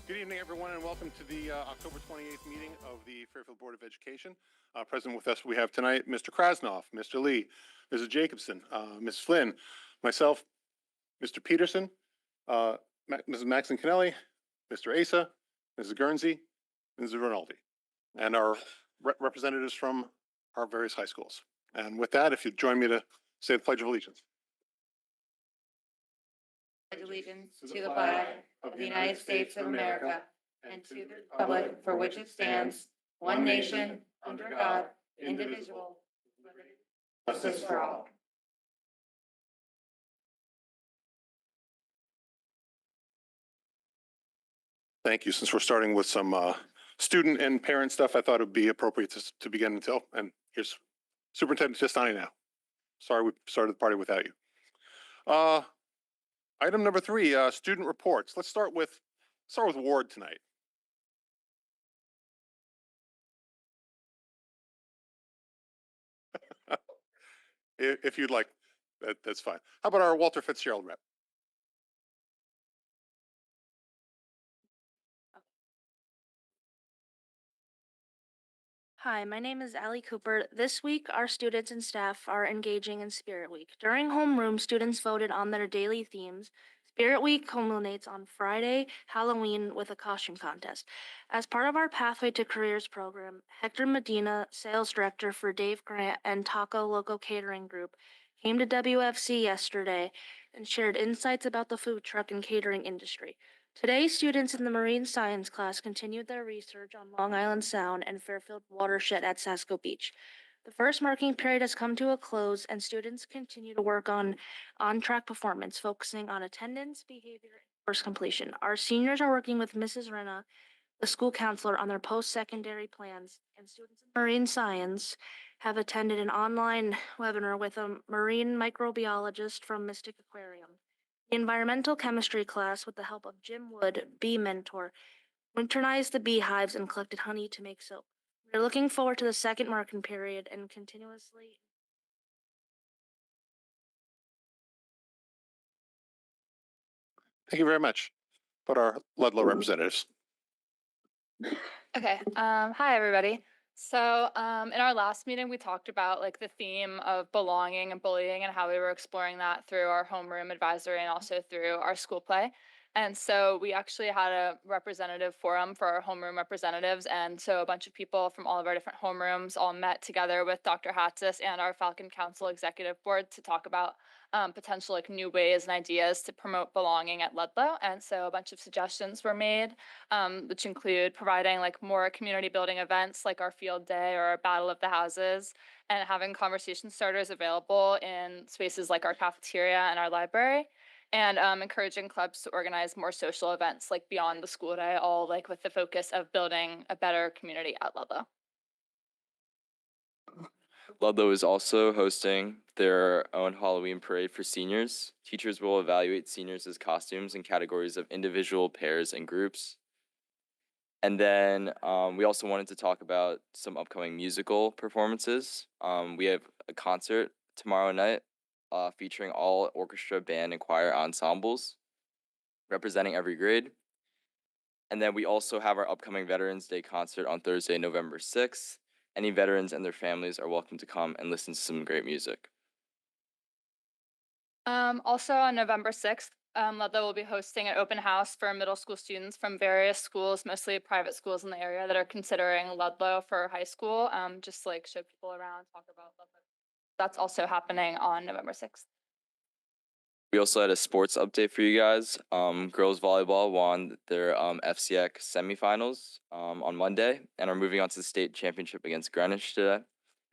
Good evening, everyone, and welcome to the October 28th meeting of the Fairfield Board of Education. Present with us we have tonight Mr. Krasnoff, Mr. Lee, Mrs. Jacobson, Ms. Flynn, myself, Mr. Peterson, Mrs. Maxon Kennelly, Mr. Asa, Mrs. Guernsey, Mrs. Rinaldi, and our representatives from our various high schools. And with that, if you'd join me to say the Pledge of Allegiance. Allegiance to the flag of the United States of America and to the republic for which it stands, one nation, under God, indivisible, with liberty and justice for all. Thank you. Since we're starting with some student and parent stuff, I thought it would be appropriate to begin until, and here's Superintendent Giustani now. Sorry we started the party without you. Item number 3, student reports. Let's start with Ward tonight. If you'd like, that's fine. How about our Walter Fitzgerald rep? Hi, my name is Allie Cooper. This week, our students and staff are engaging in Spirit Week. During homeroom, students voted on their daily themes. Spirit Week culminates on Friday, Halloween, with a costume contest. As part of our Pathway to Careers program, Hector Medina, sales director for Dave Grant and Taco Loco Catering Group, came to WFC yesterday and shared insights about the food truck and catering industry. Today, students in the marine science class continued their research on Long Island Sound and Fairfield watershed at Sasko Beach. The first marking period has come to a close, and students continue to work on on-track performance, focusing on attendance, behavior, and course completion. Our seniors are working with Mrs. Rena, the school counselor, on their post-secondary plans, and students in marine science have attended an online webinar with a marine microbiologist from Mystic Aquarium. The environmental chemistry class, with the help of Jim Wood, bee mentor, winternized the beehives and collected honey to make soap. We're looking forward to the second marking period and continuously. Thank you very much. But our Ludlow representatives. Okay. Hi, everybody. So in our last meeting, we talked about the theme of belonging and bullying and how we were exploring that through our homeroom advisory and also through our school play. And so we actually had a representative forum for our homeroom representatives. And so a bunch of people from all of our different homerooms all met together with Dr. Hatzis and our Falcon Council Executive Board to talk about potential new ways and ideas to promote belonging at Ludlow. And so a bunch of suggestions were made, which include providing more community building events like our field day or our Battle of the Houses, and having conversation starters available in spaces like our cafeteria and our library, and encouraging clubs to organize more social events beyond the school day, all with the focus of building a better community at Ludlow. Ludlow is also hosting their own Halloween parade for seniors. Teachers will evaluate seniors' costumes in categories of individual, pairs, and groups. And then we also wanted to talk about some upcoming musical performances. We have a concert tomorrow night featuring all orchestra, band, and choir ensembles representing every grade. And then we also have our upcoming Veterans Day concert on Thursday, November 6th. Any veterans and their families are welcome to come and listen to some great music. Also on November 6th, Ludlow will be hosting an open house for middle school students from various schools, mostly private schools in the area that are considering Ludlow for high school, just show people around, talk about Ludlow. That's also happening on November 6th. We also had a sports update for you guys. Girls volleyball won their FCX semifinals on Monday and are moving on to the state championship against Greenwich today.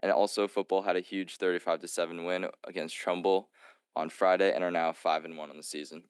And also football had a huge 35-7 win against Trumbull on Friday and are now 5-1 on the season.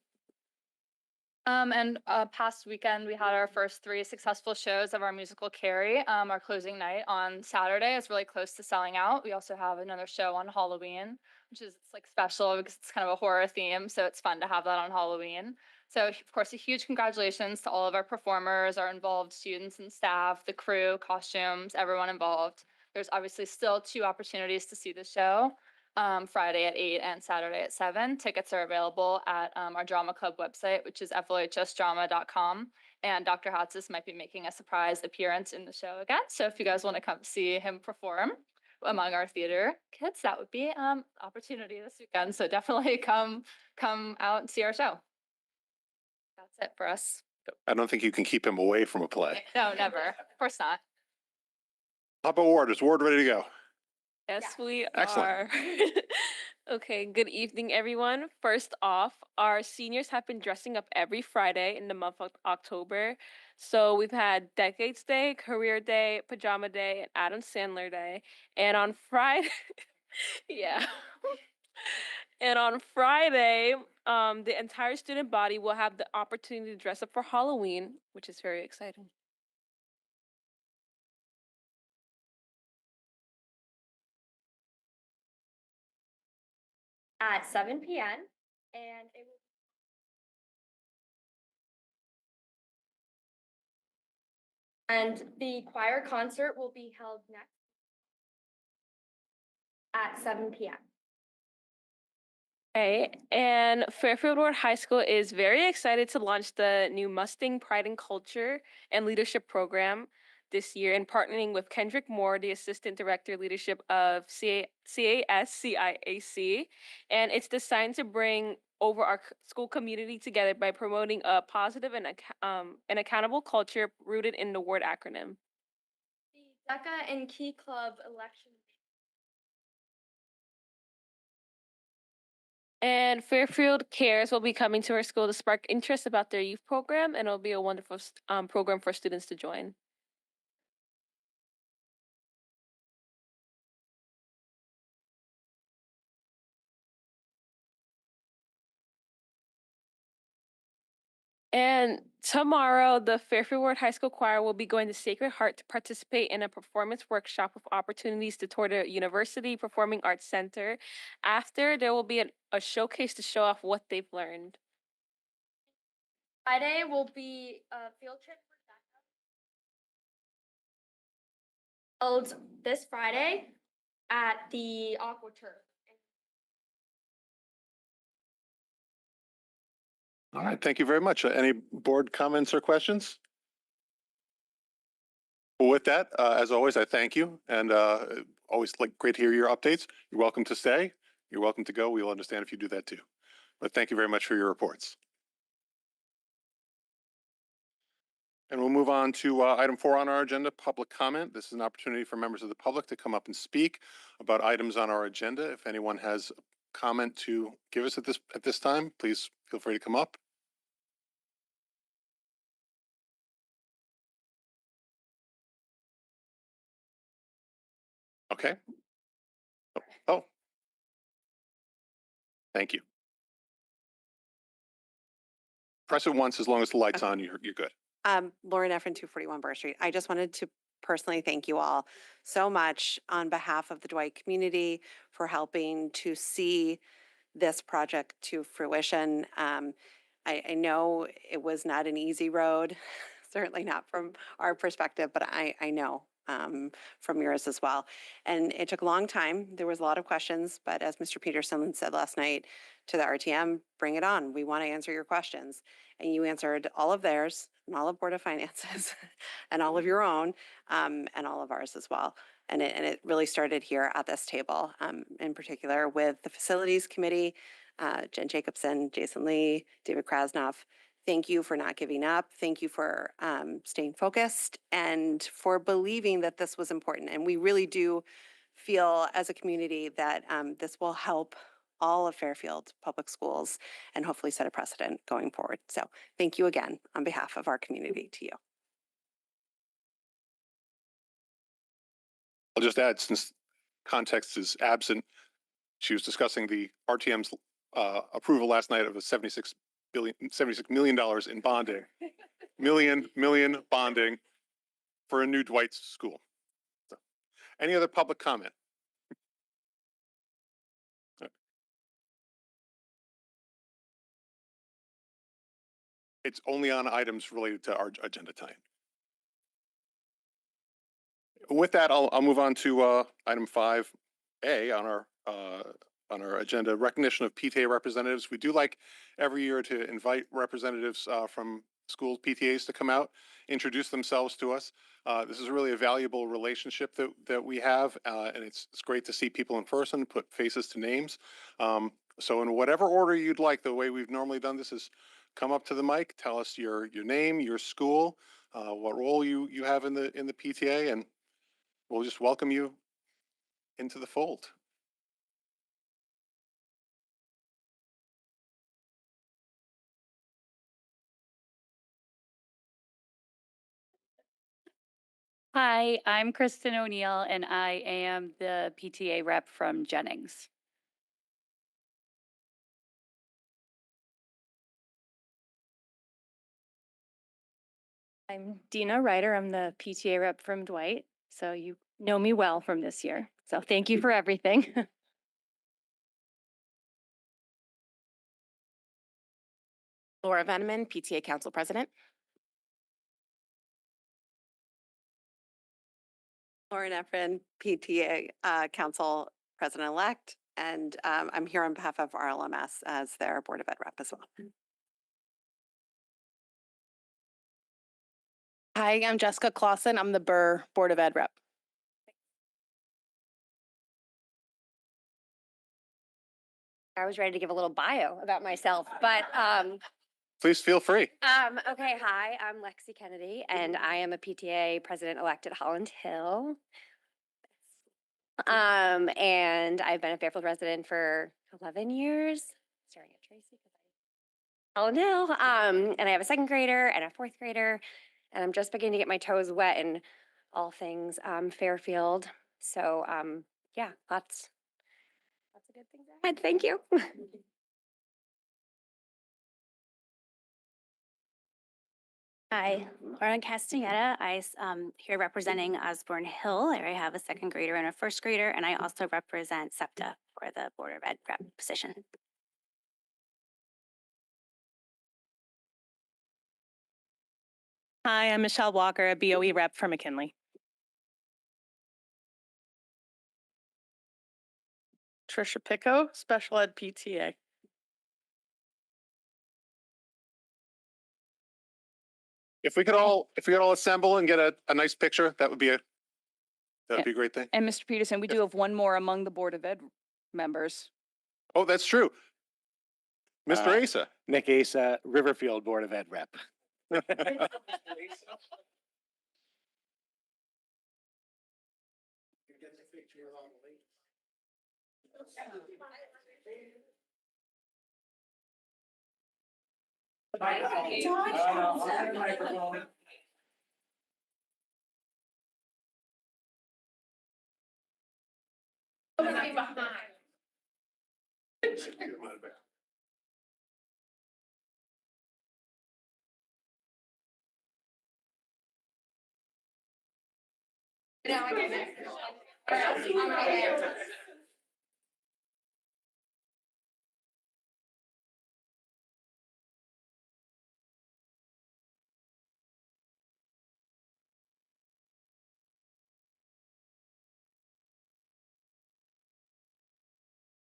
And past weekend, we had our first 3 successful shows of our musical Carrie. Our closing night on Saturday is really close to selling out. We also have another show on Halloween, which is special because it's kind of a horror theme, so it's fun to have that on Halloween. So, of course, a huge congratulations to all of our performers, our involved students and staff, the crew, costumes, everyone involved. There's obviously still 2 opportunities to see the show. Friday at 8 and Saturday at 7. Tickets are available at our drama club website, which is flhsdrama.com. And Dr. Hatzis might be making a surprise appearance in the show again. So if you guys want to come see him perform among our theater kids, that would be opportunity this weekend. So definitely come out and see our show. That's it for us. I don't think you can keep him away from a play. No, never. Of course not. How about Ward? Is Ward ready to go? Yes, we Excellent. are. Okay, good evening, everyone. First off, our seniors have been dressing up every Friday in the month of October. So we've had Decades Day, Career Day, Pajama Day, and Adam Sandler Day. And on Friday, yeah. And on Friday, the entire student body will have the opportunity to dress up for Halloween, which is very exciting. At 7 p.m. and it will and the choir concert will be held next at 7 p.m. Okay, and Fairfield Ward High School is very excited to launch the new Mustang Pride and Culture and Leadership Program this year in partnering with Kendrick Moore, the Assistant Director Leadership of CASCIAC. And it's designed to bring over our school community together by promoting a positive and accountable culture rooted in the ward acronym. The DECA and Key Club election. And Fairfield Cares will be coming to our school to spark interest about their youth program, and it'll be a wonderful program for students to join. And tomorrow, the Fairfield Ward High School Choir will be going to Sacred Heart to participate in a performance workshop with opportunities to tour the University Performing Arts Center. After, there will be a showcase to show off what they've learned. Friday will be a field trip for DECA. Held this Friday at the Aqua Turf. All right, thank you very much. Any board comments or questions? Well, with that, as always, I thank you, and always great to hear your updates. You're welcome to stay. You're welcome to go. We'll understand if you do that too. But thank you very much for your reports. And we'll move on to item 4 on our agenda, public comment. This is an opportunity for members of the public to come up and speak about items on our agenda. If anyone has a comment to give us at this time, please feel free to come up. Okay. Oh. Thank you. Press it once. As long as the light's on, you're good. Lauren Effron, 241 Burr Street. I just wanted to personally thank you all so much on behalf of the Dwight community for helping to see this project to fruition. I know it was not an easy road, certainly not from our perspective, but I know from yours as well. And it took a long time. There was a lot of questions, but as Mr. Peterson said last night to the RTM, bring it on. We want to answer your questions. And you answered all of theirs and all of Board of Finance's and all of your own and all of ours as well. And it really started here at this table, in particular with the Facilities Committee, Jen Jacobson, Jason Lee, David Krasnoff. Thank you for not giving up. Thank you for staying focused and for believing that this was important. And we really do feel as a community that this will help all of Fairfield Public Schools and hopefully set a precedent going forward. So thank you again on behalf of our community to you. I'll just add, since context is absent, she was discussing the RTM's approval last night of a $76 million in bonding, million bonding for a new Dwight's school. So, any other public comment? It's only on items related to our agenda time. With that, I'll move on to item 5A on our agenda, recognition of PTA representatives. We do like every year to invite representatives from school PTAs to come out, introduce themselves to us. This is really a valuable relationship that we have, and it's great to see people in person, put faces to names. So in whatever order you'd like, the way we've normally done this is come up to the mic, tell us your name, your school, what role you have in the PTA, and we'll just welcome you into the fold. Hi, I'm Kristen O'Neill, and I am the PTA rep from Jennings. I'm Dina Ryder. I'm the PTA rep from Dwight. So you know me well from this year. So thank you for everything. Laura Veneman, PTA Council President. Lauren Efren, PTA Council President-elect, and I'm here on behalf of RLMS as their Board of Ed rep as well. Hi, I'm Jessica Clausen. I'm the Burr Board of Ed rep. I was ready to give a little bio about myself, but Please feel free. okay, hi, I'm Lexi Kennedy, and I am a PTA president-elect at Holland Hill. And I've been a Fairfield resident for 11 years. Staring at Tracy. Holland Hill. And I have a second grader and a fourth grader, and I'm just beginning to get my toes wet in all things Fairfield. So yeah, lots of good things ahead. Thank you. Hi, Lauren Castaneda. I'm here representing Osborne Hill. I have a second grader and a first grader, and I also represent SEPTA for the Board of Ed rep position. Hi, I'm Michelle Walker, a BOE rep for McKinley. Trisha Pico, Special Ed PTA. If we could all assemble and get a nice picture, that would be a great thing. And Mr. Peterson, we Yes. do have one more among the Board of Ed members. Oh, that's true. Mr. Asa. Nick Asa, Riverfield Board of Ed rep.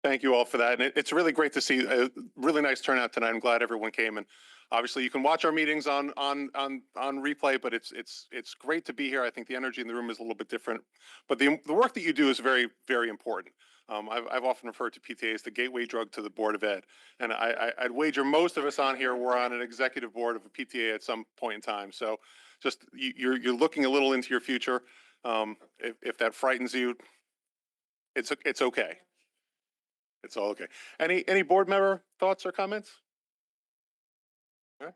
Thank you all for that. And it's really great to see a really nice turnout tonight. I'm glad everyone came. And obviously you can watch our meetings on replay, but it's great to be here. I think the energy in the room is a little bit different, but the work that you do is very, very important. I've often referred to PTA as the gateway drug to the Board of Ed. And I'd wager most of us on here were on an executive board of a PTA at some point in time. So just you're looking a little into your future. If that frightens you, it's okay. It's all okay. Any board member thoughts or comments? All right.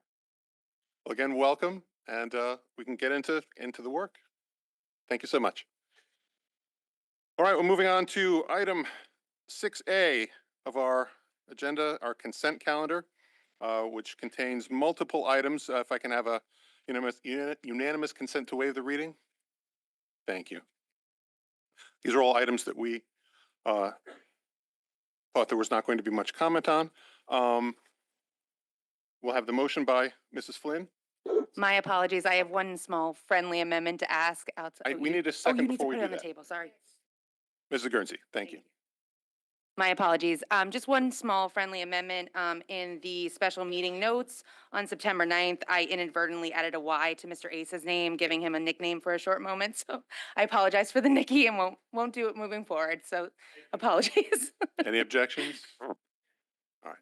Well, again, welcome, and we can get into the work. Thank you so much. All right, we're moving on to item 6A of our agenda, our consent calendar, which contains multiple items. If I can have a unanimous consent to waive the reading. Thank you. These are all items that we thought there was not going to be much comment on. We'll have the motion by Mrs. Flynn. My apologies. I have one small friendly amendment to ask outside. We need a second you need to before we put it do on the that. table. Sorry. Mrs. Guernsey, thank you. My apologies. Just one small friendly amendment. In the special meeting notes on September 9th, I inadvertently added a Y to Mr. Ace's name, giving him a nickname for a short moment. So I apologize for the Nikki and won't do it moving forward. So apologies. Any objections? All right.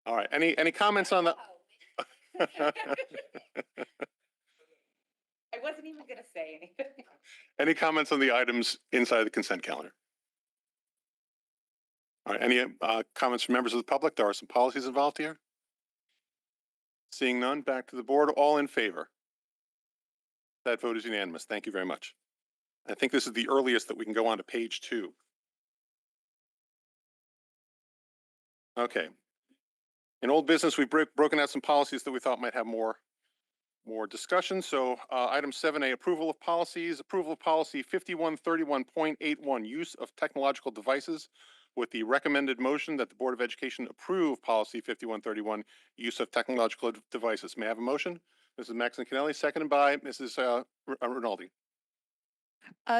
All right. Any comments on the? I wasn't even going to say anything. Any comments on the items inside the consent calendar? All right. Any comments from members of the public? There are some policies involved here. Seeing none, back to the board. All in favor? That vote is unanimous. Thank you very much. I think this is the earliest that we can go on to page 2. Okay. In old business, we've broken out some policies that we thought might have more discussion. So item 7A, approval of policies, approval of policy 5131.81, use of technological devices, with the recommended motion that the Board of Education approve policy 5131, use of technological devices. May I have a motion? Mrs. Maxon Kennelly, seconded by Mrs. Rinaldi.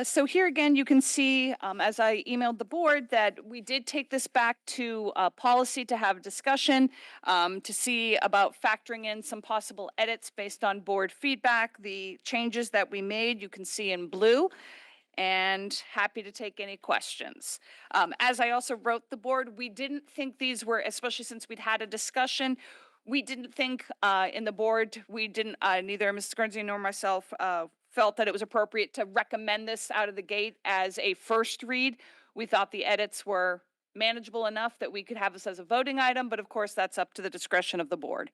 So here again, you can see, as I emailed the board, that we did take this back to policy to have a discussion, to see about factoring in some possible edits based on board feedback. The changes that we made, you can see in blue, and happy to take any questions. As I also wrote the board, we didn't think these were, especially since we'd had a discussion, we didn't think in the board, we didn't, neither Mrs. Guernsey nor myself felt that it was appropriate to recommend this out of the gate as a first read. We thought the edits were manageable enough that we could have this as a voting item, but of course that's up to the discretion of the board.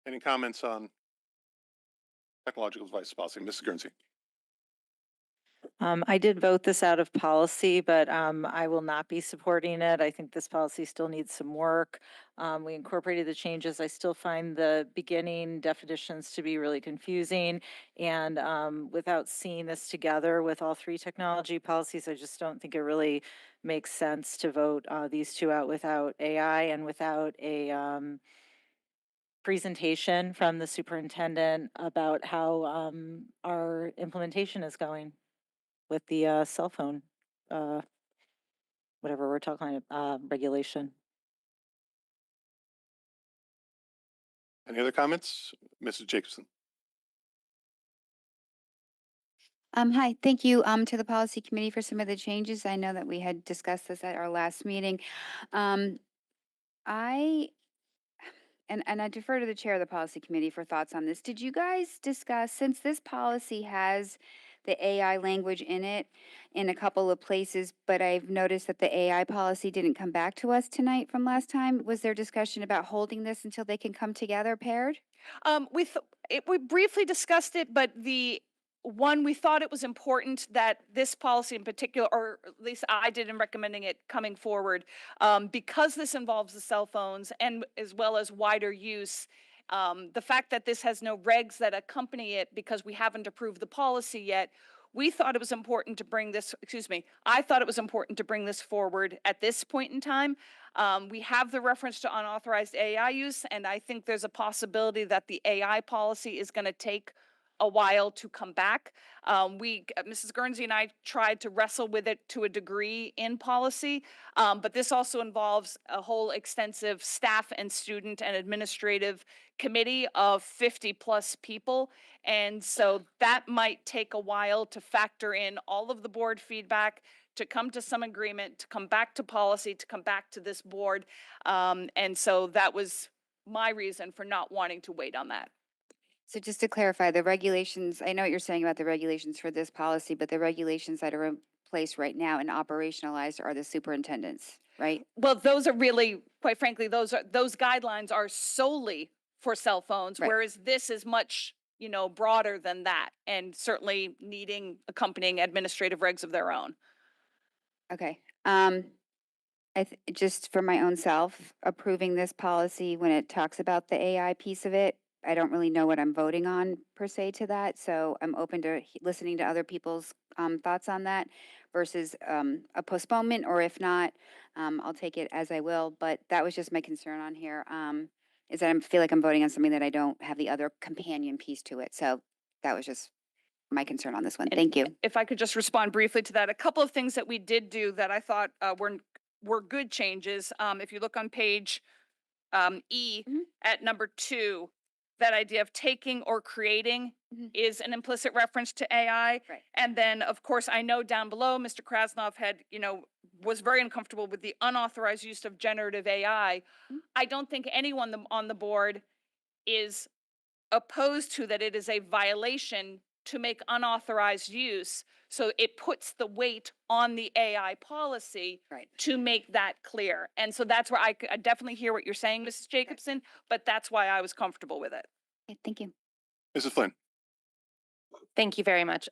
Any comments on technological device policy? Mrs. Guernsey. I did vote this out of policy, but I will not be supporting it. I think this policy still needs some work. We incorporated the changes. I still find the beginning definitions to be really confusing. And without seeing this together with all 3 technology policies, I just don't think it really makes sense to vote these 2 out without AI and without a presentation from the superintendent about how our implementation is going with the cell phone, whatever we're talking about, regulation. Any other comments? Mrs. Jacobson. Hi, thank you to the policy committee for some of the changes. I know that we had discussed this at our last meeting. And I defer to the chair of the policy committee for thoughts on this. Did you guys discuss, since this policy has the AI language in it in a couple of places, but I've noticed that the AI policy didn't come back to us tonight from last time, was there discussion about holding this until they can come together paired? We briefly discussed it, but we thought it was important that this policy in particular, or at least I did in recommending it coming forward, because this involves the cell phones and as well as wider use. The fact that this has no regs that accompany it because we haven't approved the policy yet, we thought it was important to bring this, I thought it was important to bring this forward at this point in time. We have the reference to unauthorized AI use, and I think there's a possibility that the AI policy is going to take a while to come back. Mrs. Guernsey and I tried to wrestle with it to a degree in policy, but this also involves a whole extensive staff and student and administrative committee of 50+ people. And so that might take a while to factor in all of the board feedback, to come to some agreement, to come back to policy, to come back to this board. And so that was my reason for not wanting to wait on that. So just to clarify, the regulations, I know what you're saying about the regulations for this policy, but the regulations that are in place right now and operationalized are the superintendents, right? Well, those are really, quite frankly, those guidelines are solely for cell phones, Right. whereas this is much, broader than that, and certainly needing accompanying administrative regs of their own. Okay. Just for my own self, approving this policy when it talks about the AI piece of it, I don't really know what I'm voting on per se to that. So I'm open to listening to other people's thoughts on that versus a postponement, or if not, I'll take it as I will. But that was just my concern on here, is that I feel like I'm voting on something that I don't have the other companion piece to it. So that was just my concern on this one. Thank you. If I could just respond briefly to that, a couple of things that we did do that I thought were good changes. If you look on page E at number 2, that idea of taking or creating is an implicit reference to AI. Right. And then, of course, I know down below, Mr. Krasnov had, was very uncomfortable with the unauthorized use of generative AI. I don't think anyone on the board is opposed to that it is a violation to make unauthorized use. So it puts the weight on the AI policy Right. to make that clear. And so that's where I definitely hear what you're saying, Mrs. Jacobson, but that's why I was comfortable with it. Okay, thank you. Mrs. Flynn. Thank you very much.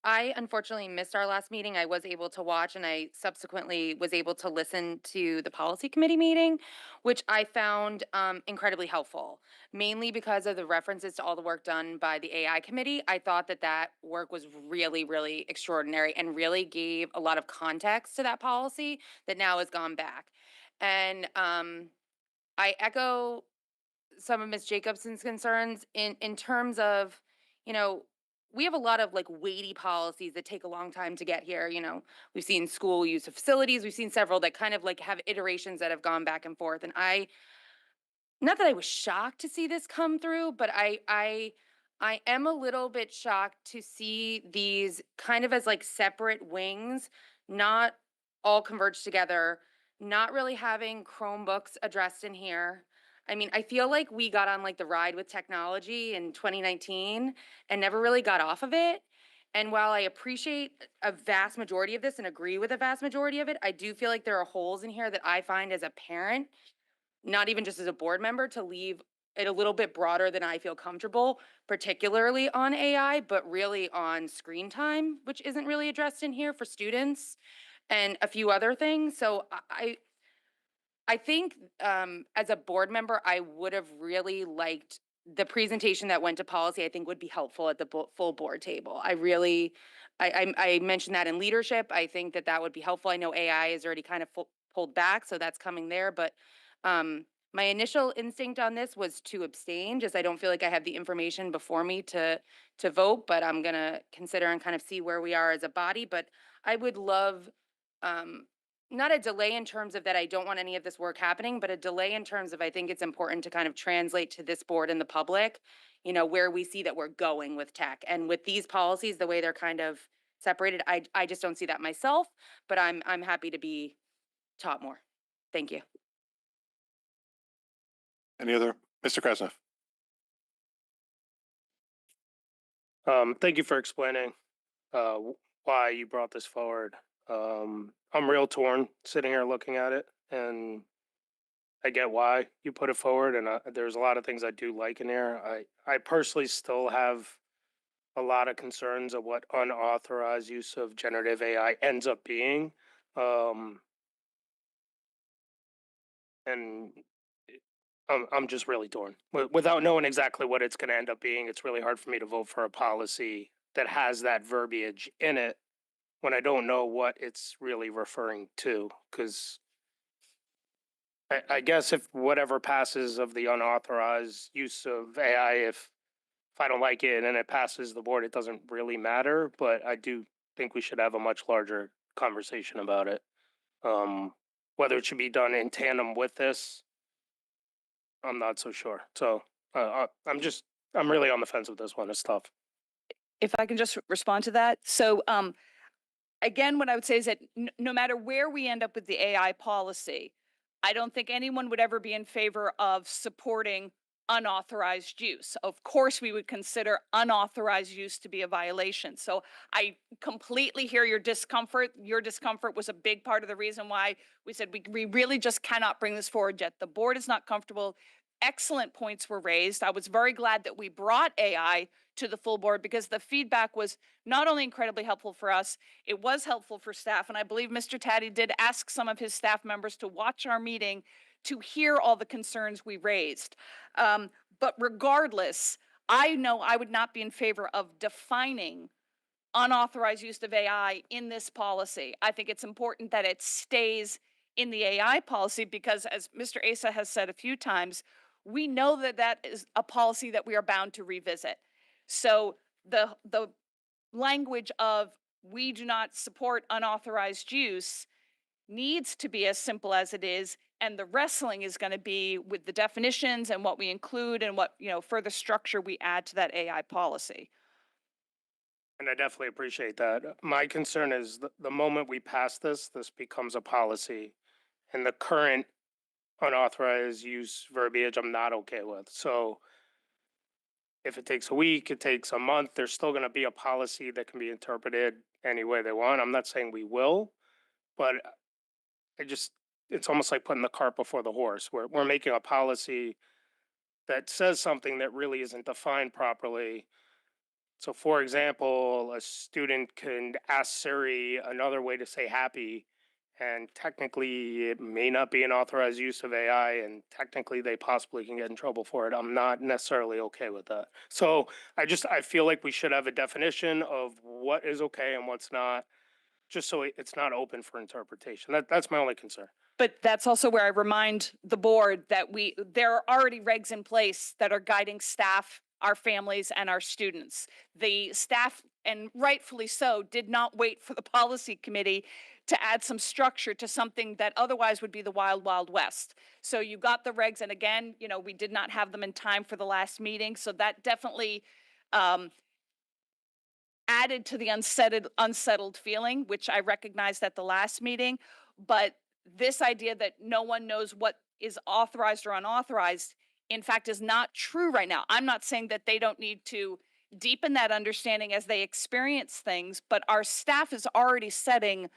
I unfortunately missed our last meeting. I was able to watch and I subsequently was able to listen to the policy committee meeting, which I found incredibly helpful, mainly because of the references to all the work done by the AI committee. I thought that that work was really, really extraordinary and really gave a lot of context to that policy that now has gone back. And I echo some of Ms. Jacobson's concerns in terms of, we have a lot of like weighty policies that take a long time to get here. We've seen school use of facilities. We've seen several that kind of like have iterations that have gone back and forth. And not that I was shocked to see this come through, but I am a little bit shocked to see these kind of as like separate wings, not all converged together, not really having Chromebooks addressed in here. I mean, I feel like we got on like the ride with technology in 2019 and never really got off of it. And while I appreciate a vast majority of this and agree with a vast majority of it, I do feel like there are holes in here that I find as a parent, not even just as a board member, to leave it a little bit broader than I feel comfortable, particularly on AI, but really on screen time, which isn't really addressed in here for students and a few other things. So I think as a board member, I would have really liked the presentation that went to policy. I think would be helpful at the full board table. I mentioned that in leadership. I think that that would be helpful. I know AI is already kind of pulled back, so that's coming there. But my initial instinct on this was to abstain, just I don't feel like I have the information before me to vote. But I'm gonna consider and kind of see where we are as a body. But I would love not a delay in terms of that I don't want any of this work happening, but a delay in terms of I think it's important to kind of translate to this board and the public, where we see that we're going with tech. And with these policies, the way they're kind of separated, I just don't see that myself, but I'm happy to be taught more. Thank you. Any other? Mr. Krasnov. Thank you for explaining why you brought this forward. I'm real torn sitting here looking at it, and I get why you put it forward. And there's a lot of things I do like in here. I personally still have a lot of concerns of what unauthorized use of generative AI ends up being. And I'm just really torn. Without knowing exactly what it's going to end up being, it's really hard for me to vote for a policy that has that verbiage in it when I don't know what it's really referring to. Because I guess if whatever passes of the unauthorized use of AI, if I don't like it and it passes the board, it doesn't really matter. But I do think we should have a much larger conversation about it. Whether it should be done in tandem with this, I'm not so sure. So I'm really on the fence with this one. It's tough. If I can just respond to that. So again, what I would say is that no matter where we end up with the AI policy, I don't think anyone would ever be in favor of supporting unauthorized use. Of course, we would consider unauthorized use to be a violation. So I completely hear your discomfort. Your discomfort was a big part of the reason why we said we really just cannot bring this forward yet. The board is not comfortable. Excellent points were raised. I was very glad that we brought AI to the full board because the feedback was not only incredibly helpful for us, it was helpful for staff. And I believe Mr. Taddy did ask some of his staff members to watch our meeting to hear all the concerns we raised. But regardless, I know I would not be in favor of defining unauthorized use of AI in this policy. I think it's important that it stays in the AI policy because, as Mr. Asa has said a few times, we know that that is a policy that we are bound to revisit. So the language of we do not support unauthorized use needs to be as simple as it is, and the wrestling is going to be with the definitions and what we include and what, further structure we add to that AI policy. And I definitely appreciate that. My concern is the moment we pass this, this becomes a policy. And the current unauthorized use verbiage, I'm not okay with. So if it takes a week, it takes a month, there's still going to be a policy that can be interpreted any way they want. I'm not saying we will, but it's almost like putting the cart before the horse. We're making a policy that says something that really isn't defined properly. So for example, a student can ask Siri another way to say happy, and technically it may not be an authorized use of AI, and technically they possibly can get in trouble for it. I'm not necessarily okay with that. So I feel like we should have a definition of what is okay and what's not, just so it's not open for interpretation. That's my only concern. But that's also where I remind the board that there are already regs in place that are guiding staff, our families, and our students. The staff, and rightfully so, did not wait for the policy committee to add some structure to something that otherwise would be the wild, wild west. So you got the regs, and again, we did not have them in time for the last meeting, so that definitely added to the unsettled feeling, which I recognized at the last meeting. But this idea that no one knows what is authorized or unauthorized, in fact, is not true right now. I'm not saying that they don't need to deepen that understanding as they experience things, but our staff is already setting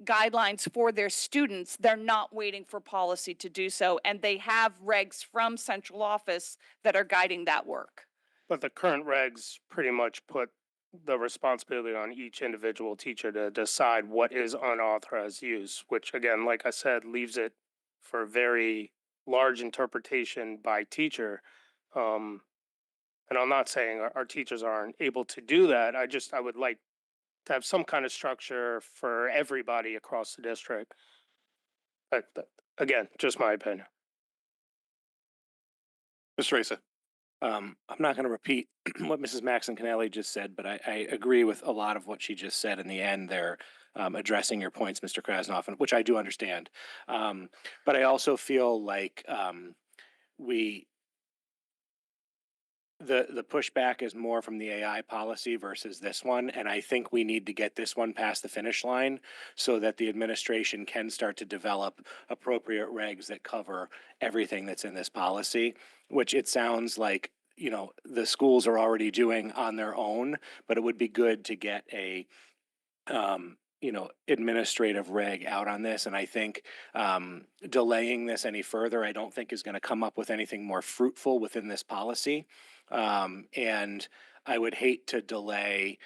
guidelines for their students. They're not waiting for policy to do so, and they have regs from central office that are guiding that work. But the current regs pretty much put the responsibility on each individual teacher to decide what is unauthorized use, which again, like I said, leaves it for very large interpretation by teacher. And I'm not saying our teachers aren't able to do that. I would like to have some kind of structure for everybody across the district. But again, just my opinion. Mr. Asa. I'm not going to repeat what Mrs. Maxon Canelli just said, but I agree with a lot of what she just said in the end there, addressing your points, Mr. Krasnoff, which I do understand. But I also feel like the pushback is more from the AI policy versus this one, and I think we need to get this one past the finish line so that the administration can start to develop appropriate regs that cover everything that's in this policy, which it sounds like, the schools are already doing on their own, but it would be good to get a administrative reg out on this. And I think delaying this any further, I don't think is going to come up with anything more fruitful within this policy. And I would hate to delay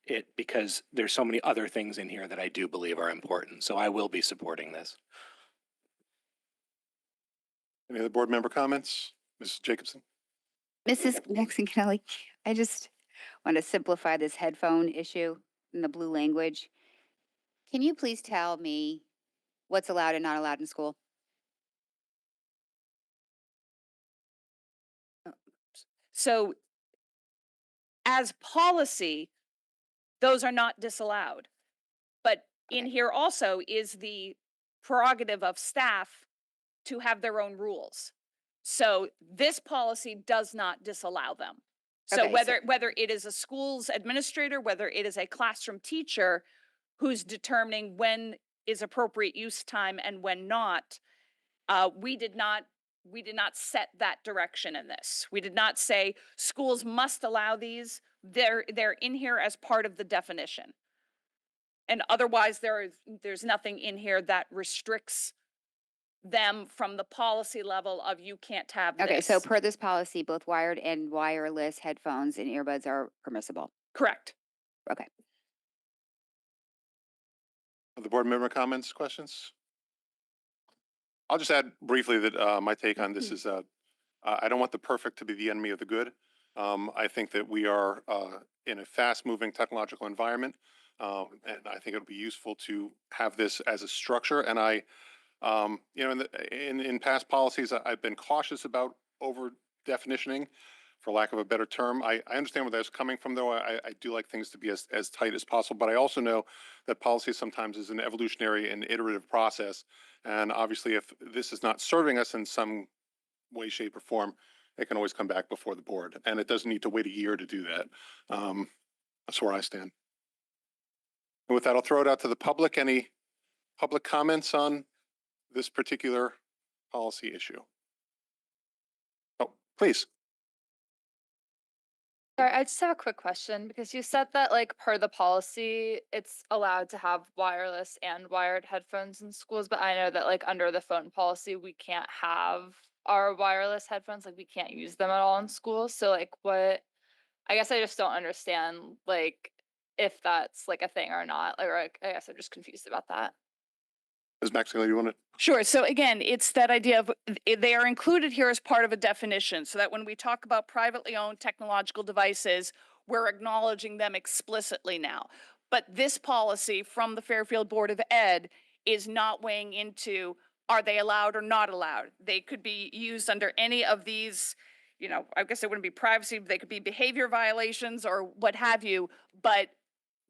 it because there's so many other things in here that I do believe are important. So I will be supporting this. Any other board member comments? Mrs. Jacobson? Mrs. Maxon Kelly, I just want to simplify this headphone issue in the blue language. Can you please tell me what's allowed and not allowed in school? So as policy, those are not disallowed. But in here also is the prerogative of staff to have their own rules. So this policy does not disallow them. So Okay, whether it is a school's administrator, whether it is a classroom teacher who's determining when is appropriate use time and when not, we did not set that direction in this. We did not say schools must allow these. They're in here as part of the definition. And otherwise there's nothing in here that restricts them from the policy level of you can't have this. Okay, so per this policy, both wired and wireless headphones and earbuds are permissible. Correct. Okay. Other board member comments, questions? I'll just add briefly that my take on this is I don't want the perfect to be the enemy of the good. I think that we are in a fast-moving technological environment, and I think it'll be useful to have this as a structure. And I, in past policies, I've been cautious about over definitioning. for lack of a better term. I understand where that's coming from, though. I do like things to be as tight as possible, but I also know that policy sometimes is an evolutionary and iterative process. And obviously, if this is not serving us in some way, shape, or form, it can always come back before the board, and it doesn't need to wait a year to do that. That's where I stand. And with that, I'll throw it out to the public. Any public comments on this particular policy issue? Oh, please. Sorry, I just have a quick question because you said that like per the policy, it's allowed to have wireless and wired headphones in schools, but I know that like under the phone policy, we can't have our wireless headphones, like we can't use them at all in schools. So like what, I guess I just don't understand like if that's like a thing or not, like, or like, I guess I'm just confused about that. Ms. Maxwell, you want to? Sure. So again, it's that idea of they are included here as part of a definition so that when we talk about privately owned technological devices, we're acknowledging them explicitly now. But this policy from the Fairfield Board of Ed is not weighing into are they allowed or not allowed. They could be used under any of these, you know, I guess it wouldn't be privacy, they could be behavior violations or what have you, but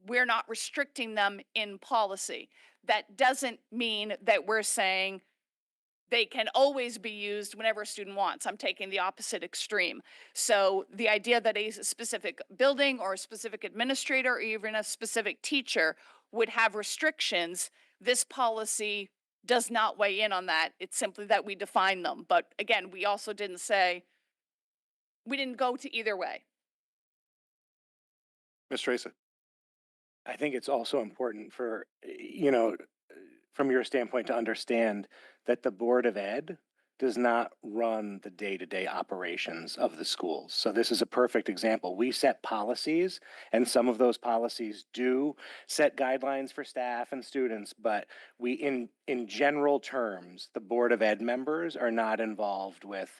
we're not restricting them in policy. That doesn't mean that we're saying they can always be used whenever a student wants. I'm taking the opposite extreme. So the idea that a specific building or a specific administrator or even a specific teacher would have restrictions, this policy does not weigh in on that. It's simply that we define them. But again, we also didn't say, we didn't go to either way. Ms. Tracy? I think it's also important for, you know, from your standpoint to understand that the Board of Ed does not run the day-to-day operations of the schools. So this is a perfect example. We set policies, and some of those policies do set guidelines for staff and students, but we, in general terms, the Board of Ed members are not involved with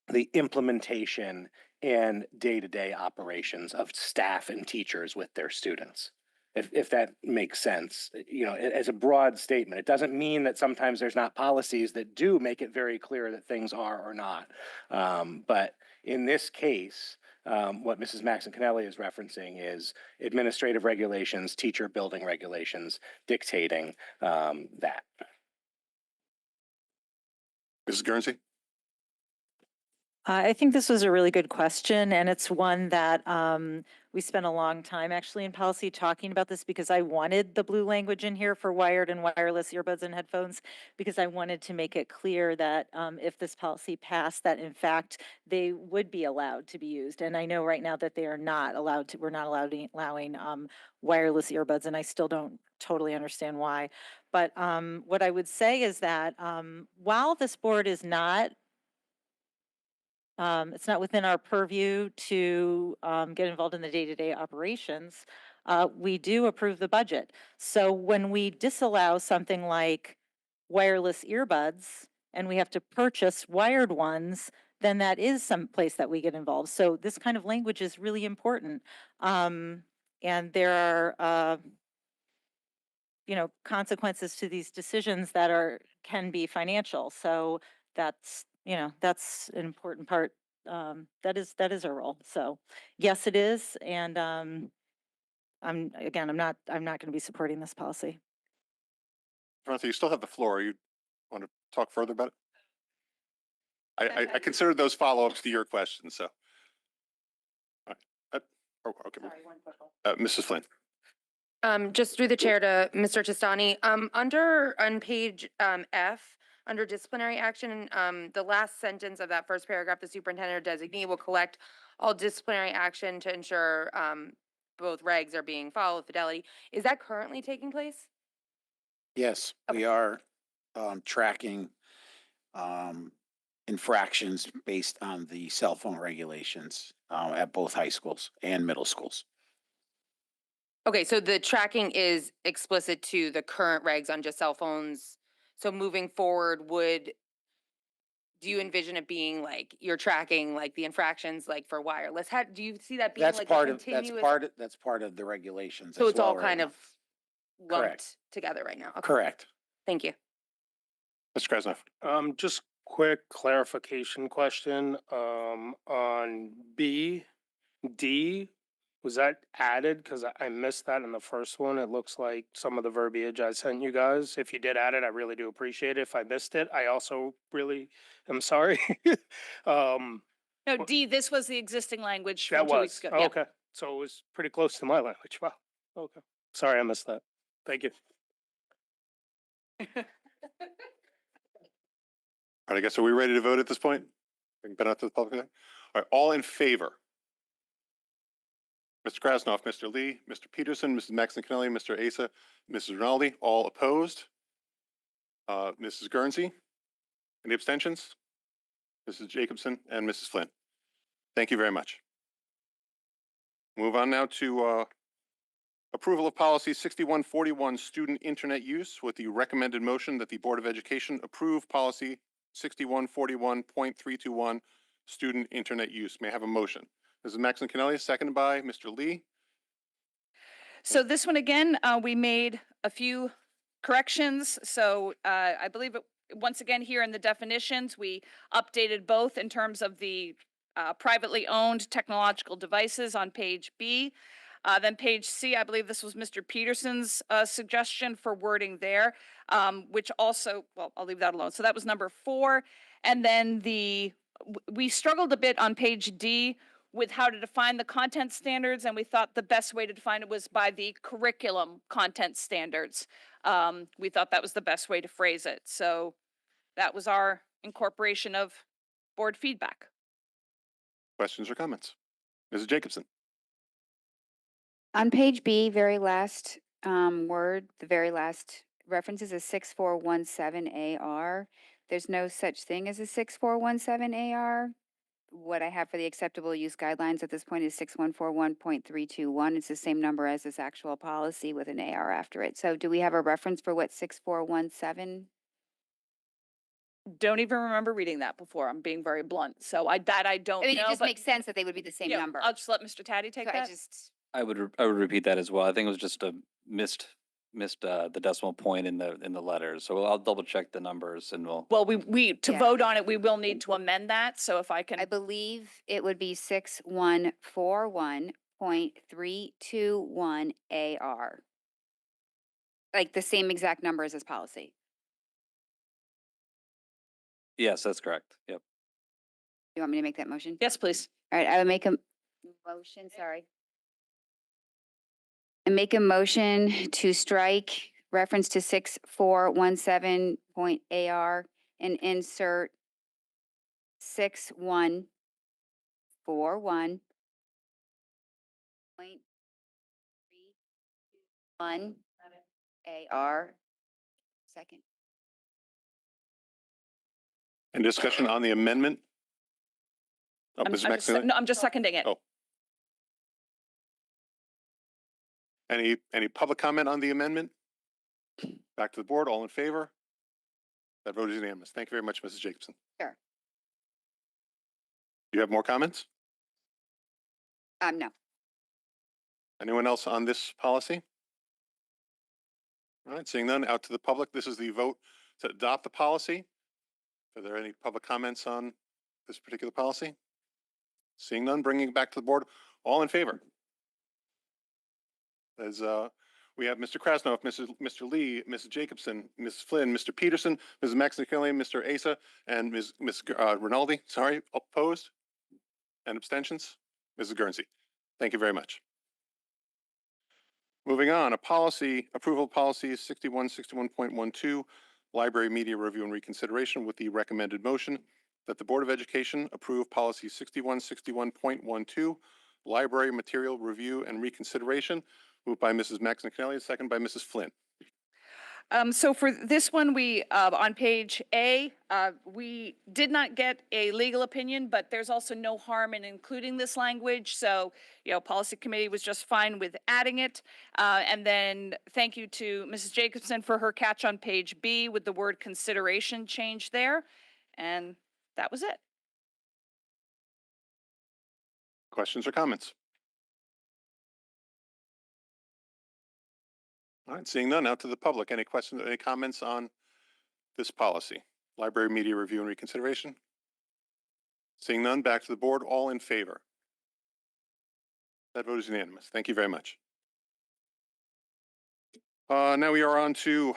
the implementation and day-to-day operations of staff and teachers with their students. If that makes sense, you know, as a broad statement, it doesn't mean that sometimes there's not policies that do make it very clear that things are or not. But in this case, what Mrs. Maxon-Canelli is referencing is administrative regulations, teacher building regulations dictating that. Mrs. Guernsey? I think this was a really good question, and it's one that we spent a long time actually in policy talking about this because I wanted the blue language in here for wired and wireless earbuds and headphones because I wanted to make it clear that if this policy passed, that in fact they would be allowed to be used. And I know right now that they are not allowed to. We're not allowing wireless earbuds, and I still don't totally understand why. But what I would say is that while this board is not it's not within our purview to get involved in the day-to-day operations. We do approve the budget. So when we disallow something like wireless earbuds and we have to purchase wired ones, then that is some place that we get involved. So this kind of language is really important. And there are, you know, consequences to these decisions that can be financial. So that's, you know, that's an important part. That is our role. So yes, it is. And I'm not going to be supporting this policy. Martha, you still have the floor. You want to talk further about it? I considered those follow-ups to your questions, so. All right. Okay. Mrs. Flynn. Just through the chair to Mr. Testani, on page F, under disciplinary action, the last sentence of that first paragraph, the superintendent or designee will collect all disciplinary action to ensure both regs are being followed, fidelity. Is that currently taking place? Yes, we are tracking infractions based on the cell phone regulations at both high schools and middle schools. Okay, so the tracking is explicit to the current regs on just cell phones. So moving forward, do you envision it being like you're tracking like the infractions like for wireless? Do you see that being That's like part a of continuous? that's part of the regulations. So as it's well all right kind now. of Correct. lumped together right now. Okay. Correct. Thank you. Mr. Krasnoff. Just quick clarification question, on B, D, was that added? Cause I missed that in the first one. It looks like some of the verbiage I sent you guys. If you did add it, I really do appreciate it. If I missed it, I also really am sorry. Um, No, D, this was the existing language that from 2 weeks was, ago. Yeah. okay. So it was pretty close to my language. Wow. Okay. Sorry, I missed that. Thank you. All right, I guess, are we ready to vote at this point? Been out to the public? All right, all in favor? Mr. Krasnoff, Mr. Lee, Mr. Peterson, Mrs. Maxon-Kennelly, Mr. Asa, Mrs. Rinaldi, all opposed? Mrs. Guernsey? Any abstentions? Mrs. Jacobson and Mrs. Flynn? Thank you very much. Move on now to approval of policy 6141, student internet use, with the recommended motion that the Board of Education approve policy 6141.321, student internet use. May I have a motion? Mrs. Maxon-Kennelly, seconded by Mr. Lee. So this one again, we made a few corrections. So I believe once again here in the definitions, we updated both in terms of the privately owned technological devices on page B. Then page C, I believe this was Mr. Peterson's suggestion for wording there, which also, well, I'll leave that alone. So that was number 4. And then we struggled a bit on page D with how to define the content standards, and we thought the best way to define it was by the curriculum content standards. We thought that was the best way to phrase it. So that was our incorporation of board feedback. Questions or comments? Mrs. Jacobson? On page B, very last word, the very last reference is a 6417 AR. There's no such thing as a 6417 AR. What I have for the acceptable use guidelines at this point is 6141.321. It's the same number as this actual policy with an AR after it. So do we have a reference for what 6417? Don't even remember reading that before. I'm being very blunt. So I don't I mean, know. it just but makes sense that they would be the same yeah, number. I'll just let Mr. Taddy take So I that. just, I would repeat that as well. I think it was just a missed the decimal point in the letters. So I'll double check the numbers and we'll. Well, we to Yeah. vote on it, we will need to amend that. So if I can. I believe it would be 6141.321 AR. Like the same exact number as this policy. Yes, that's correct. Yep. You want me to make that motion? Yes, please. All right, I would make a motion, sorry. And make a motion to strike reference to 6417.AR and insert 6141.321 AR. Second. And discussion on the amendment? Oh, I'm Mrs. just, Maxon-Kennelly? no, I'm just seconding it. Oh. Any public comment on the amendment? Back to the board, all in favor? That vote is unanimous. Thank you very much, Mrs. Jacobson. Sure. Do you have more comments? No. Anyone else on this policy? All right, seeing none, out to the public. This is the vote to adopt the policy. Are there any public comments on this particular policy? Seeing none, bringing it back to the board. All in favor? As we have Mr. Krasnoff, Mr. Lee, Mrs. Jacobson, Mrs. Flynn, Mr. Peterson, Mrs. Maxon-Kennelly, Mr. Asa, and Ms. Rinaldi. Sorry, opposed and abstentions. Mrs. Guernsey. Thank you very much. Moving on, approval of policy 6161.12, library media review and reconsideration, with the recommended motion that the Board of Education approve policy 6161.12, library material review and reconsideration. Moved by Mrs. Maxon-Kennelly, second by Mrs. Flynn. So for this one, we, on page A, we did not get a legal opinion, but there's also no harm in including this language. So, policy committee was just fine with adding it. And then thank you to Mrs. Jacobson for her catch on page B with the word consideration change there. And that was it. Questions or comments? All right, seeing none, out to the public. Any questions, any comments on this policy? Library media review and reconsideration? Seeing none, back to the board. All in favor? That vote is unanimous. Thank you very much. Now we are on to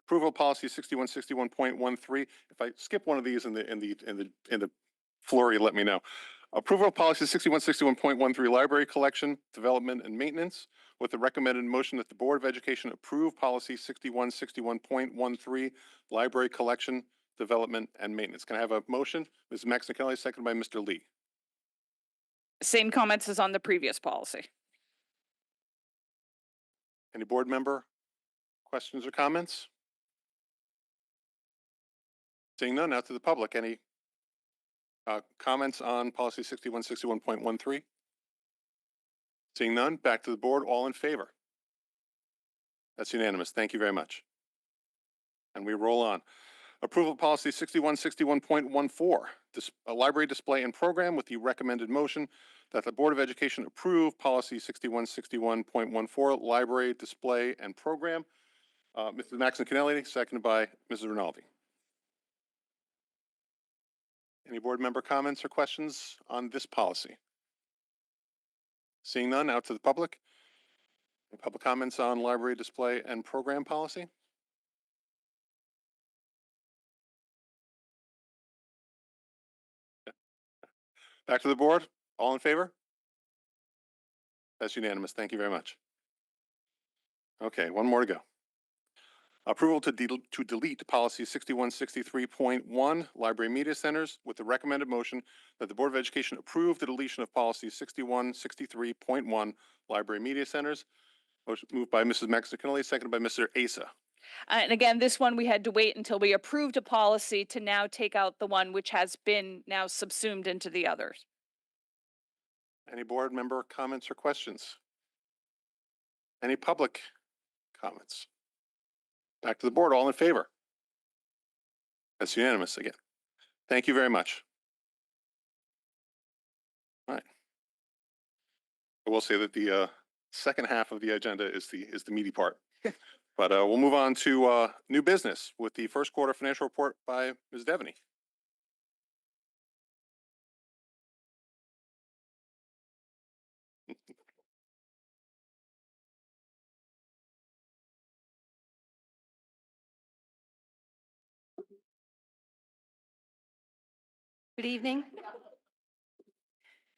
approval of policy 6161.13. If I skip one of these in the flurry, let me know. Approval of policy 6161.13, library collection, development, and maintenance, with the recommended motion that the Board of Education approve policy 6161.13, library collection, development, and maintenance. Can I have a motion? Ms. Maxine-Kelly, seconded by Mr. Lee. Same comments as on the previous policy. Any board member questions or comments? Seeing none, out to the public. Any comments on policy 6161.13? Seeing none, back to the board. All in favor? That's unanimous. Thank you very much. And we roll on. Approval of policy 6161.14, a library display and program, with the recommended motion that the Board of Education approve policy 6161.14, library display and program. Mrs. Maxine-Kennelly, seconded by Mrs. Rinaldi. Any board member comments or questions on this policy? Seeing none, out to the public. Any public comments on library display and program policy? Back to the board. All in favor? That's unanimous. Thank you very much. Okay, one more to go. Approval to delete policy 6163.1, library media centers, with the recommended motion that the Board of Education approve the deletion of policy 6163.1, library media centers. Motion moved by Mrs. Maxine-Kennelly, seconded by Mr. Asa. And again, this one we had to wait until we approved a policy to now take out the one which has been now subsumed into the others. Any board member comments or questions? Any public comments? Back to the board. All in favor? That's unanimous again. Thank you very much. All right. I will say that the second half of the agenda is the meaty part. But we'll move on to new business with the first quarter financial report by Ms. Devaney. Good evening.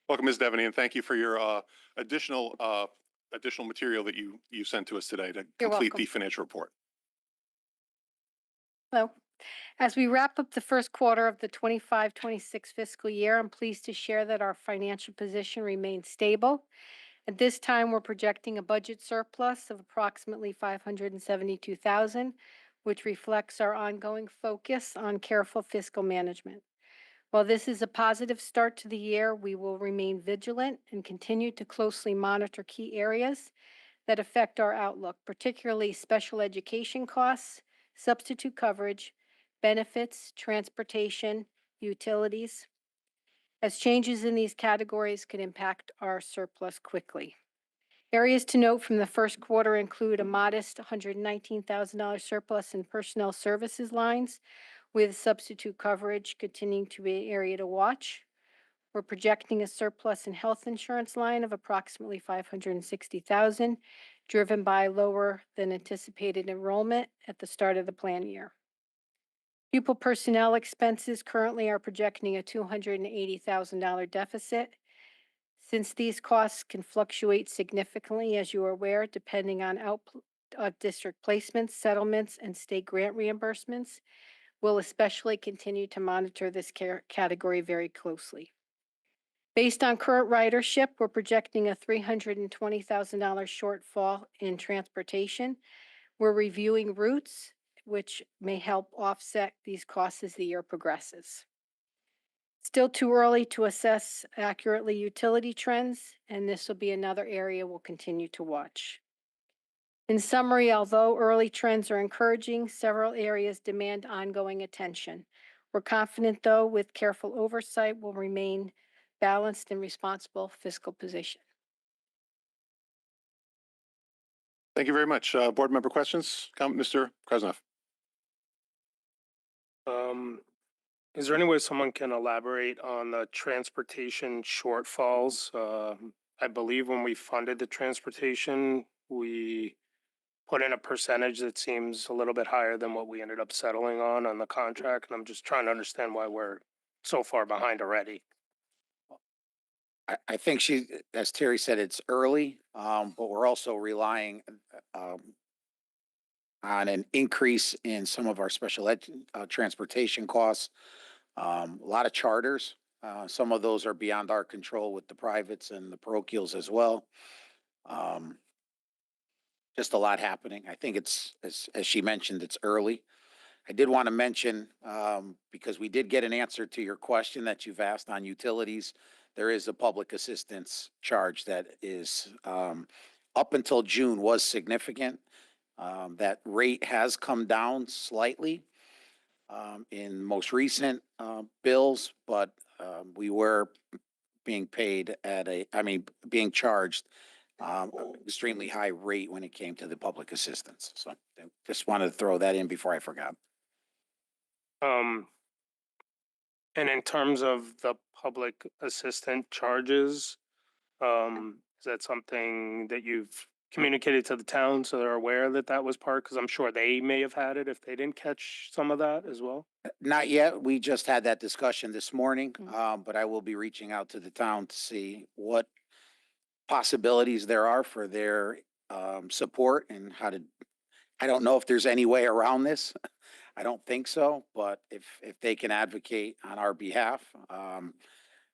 Welcome, Ms. Devaney, and thank you for your additional material that you sent to us today to You're complete welcome. the financial report. Hello. As we wrap up the first quarter of the 25-26 fiscal year, I'm pleased to share that our financial position remains stable. At this time, we're projecting a budget surplus of approximately $572,000, which reflects our ongoing focus on careful fiscal management. While this is a positive start to the year, we will remain vigilant and continue to closely monitor key areas that affect our outlook, particularly special education costs, substitute coverage, benefits, transportation, utilities, as changes in these categories could impact our surplus quickly. Areas to note from the first quarter include a modest $119,000 surplus in personnel services lines, with substitute coverage continuing to be an area to watch. We're projecting a surplus in health insurance line of approximately $560,000, driven by lower than anticipated enrollment at the start of the plan year. Pupil personnel expenses currently are projecting a $280,000 deficit. Since these costs can fluctuate significantly, as you are aware, depending on district placements, settlements, and state grant reimbursements, we'll especially continue to monitor this category very closely. Based on current ridership, we're projecting a $320,000 shortfall in transportation. We're reviewing routes, which may help offset these costs as the year progresses. Still too early to assess accurately utility trends, and this will be another area we'll continue to watch. In summary, although early trends are encouraging, several areas demand ongoing attention. We're confident, though, with careful oversight, we'll remain balanced and responsible fiscal position. Thank you very much. Board member questions? Mr. Krasnov. Is there any way someone can elaborate on the transportation shortfalls? I believe when we funded the transportation, we put in a percentage that seems a little bit higher than what we ended up settling on the contract, and I'm just trying to understand why we're so far behind already. I think as Terry said, it's early, but we're also relying on an increase in some of our special ed transportation costs. A lot of charters. Some of those are beyond our control with the privates and the parochials as well. Just a lot happening. I think it's, as she mentioned, it's early. I did want to mention, because we did get an answer to your question that you've asked on utilities. There is a public assistance charge that is, up until June was significant. That rate has come down slightly in most recent bills, but we were being paid being charged extremely high rate when it came to the public assistance. So just wanted to throw that in before I forgot. And in terms of the public assistant charges, is that something that you've communicated to the town so they're aware that that was part? Because I'm sure they may have had it if they didn't catch some of that as well. Not yet. We just had that discussion this morning, but I will be reaching out to the town to see what possibilities there are for their support and how to, I don't know if there's any way around this. I don't think so, but if they can advocate on our behalf,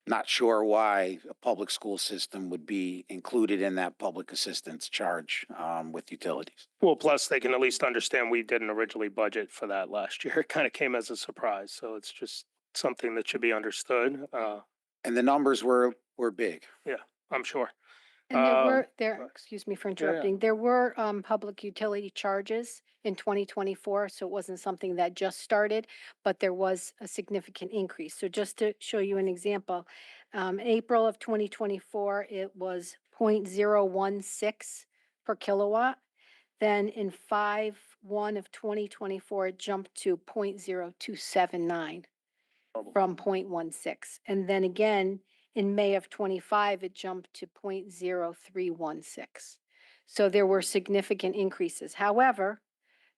not sure why a public school system would be included in that public assistance charge with utilities. Well, plus they can at least understand we didn't originally budget for that last year. It kind of came as a surprise, so it's just something that should be understood. And the numbers were big. Yeah, I'm sure. And Um, excuse me for yeah. interrupting, there were public utility charges in 2024, so it wasn't something that just started, but there was a significant increase. So just to show you an example, April of 2024, it was 0.016 per kilowatt. Then in 5/1 of 2024, it jumped to 0.0279 from 0.16. And then again, in May of 25, it jumped to 0.0316. So there were significant increases. However,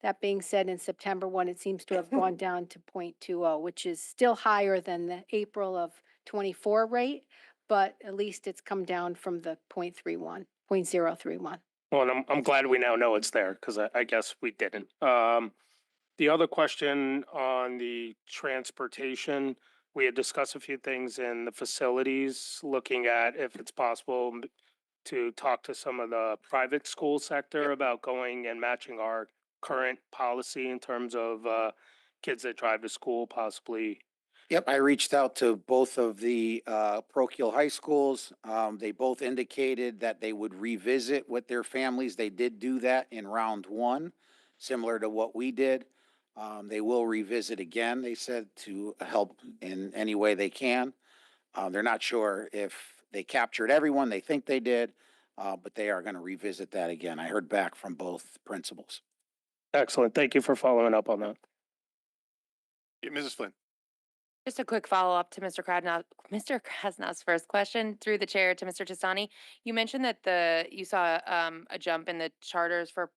that being said, in September 1, it seems to have gone down to 0.20, which is still higher than the April of 24 rate, but at least it's come down from the 0.31, 0.031. Well, and I'm glad we now know it's there because I guess we didn't. The other question on the transportation, we had discussed a few things in the facilities, looking at if it's possible to talk to some of the private school sector about going and matching our current policy in terms of kids that drive to school, possibly. Yep, I reached out to both of the parochial high schools. They both indicated that they would revisit with their families. They did do that in round one, similar to what we did. They will revisit again, they said, to help in any way they can. They're not sure if they captured everyone. They think they did, but they are going to revisit that again. I heard back from both principals. Excellent. Thank you for following up on that. Yeah, Mrs. Flynn. Just a quick follow-up to Mr. Krasnoff's first question through the chair to Mr. Testani. You mentioned that you saw a jump in the charters for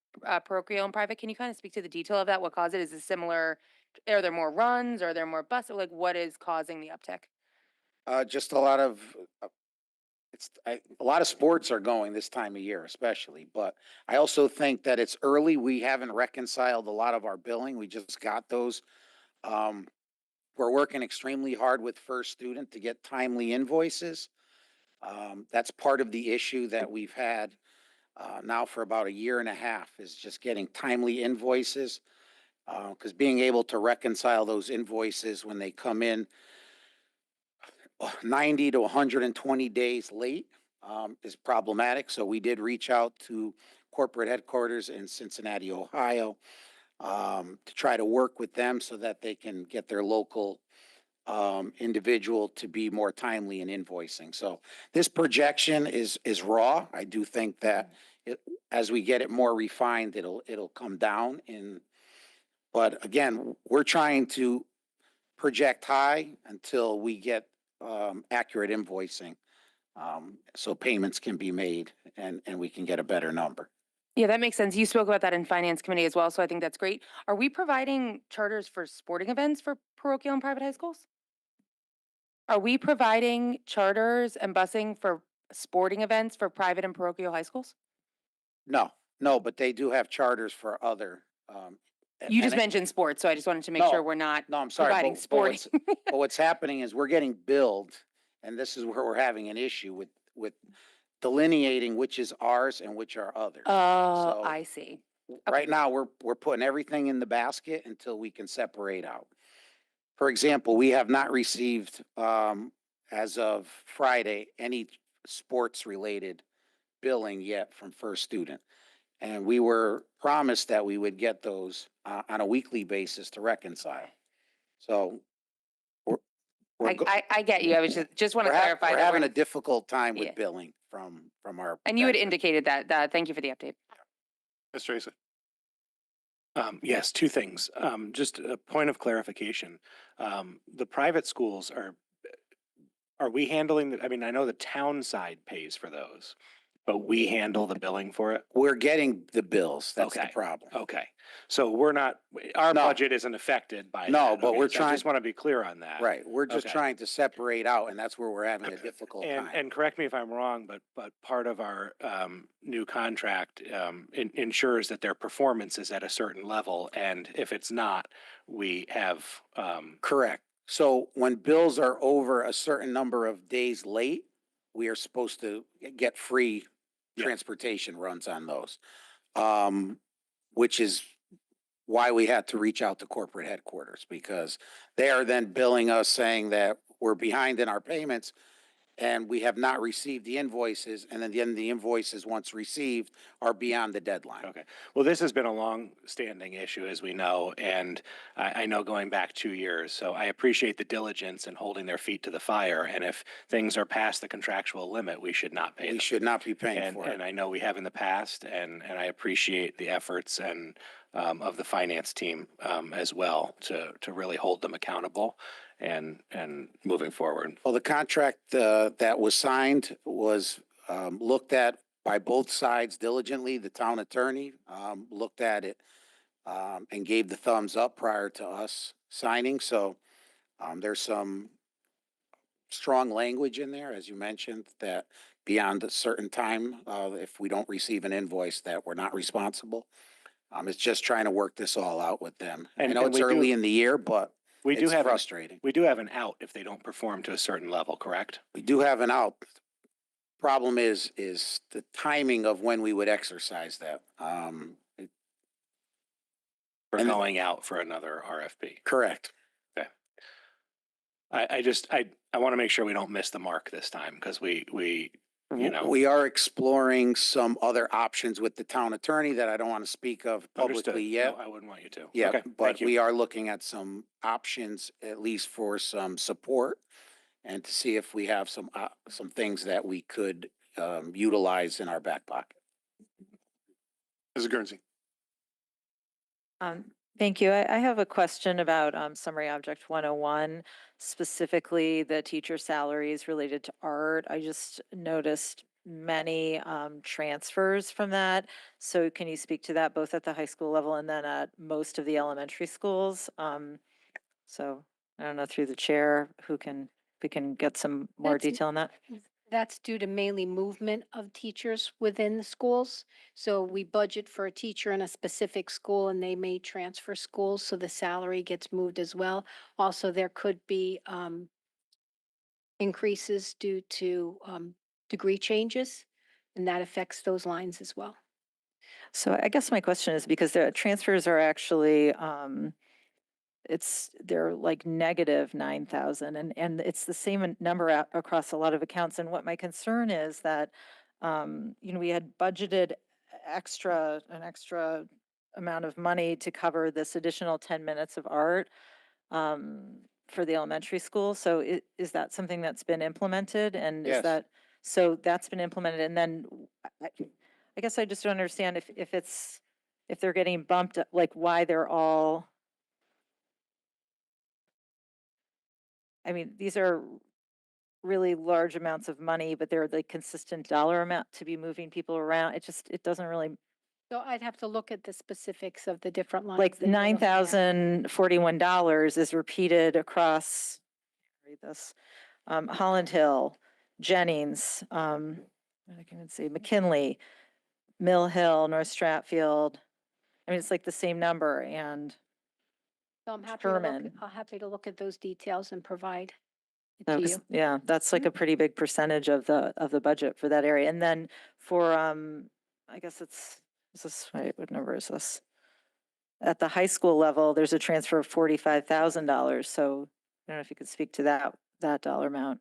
parochial and private. Can you kind of speak to the detail of that? What caused it? Is it similar? Are there more runs? Are there more buses? Like, what is causing the uptick? Just a lot of a lot of sports are going this time of year, especially. But I also think that it's early. We haven't reconciled a lot of our billing. We just got those. We're working extremely hard with First Student to get timely invoices. That's part of the issue that we've had now for about a year and a half, is just getting timely invoices. Because being able to reconcile those invoices when they come in 90 to 120 days late is problematic. So we did reach out to corporate headquarters in Cincinnati, Ohio, to try to work with them so that they can get their local individual to be more timely in invoicing. So this projection is raw. I do think that as we get it more refined, it'll come down. But again, we're trying to project high until we get accurate invoicing. So payments can be made and we can get a better number. Yeah, that makes sense. You spoke about that in finance committee as well, so I think that's great. Are we providing charters for sporting events for parochial and private high schools? Are we providing charters and busing for sporting events for private and parochial high schools? No, but they do have charters for other. You just and it- mentioned sports, so I just wanted to make No, sure we're not No, I'm sorry. providing sporting. But what's happening is we're getting billed, and this is where we're having an issue with delineating which is ours and which are others. Oh, So I see. right now, we're putting everything in the basket until we can separate out. For example, we have not received, as of Friday, any sports-related billing yet from First Student. And we were promised that we would get those on a weekly basis to reconcile. So we're go- I get you. I was just want to we're ha- clarify we're that having we're, a difficult time Yeah. with billing from our. and you had vendor. indicated that. Thank you for the update. Mr. Asa. Yes, two things. Just a point of clarification. The private schools are we handling, I mean, I know the town side pays for those, but we handle the billing for it? We're getting the bills. That's the Okay. problem. Okay. So we're not, our No. budget isn't affected by No, that. but Okay, we're so I trying- just want to be clear on that. Right. We're just Okay. trying to separate out, and that's where we're having a difficult time. And correct me if I'm wrong, but part of our new contract ensures that their performance is at a certain level, and if it's not, we have Correct. So when bills are over a certain number of days late, we are supposed to get free Yeah. transportation runs on those. Which is why we had to reach out to corporate headquarters, because they are then billing us saying that we're behind in our payments and we have not received the invoices, and then the invoices, once received, are beyond the deadline. Okay. Well, this has been a long-standing issue, as we know, and I know going back 2 years. So I appreciate the diligence and holding their feet to the fire. And if things are past the contractual limit, we should not pay them. We should not be paying And, for it. and I know we have in the past, and I appreciate the efforts and of the finance team as well to really hold them accountable and moving forward. Well, the contract that was signed was looked at by both sides diligently. The town attorney looked at it and gave the thumbs up prior to us signing. So there's some strong language in there, as you mentioned, that beyond a certain time, if we don't receive an invoice, that we're not responsible. It's just trying to work this all out with them. I And- know and it's we do- early in the year, but We do it's have frustrating. We do have an out if they don't perform to a certain level, correct? We do have an out. Problem is the timing of when we would exercise that. For And- going out for another RFP. Correct. I want to make sure we don't miss the mark this time, because we, you know. We are exploring some other options with the town attorney that I don't want to speak of Understood. publicly yet. No, I wouldn't want you to. Yeah, Okay, but thank you. we are looking at some options, at least for some support, and to see if we have some things that we could utilize in our back pocket. Mrs. Guernsey. Thank you. I have a question about Summary Object 101, specifically the teacher salaries related to art. I just noticed many transfers from that. So can you speak to that both at the high school level and then at most of the elementary schools? So I don't know, through the chair, we can get some more That's- detail on that? That's due to mainly movement of teachers within the schools. So we budget for a teacher in a specific school and they may transfer schools, so the salary gets moved as well. Also, there could be increases due to degree changes, and that affects those lines as well. So I guess my question is because the transfers are actually, they're like negative 9,000 and it's the same number across a lot of accounts. And what my concern is that, we had budgeted an extra amount of money to cover this additional 10 minutes of art for the elementary school. So is that something that's been implemented? And Yes. is that, so that's been implemented? And then I guess I just don't understand if they're getting bumped, like why they're all I mean, these are really large amounts of money, but they're the consistent dollar amount to be moving people around. It doesn't really, So I'd have to look at the specifics of the different lines. like that you're looking at. $9,041 is repeated across, read this, Holland Hill, Jennings, I can even say McKinley, Mill Hill, North Stratfield. I mean, it's like the same number, and So I'm happy to look, Sherman. I'm happy to look at those details and provide it No, to 'cause, you. yeah, that's like a pretty big percentage of the budget for that area. And then for, I guess is this, wait, what number is this? At the high school level, there's a transfer of $45,000. So I don't know if you could speak to that dollar amount.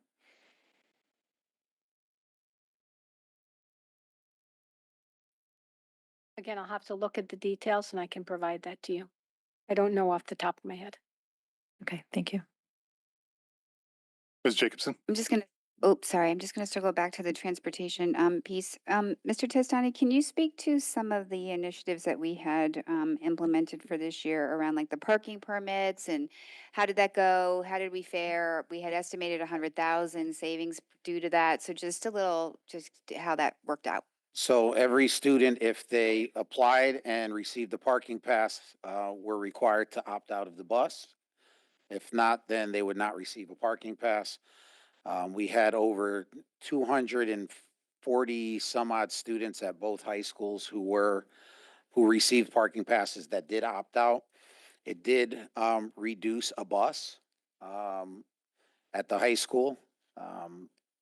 Again, I'll have to look at the details and I can provide that to you. I don't know off the top of my head. Okay, thank you. Ms. Jacobson? I'm just gonna, sorry, I'm just gonna circle back to the transportation piece. Mr. Testani, can you speak to some of the initiatives that we had implemented for this year around like the parking permits, and how did that go? How did we fare? We had estimated 100,000 savings due to that. So just a little, just how that worked out. So every student, if they applied and received the parking pass, were required to opt out of the bus. If not, then they would not receive a parking pass. We had over 240 some odd students at both high schools who received parking passes that did opt out. It did reduce a bus at the high school.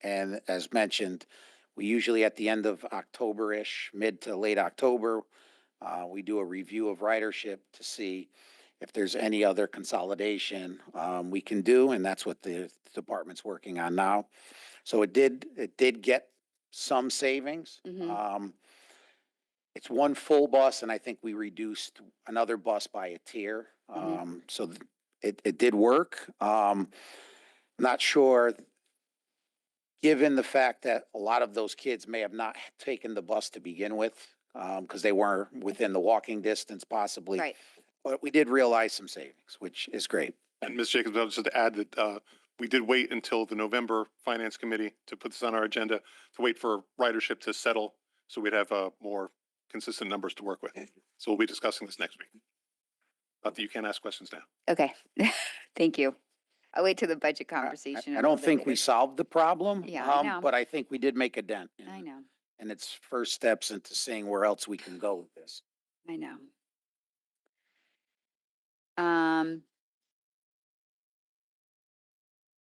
And as mentioned, we usually at the end of October-ish, mid to late October, we do a review of ridership to see if there's any other consolidation we can do, and that's what the department's working on now. So it did get some savings. It's one full bus, and I think we reduced another bus by a tier. So it did work. Not sure, given the fact that a lot of those kids may have not taken the bus to begin with, because they weren't within the walking distance possibly. Right. But we did realize some savings, which is great. And Ms. Jacobs, I'll just add that we did wait until the November Finance Committee to put this on our agenda, to wait for ridership to settle, so we'd have more consistent numbers to work with. So we'll be discussing this next week. Not that you can't ask questions now. Okay, thank you. I'll wait till the budget conversation. I a don't little bit think we later. solved the problem. Yeah, I know. But I think we did make a dent. I know, And it's first steps into seeing where else we can go with this. I know.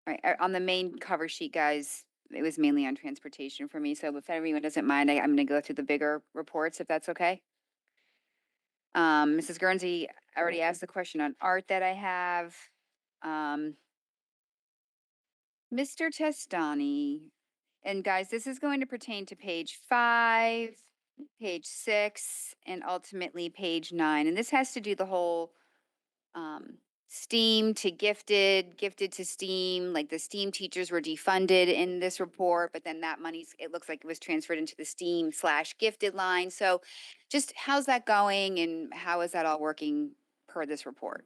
Right, on the main cover sheet, guys, it was mainly on transportation for me, so if everyone doesn't mind, I'm gonna go through the bigger reports, if that's okay. Mrs. Guernsey already asked the question on art that I have. Mr. Testani, and guys, this is going to pertain to page 5, page 6, and ultimately page 9, and this has to do the whole STEAM to gifted, gifted to STEAM, like the STEAM teachers were defunded in this report, but then that money, it looks like it was transferred into the STEAM/gifted line. So just how's that going and how is that all working per this report?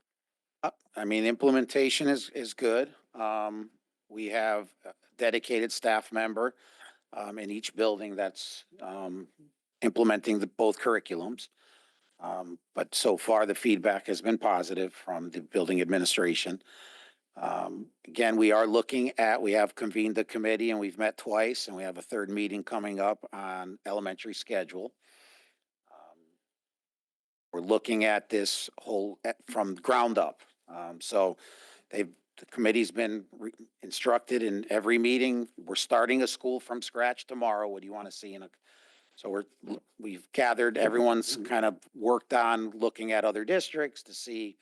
I mean, implementation is good. We have a dedicated staff member in each building that's implementing both curriculums. But so far, the feedback has been positive from the building administration. Again, we have convened the committee and we've met twice, and we have a third meeting coming up on elementary schedule. We're looking at this whole from ground up. So the committee's been instructed in every meeting. We're starting a school from scratch tomorrow. What do you want to see So we've gathered, everyone's kind of worked on looking at other districts to see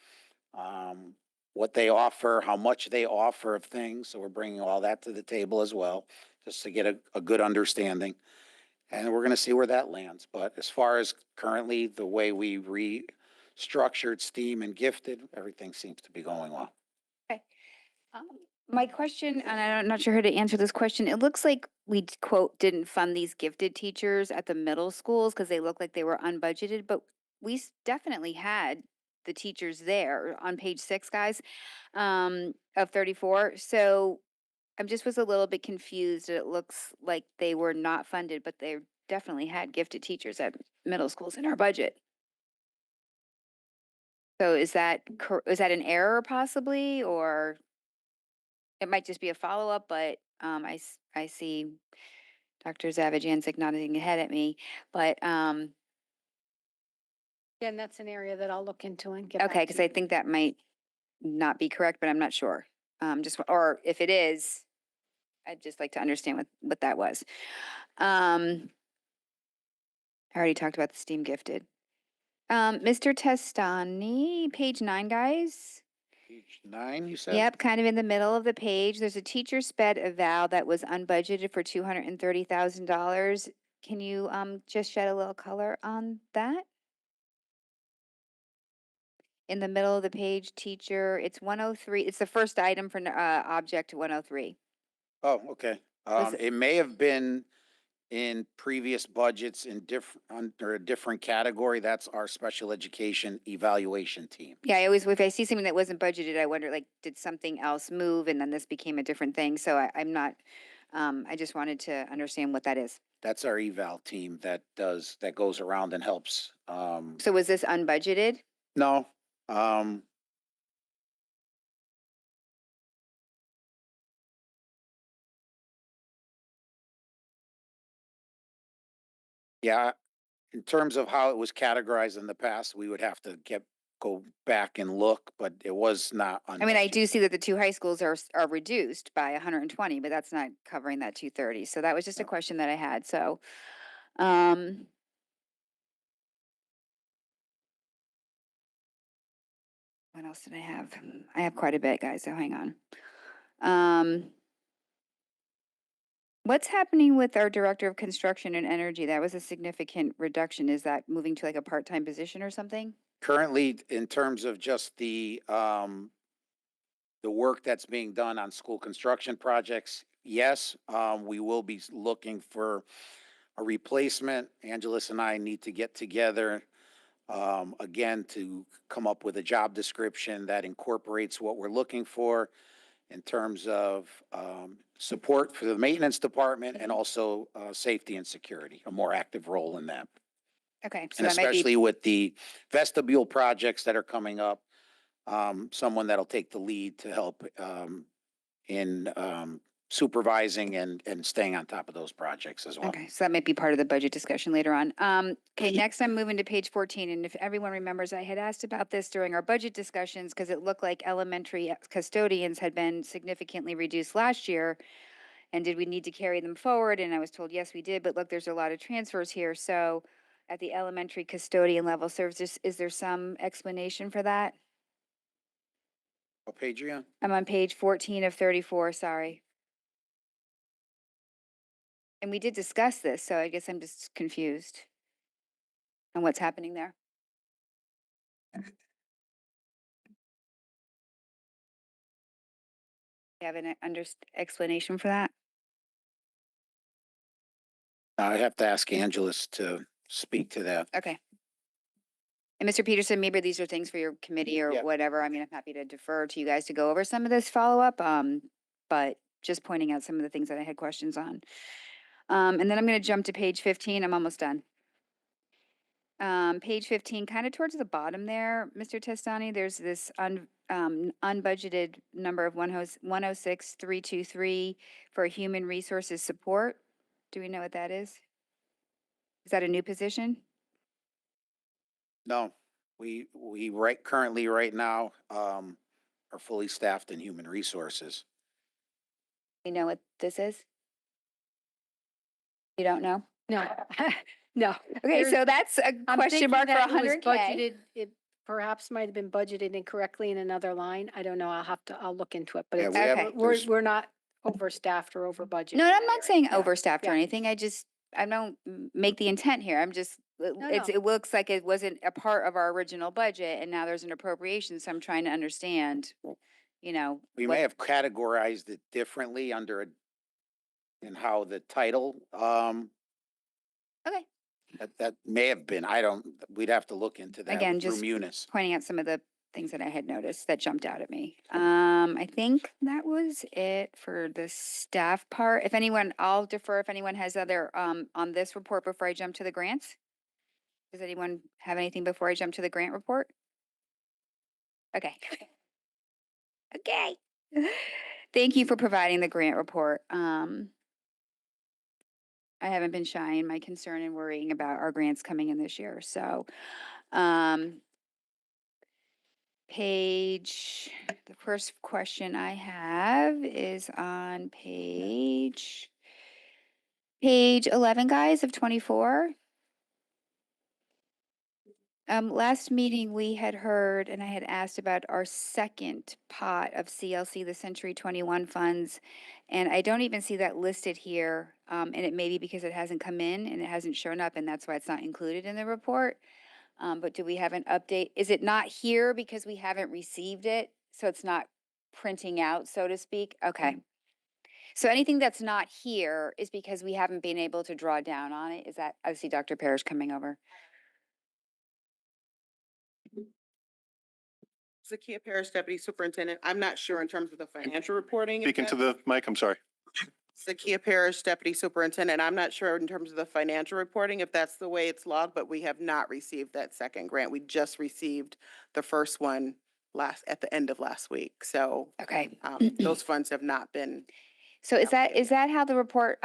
what they offer, how much they offer of things. So we're bringing all that to the table as well, just to get a good understanding. And we're going to see where that lands. But as far as currently the way we restructured STEAM and gifted, everything seems to be going well. Okay. My question, and I'm not sure how to answer this question, it looks like we quote didn't fund these gifted teachers at the middle schools because they look like they were unbudgeted, but we definitely had the teachers there on page 6, guys, of 34. So I just was a little bit confused. It looks like they were not funded, but they definitely had gifted teachers at middle schools in our budget. So is that an error possibly, or it might just be a follow-up, but I see Dr. Zavajancic nodding ahead at me, but Again, that's an area that I'll look into and get back okay, to because you. I think that might not be correct, but I'm not sure. Or if it is, I'd just like to understand what that was. I already talked about the STEAM gifted. Mr. Testani, page 9, guys. Page 9, you said? Yep, kind of in the middle of the page. There's a teacher sped eval that was unbudgeted for $230,000. Can you just shed a little color on that? In the middle of the page, teacher, it's 103. It's the first item for object 103. Oh, okay. Was It may have been in previous budgets in under a different category. That's our special education evaluation team. Yeah, I always, if I see something that wasn't budgeted, I wonder, like, did something else move and then this became a different thing? So I'm not, I just wanted to understand what that is. That's our eval team that goes around and helps. So was this unbudgeted? No, yeah, in terms of how it was categorized in the past, we would have to go back and look, but it was not. I mean, I do see that the 2 high schools are reduced by 120, but that's not covering that 230. So that was just a question that I had. So, what else did I have? I have quite a bit, guys, so hang on. What's happening with our director of construction and energy? That was a significant reduction. Is that moving to like a part-time position or something? Currently, in terms of just the work that's being done on school construction projects, yes, we will be looking for a replacement. Angeles and I need to get together again to come up with a job description that incorporates what we're looking for in terms of support for the maintenance department and also safety and security, a more active role in that. Okay, so And that might be especially with the vestibule projects that are coming up, someone that'll take the lead to help in supervising and staying on top of those projects as well. okay. So that might be part of the budget discussion later on. Okay, next I'm moving to page 14. And if everyone remembers, I had asked about this during our budget discussions because it looked like elementary custodians had been significantly reduced last year. And did we need to carry them forward? And I was told, yes, we did. But look, there's a lot of transfers here. So at the elementary custodian level, is there some explanation for that? What page are you on? I'm on page 14 of 34, sorry. And we did discuss this, so I guess I'm just confused on what's happening there. You have an explanation for that? I have to ask Angeles to speak to that. Okay. And Mr. Peterson, maybe these are things for your committee or Yeah. whatever. I mean, I'm happy to defer to you guys to go over some of this follow-up, but just pointing out some of the things that I had questions on. And then I'm going to jump to page 15. I'm almost done. Page 15, kind of towards the bottom there, Mr. Testani, there's this unbudgeted number of 106,323 for human resources support. Do we know what that is? Is that a new position? No, we currently right now are fully staffed in human resources. You know what this is? You don't know? No, no. Okay, There's- so that's a I'm question thinking mark for that it was 100K. budgeted. It perhaps might have been budgeted incorrectly in another line. I don't know. I'll look into it, but Yeah, it's, we have- Okay. we're not overstaffed or over budget. No, I'm not saying Yeah, overstaffed or yeah. anything. I don't make the intent here. I'm just, it looks like it wasn't a part of our original budget and now there's an appropriation. So I'm trying to understand, We may have categorized it differently in how the title Okay. That may have been, I don't, we'd have to look into that Again, through just Munis. pointing out some of the things that I had noticed that jumped out at me. I think that was it for the staff part. If anyone, I'll defer if anyone has other, on this report before I jump to the grants. Does anyone have anything before I jump to the grant report? Okay. Okay. Thank you for providing the grant report. I haven't been shy in my concern and worrying about our grants coming in this year, so, the first question I have is on page 11, guys, of 24. Last meeting, we had heard, and I had asked about our second pot of CLC, the Century 21 funds, and I don't even see that listed here, and it may be because it hasn't come in and it hasn't shown up, and that's why it's not included in the report. But do we have an update? Is it not here because we haven't received it? So it's not printing out, so to speak? Okay. So anything that's not here is because we haven't been able to draw down on it? Is that, I see Dr. Parrish coming over. Zakia Parrish, Deputy Superintendent. I'm not sure in terms of the financial reporting. Speaking to the mic, I'm sorry. Zakia Parrish, Deputy Superintendent. I'm not sure in terms of the financial reporting if that's the way it's logged, but we have not received that second grant. We just received the first one at the end of last week. So Okay. those funds have not been. So is that how the report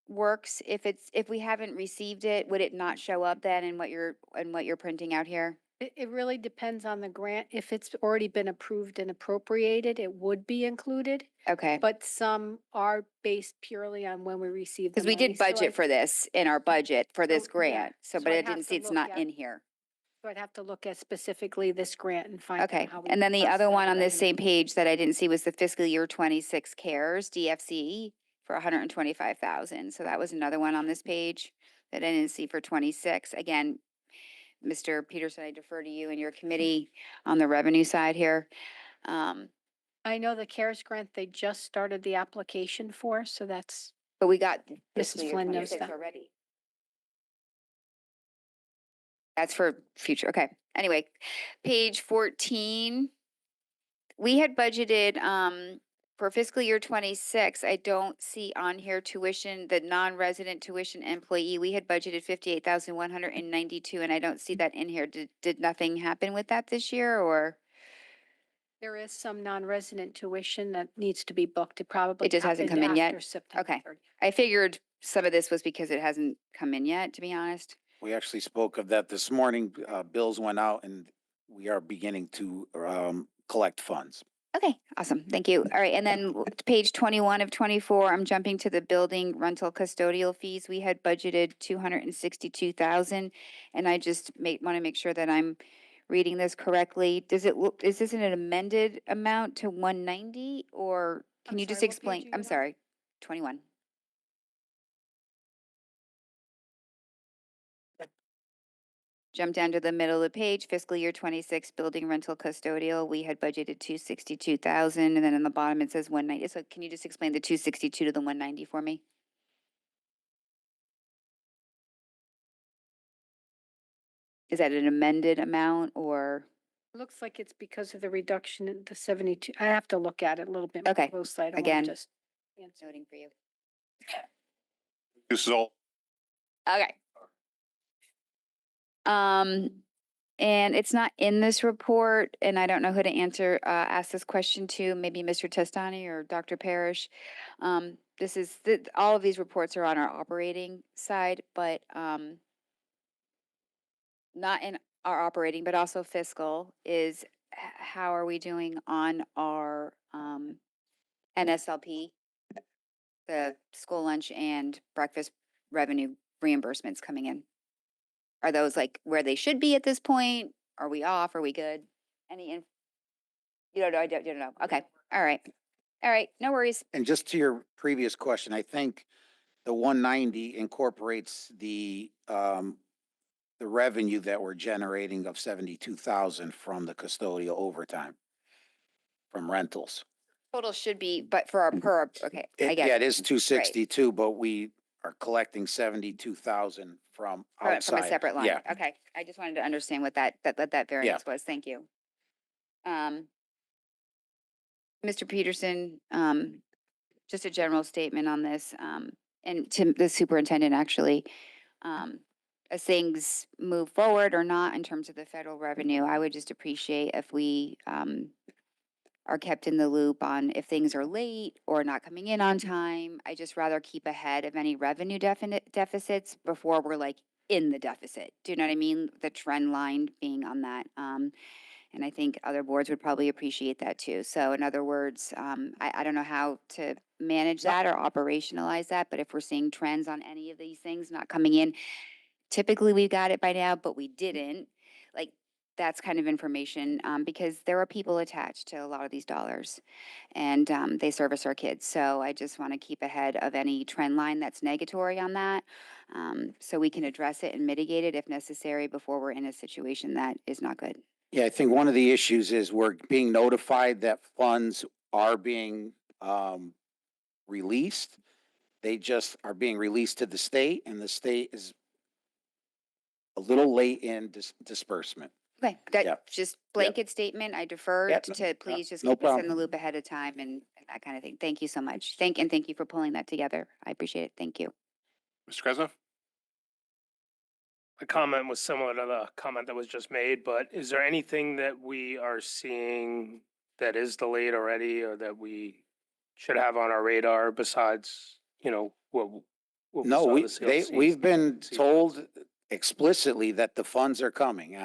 works? If we haven't received it, would it not show up then in what you're printing out here? It really depends on the grant. If it's already been approved and appropriated, it would be included. Okay. But some are based purely on when we receive the Because we money. did So budget for this in our budget for this yeah, grant. So, so but I I'd have didn't to see it's look not at- in here. So I'd have to look at specifically this grant and find out Okay. how we. And then the adjust other that one on this revenue. same page that I didn't see was the fiscal year 26 CARES DFC for 125,000. So that was another one on this page that I didn't see for 26. Again, Mr. Peterson, I defer to you and your committee on the revenue side here. I know the CARES grant, they just started the application for, so that's, But we got Mrs. fiscal year Flynn knows 26 that. already. That's for future, okay. Anyway, page 14. We had budgeted, for fiscal year 26, I don't see on here tuition, the non-resident tuition employee. We had budgeted 58,192, and I don't see that in here. Did nothing happen with that this year, or? there is some non-resident tuition that needs to be booked. It probably. It just hasn't happened come in yet? after September Okay. 30th. I figured some of this was because it hasn't come in yet, to be honest. We actually spoke of that this morning. Bills went out and we are beginning to collect funds. Okay, awesome. Thank you. All right, and then page 21 of 24, I'm jumping to the building rental custodial fees. We had budgeted 262,000, and I just want to make sure that I'm reading this correctly. Is this an amended amount to 190, or can I'm you just sorry, what page explain? are you I'm on? sorry, 21. Jump down to the middle of the page, fiscal year 26, building rental custodial, we had budgeted 262,000, and then in the bottom it says 190. So can you just explain the 262 to the 190 for me? Is that an amended amount or? Looks like it's because of the reduction in the 72. I have to look at it a little bit more Okay, closely. I don't again. want to just answer. Noting for you. This is all. Okay. And it's not in this report, and I don't know who to ask this question to, maybe Mr. Testani or Dr. Parrish. All of these reports are on our operating side, but, not in our operating, but also fiscal is how are we doing on our, NSLP? The school lunch and breakfast revenue reimbursements coming in. Are those like where they should be at this point? Are we off? Are we good? You don't know, you don't know. Okay, all right. All right, no worries. And just to your previous question, I think the 190 incorporates the revenue that we're generating of 72,000 from the custodial overtime from rentals. Total should be, but for our okay, I get Yeah, it. it is 262, but we are collecting 72,000 from From outside. a separate line. Yeah, Okay, I just wanted to understand what that variance was. Thank you. Mr. Peterson, just a general statement on this, and to the superintendent, actually. As things move forward or not in terms of the federal revenue, I would just appreciate if we are kept in the loop on if things are late or not coming in on time. I just rather keep ahead of any revenue deficits before we're like in the deficit. Do you know what I mean? The trend line being on that. And I think other boards would probably appreciate that too. So in other words, I don't know how to manage that or operationalize that, but if we're seeing trends on any of these things not coming in, typically we got it by now, but we didn't. Like, that's kind of information, because there are people attached to a lot of these dollars and they service our kids. So I just want to keep ahead of any trend line that's negatory on that, so we can address it and mitigate it if necessary before we're in a situation that is not good. yeah, I think one of the issues is we're being notified that funds are being released. They just are being released to the state, and the state is a little late in disbursement. Okay, Yeah. that just blanket statement. I defer Yeah, to please just no keep us in problem. the loop ahead of time and that kind of thing. Thank you so much. Thank you for pulling that together. I appreciate it. Thank you. Mr. Krasnoff? The comment was similar to the comment that was just made, but is there anything that we are seeing that is delayed already or that we should have on our radar besides, what we No, saw the CLC we've been sequence? told explicitly that the funds are coming.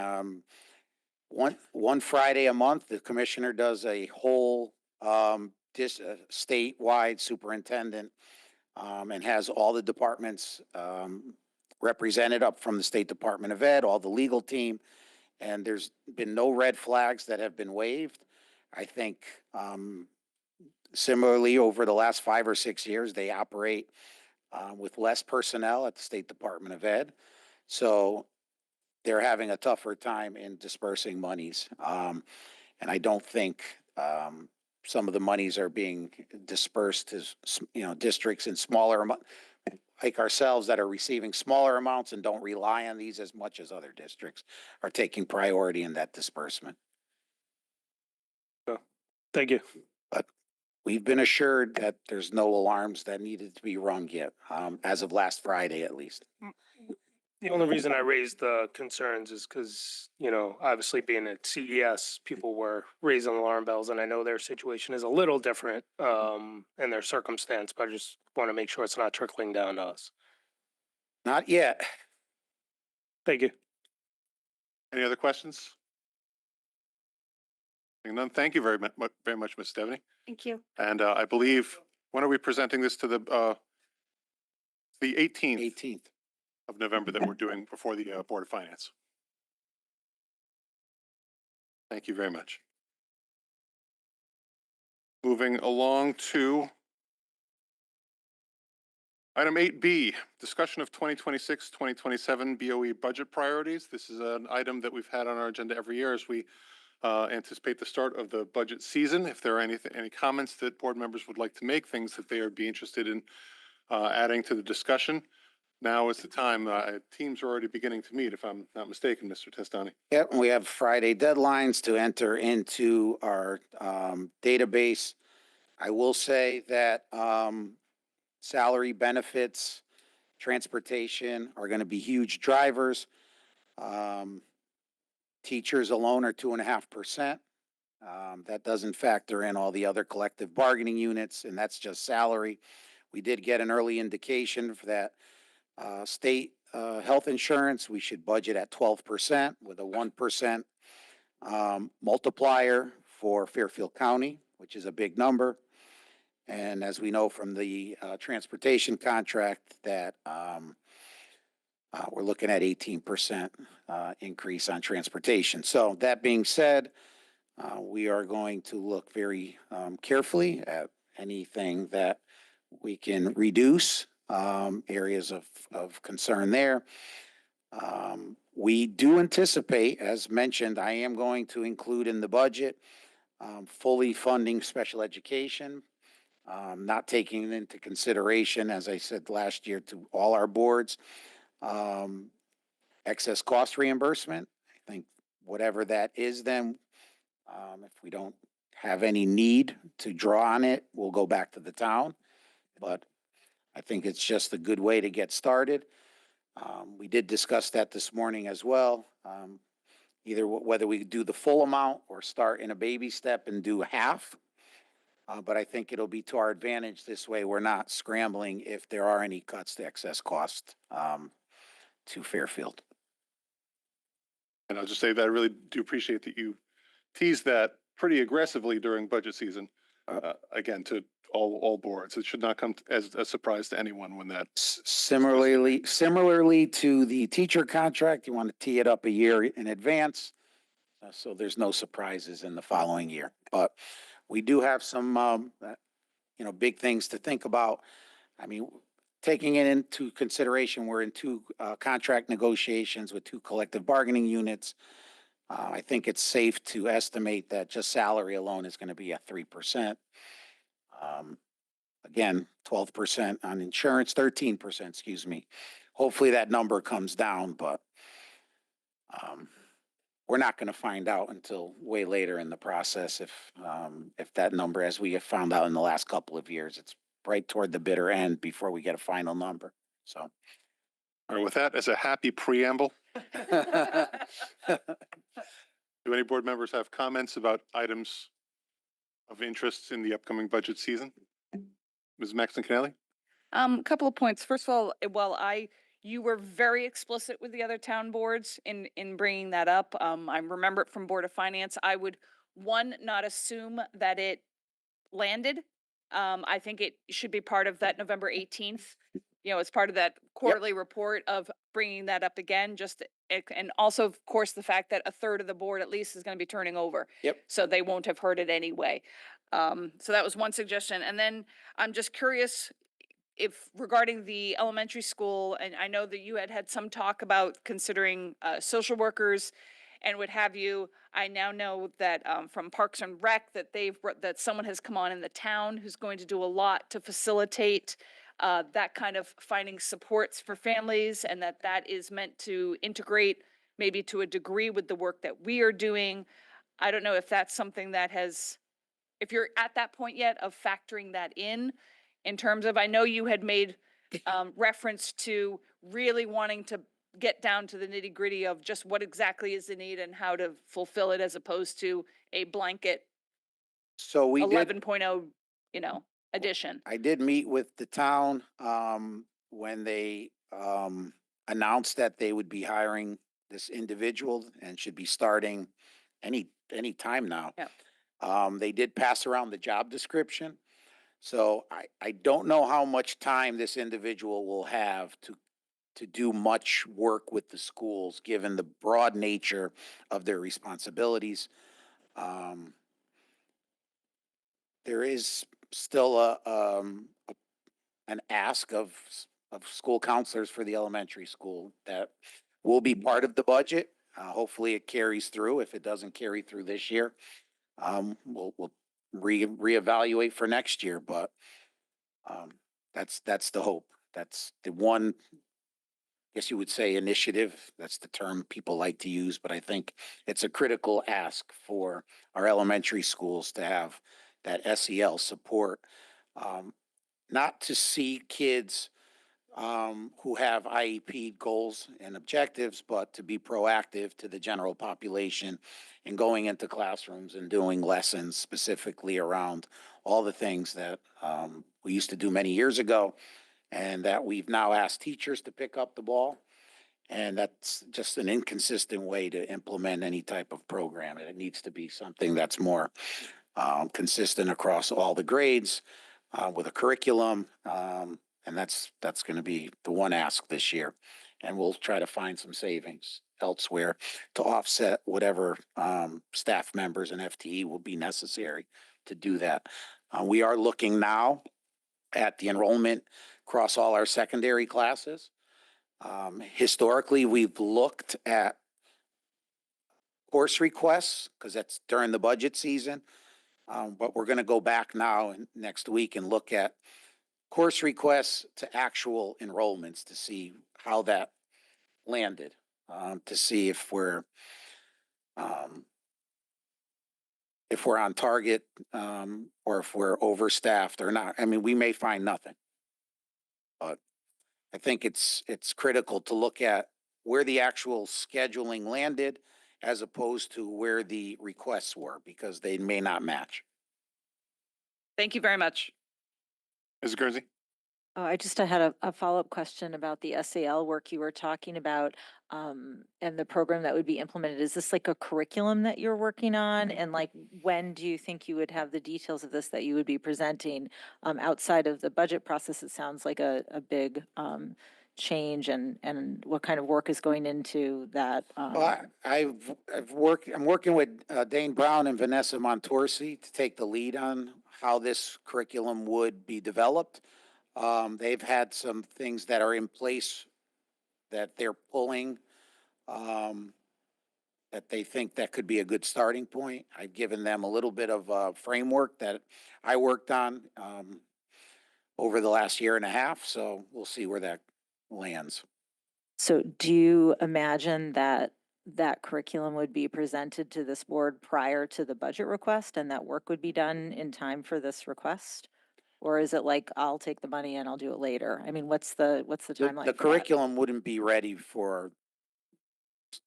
One Friday a month, the commissioner does a whole statewide superintendent and has all the departments represented up from the State Department of Ed, all the legal team, and there's been no red flags that have been waived. I think similarly over the last 5 or 6 years, they operate with less personnel at the State Department of Ed. So they're having a tougher time in dispersing monies. And I don't think some of the monies are being dispersed to, districts in smaller amounts, like ourselves that are receiving smaller amounts and don't rely on these as much as other districts are taking priority in that disbursement. Thank you. But we've been assured that there's no alarms that needed to be rung yet, as of last Friday at least. The only reason I raised the concerns is because, obviously being at CES, people were raising alarm bells, and I know their situation is a little different in their circumstance, but I just want to make sure it's not trickling down to us. Not yet. Thank you. Any other questions? Seeing none, thank you very much, Ms. Stebney. Thank you. And I believe, when are we presenting this to the 18th 18th. of November that we're doing before the Board of Finance? Thank you very much. Moving along to item 8B, discussion of 2026-2027 BOE budget priorities. This is an item that we've had on our agenda every year as we anticipate the start of the budget season. If there are any comments that board members would like to make, things that they would be interested in adding to the discussion, now is the time. Teams are already beginning to meet, if I'm not mistaken, Mr. Testani. Yep, and we have Friday deadlines to enter into our database. I will say that salary, benefits, transportation are going to be huge drivers. Teachers alone are 2.5%. That doesn't factor in all the other collective bargaining units, and that's just salary. We did get an early indication for that state health insurance. We should budget at 12% with a 1% multiplier for Fairfield County, which is a big number. And as we know from the transportation contract that we're looking at 18% increase on transportation. So that being said, we are going to look very carefully at anything that we can reduce, areas of concern there. We do anticipate, as mentioned, I am going to include in the budget fully funding special education not taking into consideration, as I said last year to all our boards, excess cost reimbursement. I think whatever that is, then if we don't have any need to draw on it, we'll go back to the town. But I think it's just a good way to get started. We did discuss that this morning as well. Either whether we do the full amount or start in a baby step and do half. But I think it'll be to our advantage this way. We're not scrambling if there are any cuts to excess cost to Fairfield. And I'll just say that I really do appreciate that you teased that pretty aggressively during budget season. Again, to all boards, it should not come as a surprise to anyone when that. Similarly to the teacher contract, you want to tee it up a year in advance, so there's no surprises in the following year. But we do have some, big things to think about. I mean, taking it into consideration, we're in two contract negotiations with two collective bargaining units. I think it's safe to estimate that just salary alone is going to be at 3%. Again, 12% on insurance, 13%, excuse me. Hopefully that number comes down, but we're not going to find out until way later in the process if that number, as we have found out in the last couple of years, it's right toward the bitter end before we get a final number. So, all right, with that as a happy preamble, do any board members have comments about items of interest in the upcoming budget season? Ms. Maxton-Canelli? Couple of points. First of all, you were very explicit with the other town boards in bringing that up. I remember it from Board of Finance. I would, not assume that it landed. I think it should be part of that November 18th, as part of that quarterly report of bringing that up again, and also, of course, the fact that a third of the board at least is going to be turning over. Yep. So they won't have heard it anyway. So that was one suggestion. And then I'm just curious if regarding the elementary school, and I know that you had some talk about considering social workers and what have you. I now know that from Parks and Rec that someone has come on in the town who's going to do a lot to facilitate that kind of finding supports for families, and that is meant to integrate maybe to a degree with the work that we are doing. I don't know if that's something that if you're at that point yet of factoring that in terms of, I know you had made reference to really wanting to get down to the nitty gritty of just what exactly is the need and how to fulfill it, as opposed to a blanket So we 11.0, addition. I did meet with the town when they announced that they would be hiring this individual and should be starting any time now. Yep. They did pass around the job description. So I don't know how much time this individual will have to do much work with the schools, given the broad nature of their responsibilities. There is still an ask of school counselors for the elementary school that will be part of the budget. Hopefully it carries through. If it doesn't carry through this year, we'll reevaluate for next year. But that's the hope. That's the one, I guess you would say, initiative. That's the term people like to use, but I think it's a critical ask for our elementary schools to have that SEL support. Not to see kids who have IEP goals and objectives, but to be proactive to the general population and going into classrooms and doing lessons specifically around all the things that we used to do many years ago, and that we've now asked teachers to pick up the ball. And that's just an inconsistent way to implement any type of program. It needs to be something that's more consistent across all the grades with a curriculum. And that's going to be the one ask this year. And we'll try to find some savings elsewhere to offset whatever staff members and FTE will be necessary to do that. We are looking now at the enrollment across all our secondary classes. Historically, we've looked at course requests because that's during the budget season. But we're going to go back now and next week and look at course requests to actual enrollments to see how that landed, to see if we're on target, or if we're overstaffed or not. I mean, we may find nothing, but I think it's critical to look at where the actual scheduling landed as opposed to where the requests were, because they may not match. Thank you very much. Mrs. Guernsey? I just had a follow-up question about the SAL work you were talking about, and the program that would be implemented. Is this like a curriculum that you're working on? And like, when do you think you would have the details of this that you would be presenting? Outside of the budget process, it sounds like a big change, and what kind of work is going into that? Well, I'm working with Dane Brown and Vanessa Montorsi to take the lead on how this curriculum would be developed. They've had some things that are in place that they're pulling, that they think that could be a good starting point. I've given them a little bit of a framework that I worked on, over the last year and a half, so we'll see where that lands. So do you imagine that that curriculum would be presented to this board prior to the budget request, and that work would be done in time for this request? Or is it like, I'll take the money and I'll do it later? I mean, what's the timeline The for that? curriculum wouldn't be ready for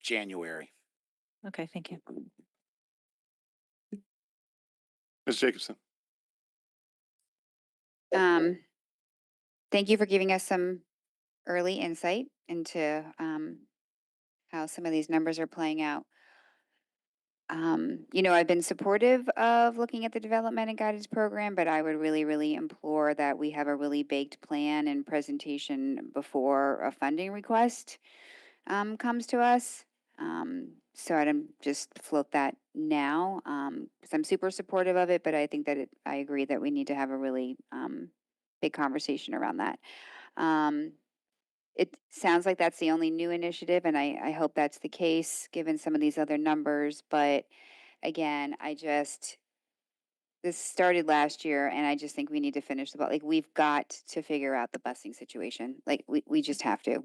January. Okay, thank you. Ms. Jacobson? Thank you for giving us some early insight into how some of these numbers are playing out. I've been supportive of looking at the development and guidance program, but I would really, really implore that we have a really baked plan and presentation before a funding request comes to us. So I'd just float that now, because I'm super supportive of it, but I think that I agree that we need to have a really big conversation around that. It sounds like that's the only new initiative, and I hope that's the case, given some of these other numbers. But again, this started last year, and I just think we need to finish the, like, we've got to figure out the busing situation. Like, we just have to.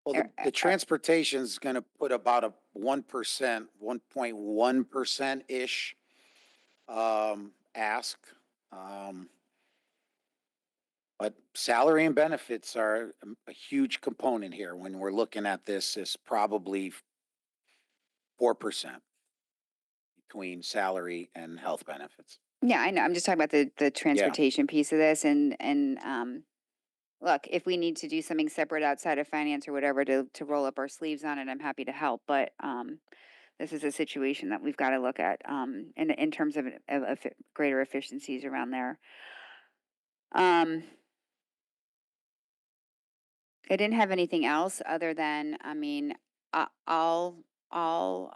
Well, the transportation's gonna put about a 1%, 1.1%-ish, ask. But salary and benefits are a huge component here. When we're looking at this, is probably 4% between salary and health benefits. Yeah, I know. I'm just talking about the transportation piece of this, and look, if we need to do something separate outside of finance or whatever to roll up our sleeves on it, I'm happy to help. But this is a situation that we've got to look at in terms of greater efficiencies around there. I didn't have anything else other than, I mean, I'll follow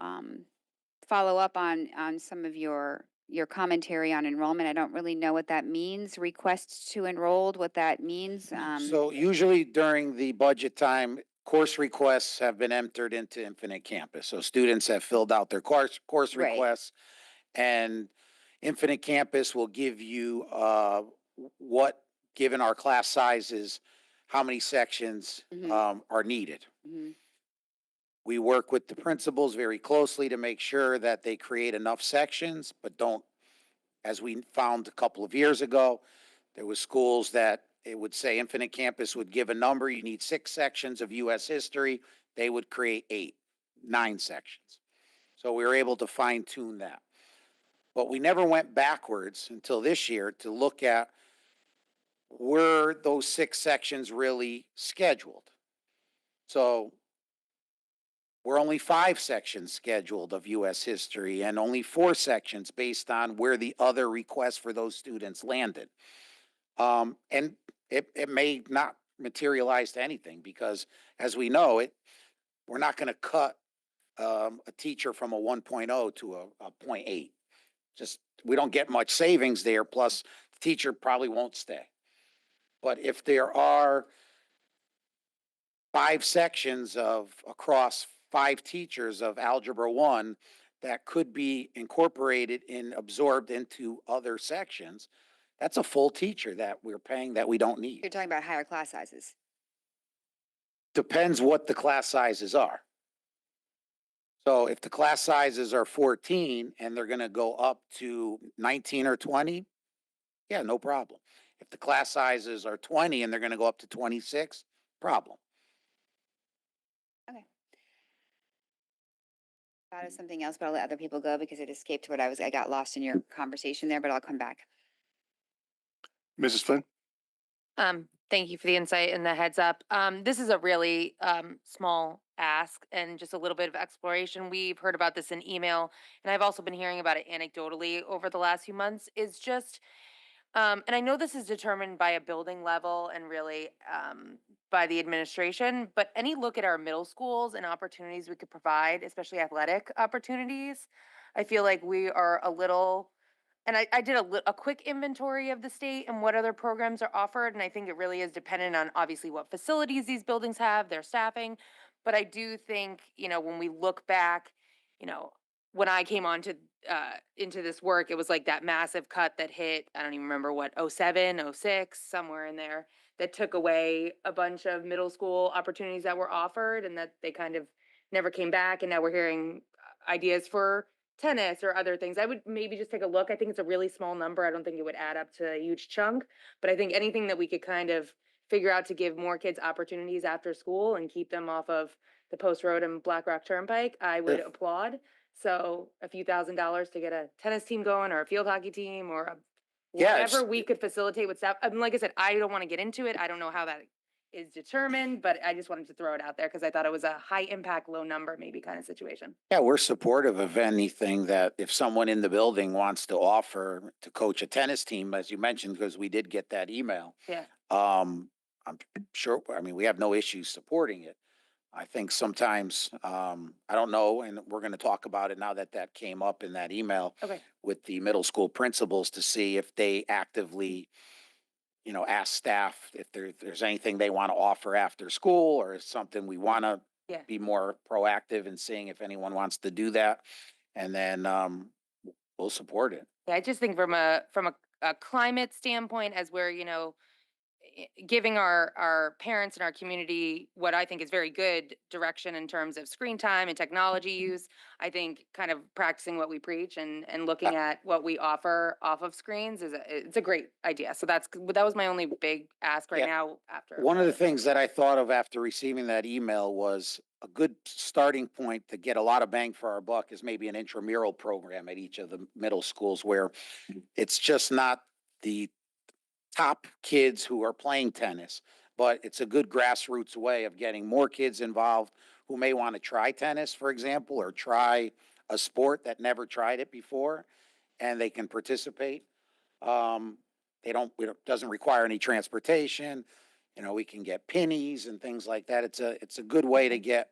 up on some of your commentary on enrollment. I don't really know what that means. Requests to enrolled, what that means. So usually during the budget time, course requests have been entered into Infinite Campus. So students have filled out their course Right. requests, and Infinite Campus will give you what, given our class sizes, how many sections are needed. Mhm. We work with the principals very closely to make sure that they create enough sections, but don't, as we found a couple of years ago, there was schools that it would say Infinite Campus would give a number, you need 6 sections of US history, they would create 8, 9 sections. So we were able to fine tune that. But we never went backwards until this year to look at, were those 6 sections really scheduled? So we're only 5 sections scheduled of US history, and only 4 sections based on where the other requests for those students landed. And it may not materialize to anything, because as we know it, we're not going to cut a teacher from a 1.0 to a 0.8. Just, we don't get much savings there. Plus the teacher probably won't stay. But if there are 5 sections of across 5 teachers of Algebra 1 that could be incorporated and absorbed into other sections, that's a full teacher that we're paying that we don't need. You're talking about higher class sizes. Depends what the class sizes are. So if the class sizes are 14 and they're going to go up to 19 or 20, yeah, no problem. If the class sizes are 20 and they're going to go up to 26, problem. Thought of something else, but I'll let other people go because it escaped what I got lost in your conversation there, but I'll come back. Mrs. Flynn? Thank you for the insight and the heads up. This is a really small ask and just a little bit of exploration. We've heard about this in email, and I've also been hearing about it anecdotally over the last few months. Is just, and I know this is determined by a building level and really by the administration, but any look at our middle schools and opportunities we could provide, especially athletic opportunities, I feel like we are a little. And I did a quick inventory of the state and what other programs are offered. And I think it really is dependent on obviously what facilities these buildings have, their staffing. But I do think, when we look back, when I came on to into this work, it was like that massive cut that hit, I don't even remember what, 07, 06, somewhere in there, that took away a bunch of middle school opportunities that were offered and that they kind of never came back. And now we're hearing ideas for tennis or other things. I would maybe just take a look. I think it's a really small number. I don't think it would add up to a huge chunk, but I think anything that we could kind of figure out to give more kids opportunities after school and keep them off of the Post Road and Black Rock Turnpike, I would applaud. So a few $1,000s to get a tennis team going or a field hockey team or whatever we could facilitate with staff. I mean, like I said, I don't want to get into it. I don't know how that is determined, but I just wanted to throw it out there because I thought it was a high impact, low number, maybe kind of situation. Yeah, we're supportive of anything that if someone in the building wants to offer to coach a tennis team, as you mentioned, because we did get that email. Yeah. I'm sure, I mean, we have no issues supporting it. I think sometimes, I don't know, and we're going to talk about it now that that came up in that email Okay. with the middle school principals to see if they actively, ask staff if there's anything they want to offer after school or is something we want to Yeah. be more proactive in seeing if anyone wants to do that. And then, we'll support it. Yeah, I just think from a climate standpoint, as we're giving our parents and our community what I think is very good direction in terms of screen time and technology use. I think kind of practicing what we preach and looking at what we offer off of screens it's a great idea. So that was my only big ask right Yeah. now after. One of the things that I thought of after receiving that email was a good starting point to get a lot of bang for our buck is maybe an intramural program at each of the middle schools where it's just not the top kids who are playing tennis, but it's a good grassroots way of getting more kids involved who may want to try tennis, for example, or try a sport that never tried it before, and they can participate. Doesn't require any transportation. We can get pennies and things like that. It's a good way to get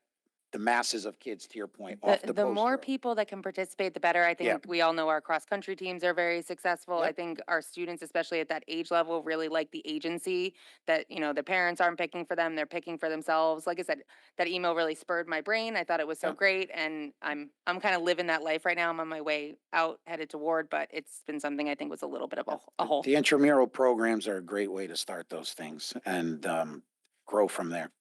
the masses of kids, to your point, off the The post more road. people that can participate, the better. I think Yeah. we all know our cross country teams are very successful. I Yep. think our students, especially at that age level, really like the agency that, the parents aren't picking for them, they're picking for themselves. Like I said, that email really spurred my brain. I thought it was so Yep. great. And I'm kind of living that life right now. I'm on my way out headed toward, but it's been something I think was a little bit of a hole. The intramural programs are a great way to start those things and grow from there.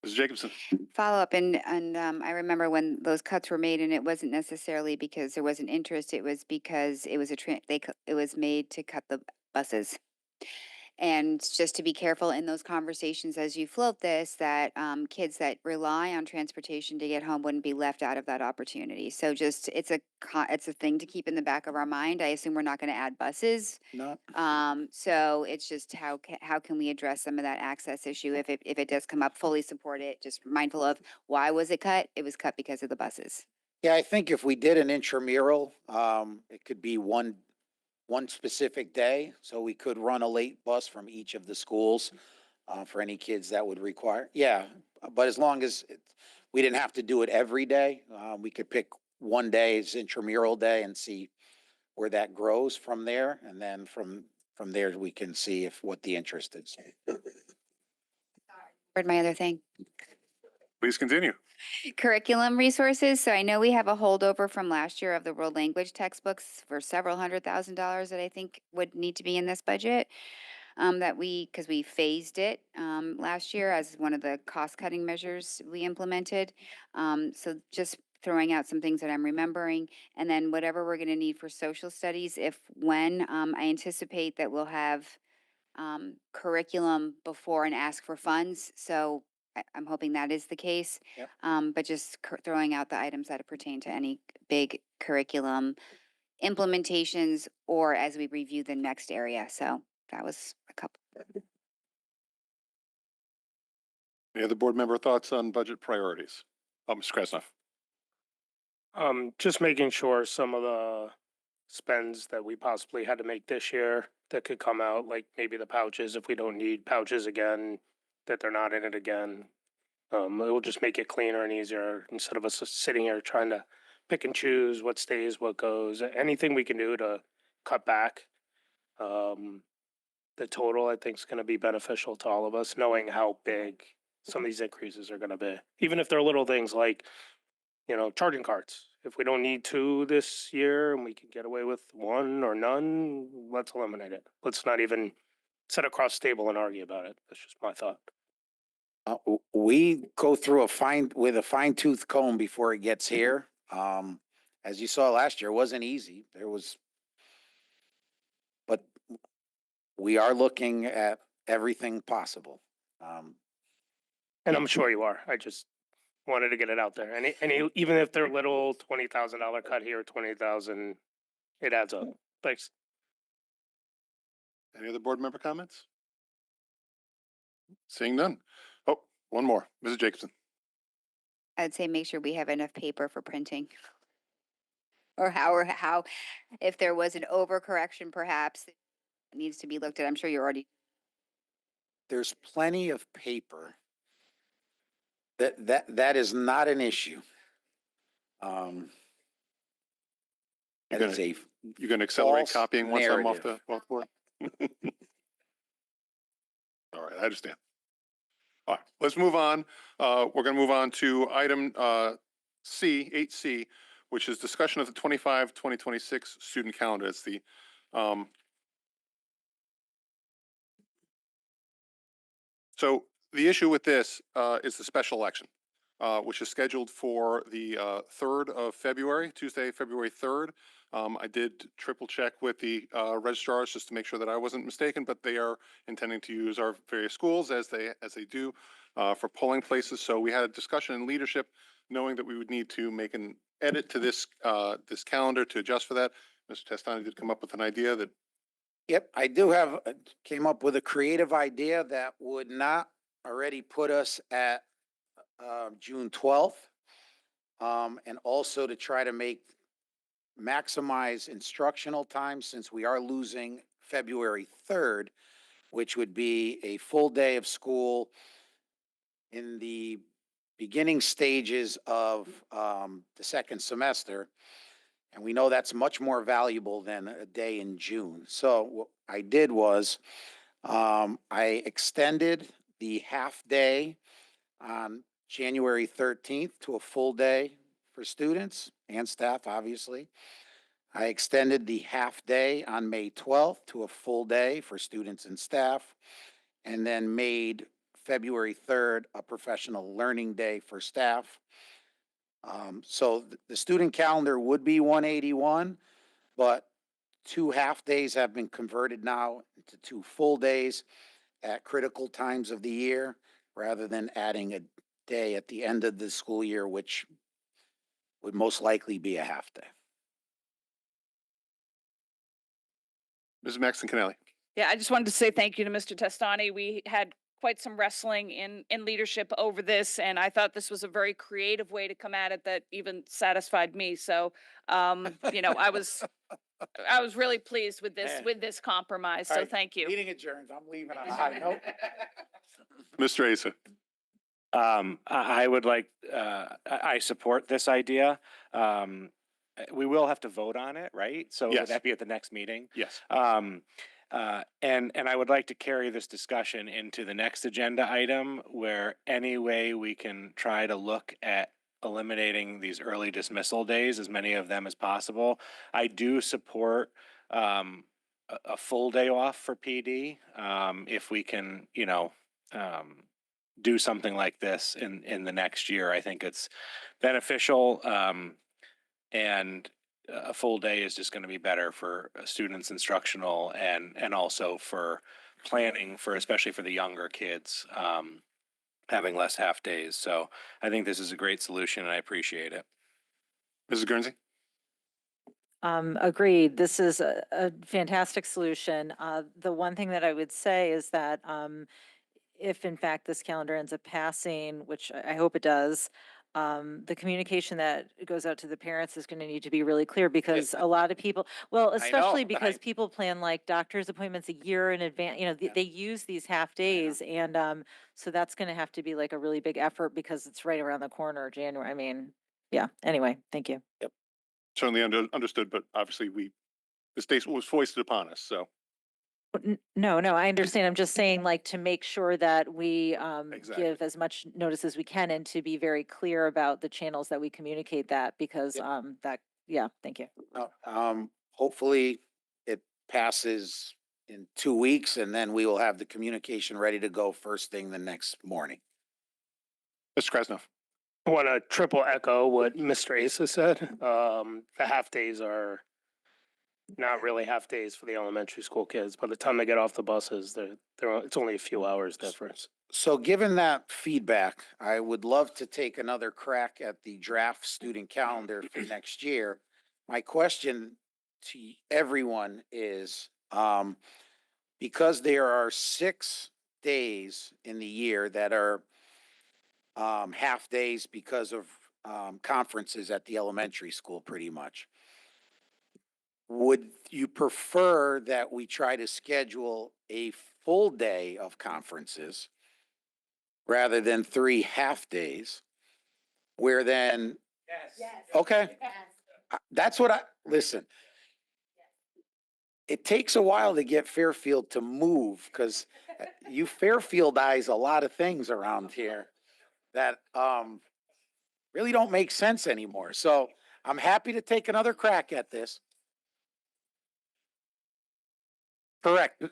Mrs. Jacobson? Follow up, and I remember when those cuts were made, and it wasn't necessarily because there wasn't interest, it was because it was it was made to cut the buses. And just to be careful in those conversations as you float this, that kids that rely on transportation to get home wouldn't be left out of that opportunity. So just it's a thing to keep in the back of our mind. I assume we're not going to add buses. No. So it's just how can we address some of that access issue if it does come up? Fully support it. Just mindful of why was it cut? It was cut because of the buses. Yeah, I think if we did an intramural, it could be one specific day. So we could run a late bus from each of the schools for any kids that would require. Yeah, but as long as we didn't have to do it every day, we could pick one day as intramural day and see where that grows from there. And then from there, we can see what the interest is. Heard my other thing. Please continue. Curriculum resources. So I know we have a holdover from last year of the world language textbooks for several $100,000 that I think would need to be in this budget. Because we phased it last year as one of the cost-cutting measures we implemented. So just throwing out some things that I'm remembering, and then whatever we're going to need for social studies, I anticipate that we'll have curriculum before and ask for funds. So I'm hoping that is the case. Yep. But just throwing out the items that pertain to any big curriculum implementations or as we review the next area. So that was a couple. Any other board member thoughts on budget priorities? Mr. Krasnoff. Just making sure some of the spends that we possibly had to make this year that could come out, like maybe the pouches, if we don't need pouches again, that they're not in it again. It will just make it cleaner and easier instead of us just sitting here trying to pick and choose what stays, what goes. Anything we can do to cut back the total, I think, is going to be beneficial to all of us, knowing how big some of these increases are going to be. Even if they're little things like, charging carts. If we don't need 2 this year and we can get away with 1 or none, let's eliminate it. Let's not even sit across the table and argue about it. That's just my thought. We go through with a fine tooth comb before it gets here. As you saw last year, it wasn't easy. But we are looking at everything possible. And I'm sure you are. I just wanted to get it out there. And even if they're little $20,000 cut here, 20,000, it adds up. Thanks. Any other board member comments? Seeing none. Oh, one more. Mrs. Jacobson. I'd say make sure we have enough paper for printing. Or how, if there was an overcorrection, perhaps it needs to be looked at. I'm sure you're already. There's plenty of paper. That is not an issue. You're going to accelerate false copying once I'm off narrative. the board? All right, I understand. All right, let's move on. We're going to move on to item C, 8C, which is discussion of the 2026 student calendar. It's the so the issue with this is the special election, which is scheduled for the 3rd of February, Tuesday, February 3rd. I did triple check with the registrars just to make sure that I wasn't mistaken, but they are intending to use our various schools as they do for polling places. So we had a discussion in leadership, knowing that we would need to make an edit to this this calendar to adjust for that. Mr. Testani did come up with an idea that. Yep, I came up with a creative idea that would not already put us at June 12th. And also to try to maximize instructional time, since we are losing February 3rd, which would be a full day of school in the beginning stages of the second semester. And we know that's much more valuable than a day in June. So what I did was I extended the half day on January 13th to a full day for students and staff, obviously. I extended the half day on May 12th to a full day for students and staff, and then made February 3rd a professional learning day for staff. So the student calendar would be 181, but 2 half days have been converted now into 2 full days at critical times of the year, rather than adding a day at the end of the school year, which would most likely be a half day. Mrs. Maxton Kennelly. Yeah, I just wanted to say thank you to Mr. Testani. We had quite some wrestling in leadership over this, and I thought this was a very creative way to come at it that even satisfied me. So, I was really pleased with this compromise. So thank you. Meeting adjourned. I'm leaving on a high note. Mr. Asa. I would like, I support this idea. We will have to vote on it, right? So Yes. would that be at the next meeting? Yes. And I would like to carry this discussion into the next agenda item where any way we can try to look at eliminating these early dismissal days, as many of them as possible. I do support a full day off for PD, if we can, do something like this in the next year. I think it's beneficial, and a full day is just going to be better for students instructional and also for planning for, especially for the younger kids, having less half days. So I think this is a great solution and I appreciate it. Mrs. Guernsey? Agreed. This is a fantastic solution. The one thing that I would say is that if in fact this calendar ends up passing, which I hope it does, the communication that goes out to the parents is going to need to be really clear because a lot of people, well, especially because people plan like doctor's appointments a year in advance, they use these half days. And so that's going to have to be like a really big effort because it's right around the corner, January. I mean, yeah, anyway, thank you. Yep. Certainly understood, but obviously this date was foisted upon us, so. No, I understand. I'm just saying like to make sure that we Exactly. give as much notice as we can and to be very clear about the channels that we communicate that because yeah, thank you. Hopefully it passes in 2 weeks and then we will have the communication ready to go first thing the next morning. Mr. Krasnov? I want to triple echo what Mr. Asa said. The half days are not really half days for the elementary school kids. By the time they get off the buses, it's only a few hours difference. So given that feedback, I would love to take another crack at the draft student calendar for next year. My question to everyone is, because there are 6 days in the year that are half days because of conferences at the elementary school pretty much. Would you prefer that we try to schedule a full day of conferences rather than 3 half days? Where then, okay, that's what listen. It takes a while to get Fairfield to move because you Fairfieldize a lot of things around here that really don't make sense anymore. So I'm happy to take another crack at this. Correct.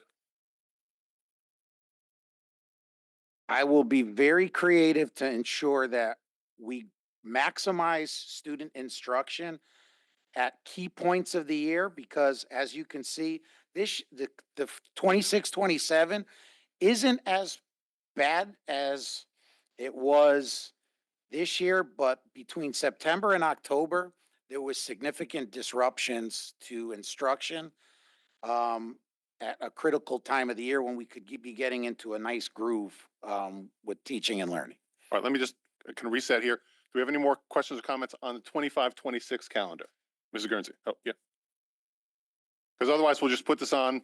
I will be very creative to ensure that we maximize student instruction at key points of the year because as you can see, the 26-27 isn't as bad as it was this year, but between September and October, there was significant disruptions to instruction at a critical time of the year when we could be getting into a nice groove with teaching and learning. All right, let me just kind of reset here. Do we have any more questions or comments on the 25-26 calendar? Mrs. Guernsey? Oh, yeah. Because otherwise we'll just put this on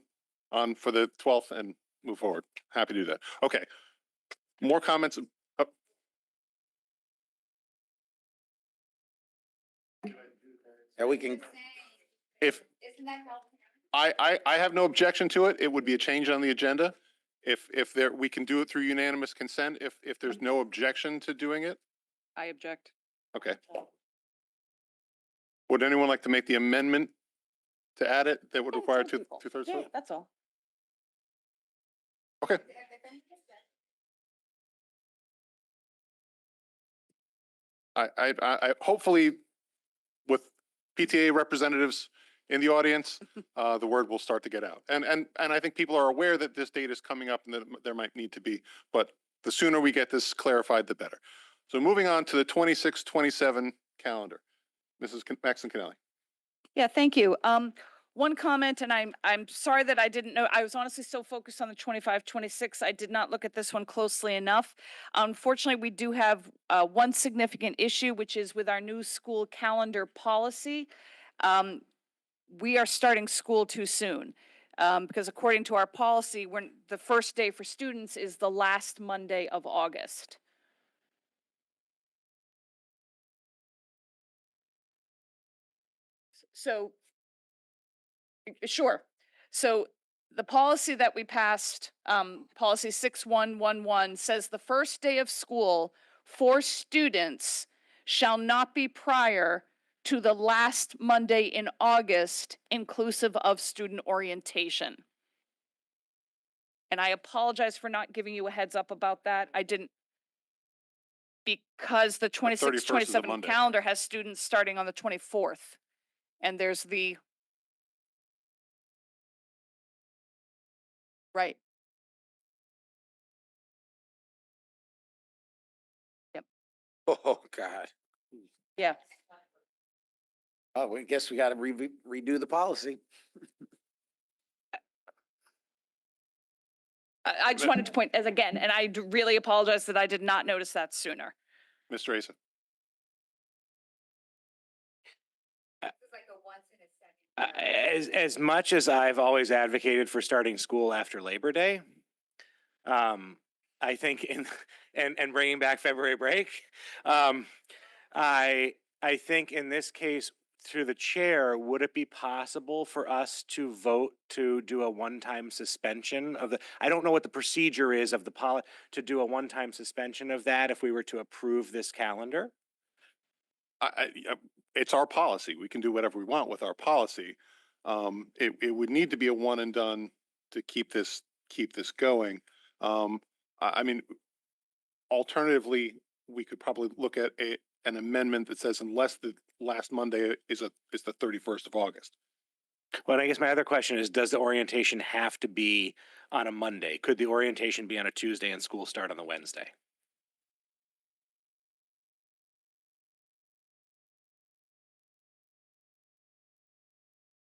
for the 12th and move forward. Happy to do that. Okay. More comments? Oh. Yeah, we can. If I have no objection to it, it would be a change on the agenda. If there, we can do it through unanimous consent. If there's no objection to doing it. I object. Okay. Would anyone like to make the amendment to add it that would require two-thirds? Yeah, that's all. Okay. I hopefully with PTA representatives in the audience, the word will start to get out. And I think people are aware that this date is coming up and that there might need to be, but the sooner we get this clarified, the better. So moving on to the 26-27 calendar. Mrs. Maxon Canelli. Yeah, thank you. One comment, and I'm sorry that I didn't know. I was honestly so focused on the 25-26. I did not look at this one closely enough. Unfortunately, we do have one significant issue, which is with our new school calendar policy. We are starting school too soon. Because according to our policy, the first day for students is the last Monday of August. So, sure. So the policy that we passed, policy 6111, says the first day of school for students shall not be prior to the last Monday in August, inclusive of student orientation. And I apologize for not giving you a heads up about that. I didn't, because the 26, 31st is a 27 Monday. calendar has students starting on the 24th. And there's the, right. Yep. Oh, God. Yeah. Oh, we guess we gotta redo the policy. I just wanted to point as again, and I really apologize that I did not notice that sooner. Mr. Asa. As much as I've always advocated for starting school after Labor Day, I think and bringing back February break, I think in this case, through the chair, would it be possible for us to vote to do a one-time suspension of the, I don't know what the procedure is of the to do a one-time suspension of that if we were to approve this calendar? It's our policy. We can do whatever we want with our policy. It would need to be a one and done to keep this going. I mean, alternatively, we could probably look at an amendment that says unless the last Monday is the 31st of August. Well, I guess my other question is, does the orientation have to be on a Monday? Could the orientation be on a Tuesday and school start on the Wednesday?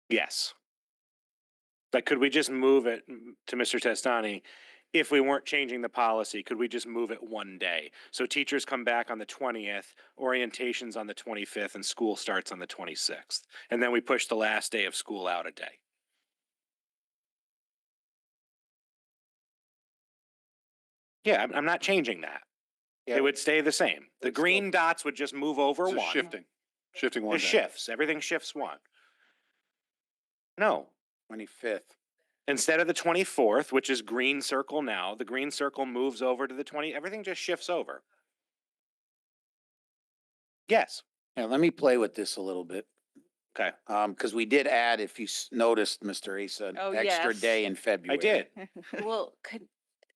Yes. But could we just move it to Mr. Testani? If we weren't changing the policy, could we just move it one day? So teachers come back on the 20th, orientation's on the 25th, and school starts on the 26th. And then we push the last day of school out a day. Yeah, I'm not changing that. Yeah. It would stay the same. The green dots would just move over It's one. just shifting one It day. shifts. Everything shifts one. No. 25th. Instead of the 24th, which is green circle now, the green circle moves over to the 20. Everything just shifts over. Yes. Yeah, let me play with this a little bit. Okay. Because we did add, if you noticed, Mr. Asa, an Oh, extra yes. day in I February. did. Well,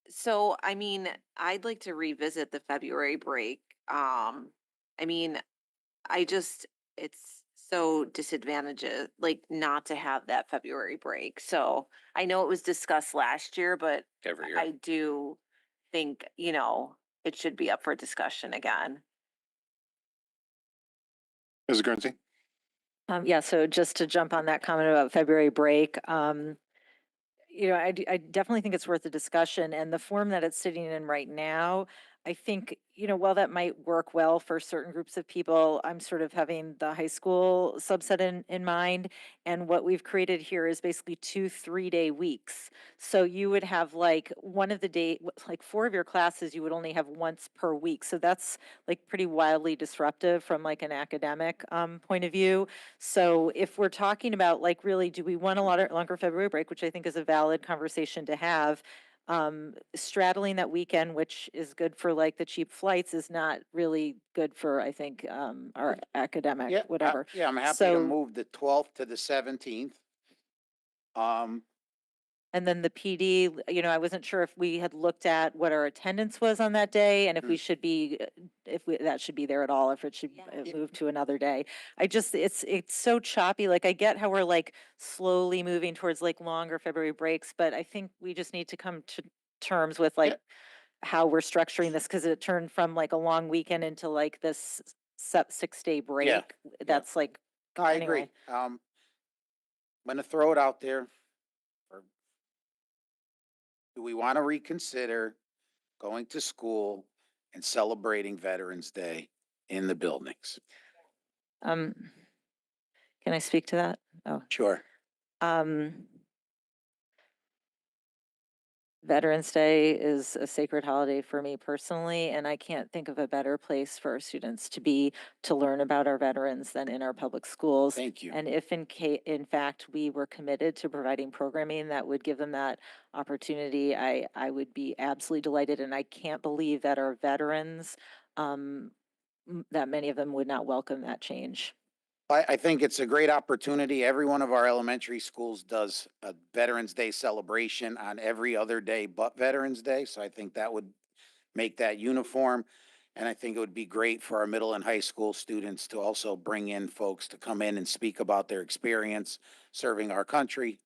so, I mean, I'd like to revisit the February break. I mean, it's so disadvantageous, like not to have that February break. So I know it was discussed last year, but Every year. I do think, it should be up for discussion again. Mrs. Guernsey? Yeah, so just to jump on that comment about February break, I definitely think it's worth a discussion, and the form that it's sitting in right now, I think, while that might work well for certain groups of people, I'm sort of having the high school subset in mind. And what we've created here is basically 2 3-day weeks. So you would have like one of the like 4 of your classes, you would only have once per week. So that's like pretty wildly disruptive from like an academic point of view. So if we're talking about like really, do we want a longer February break, which I think is a valid conversation to have, straddling that weekend, which is good for like the cheap flights, is not really good for, I think, our academic, Yeah, whatever. yeah, I'm happy to So- move the 12th to the 17th. And then the PD, I wasn't sure if we had looked at what our attendance was on that day and if we should be, that should be there at all, if it should move to another day. It's so choppy. Like I get how we're like slowly moving towards like longer February breaks, but I think we just need to come to terms with like how we're structuring this, because it turned from like a long weekend into like this 6-day break. That's like, I anyway. agree. I'm gonna throw it out there. Do we want to reconsider going to school and celebrating Veterans Day in the buildings? Can I speak to that? Oh, Sure. Veterans Day is a sacred holiday for me personally, and I can't think of a better place for our students to be to learn about our veterans than in our public schools. Thank you. And if in fact we were committed to providing programming that would give them that opportunity, I would be absolutely delighted. And I can't believe that our veterans, that many of them would not welcome that change. I think it's a great opportunity. Every one of our elementary schools does a Veterans Day celebration on every other day but Veterans Day. So I think that would make that uniform. And I think it would be great for our middle and high school students to also bring in folks to come in and speak about their experience serving our country,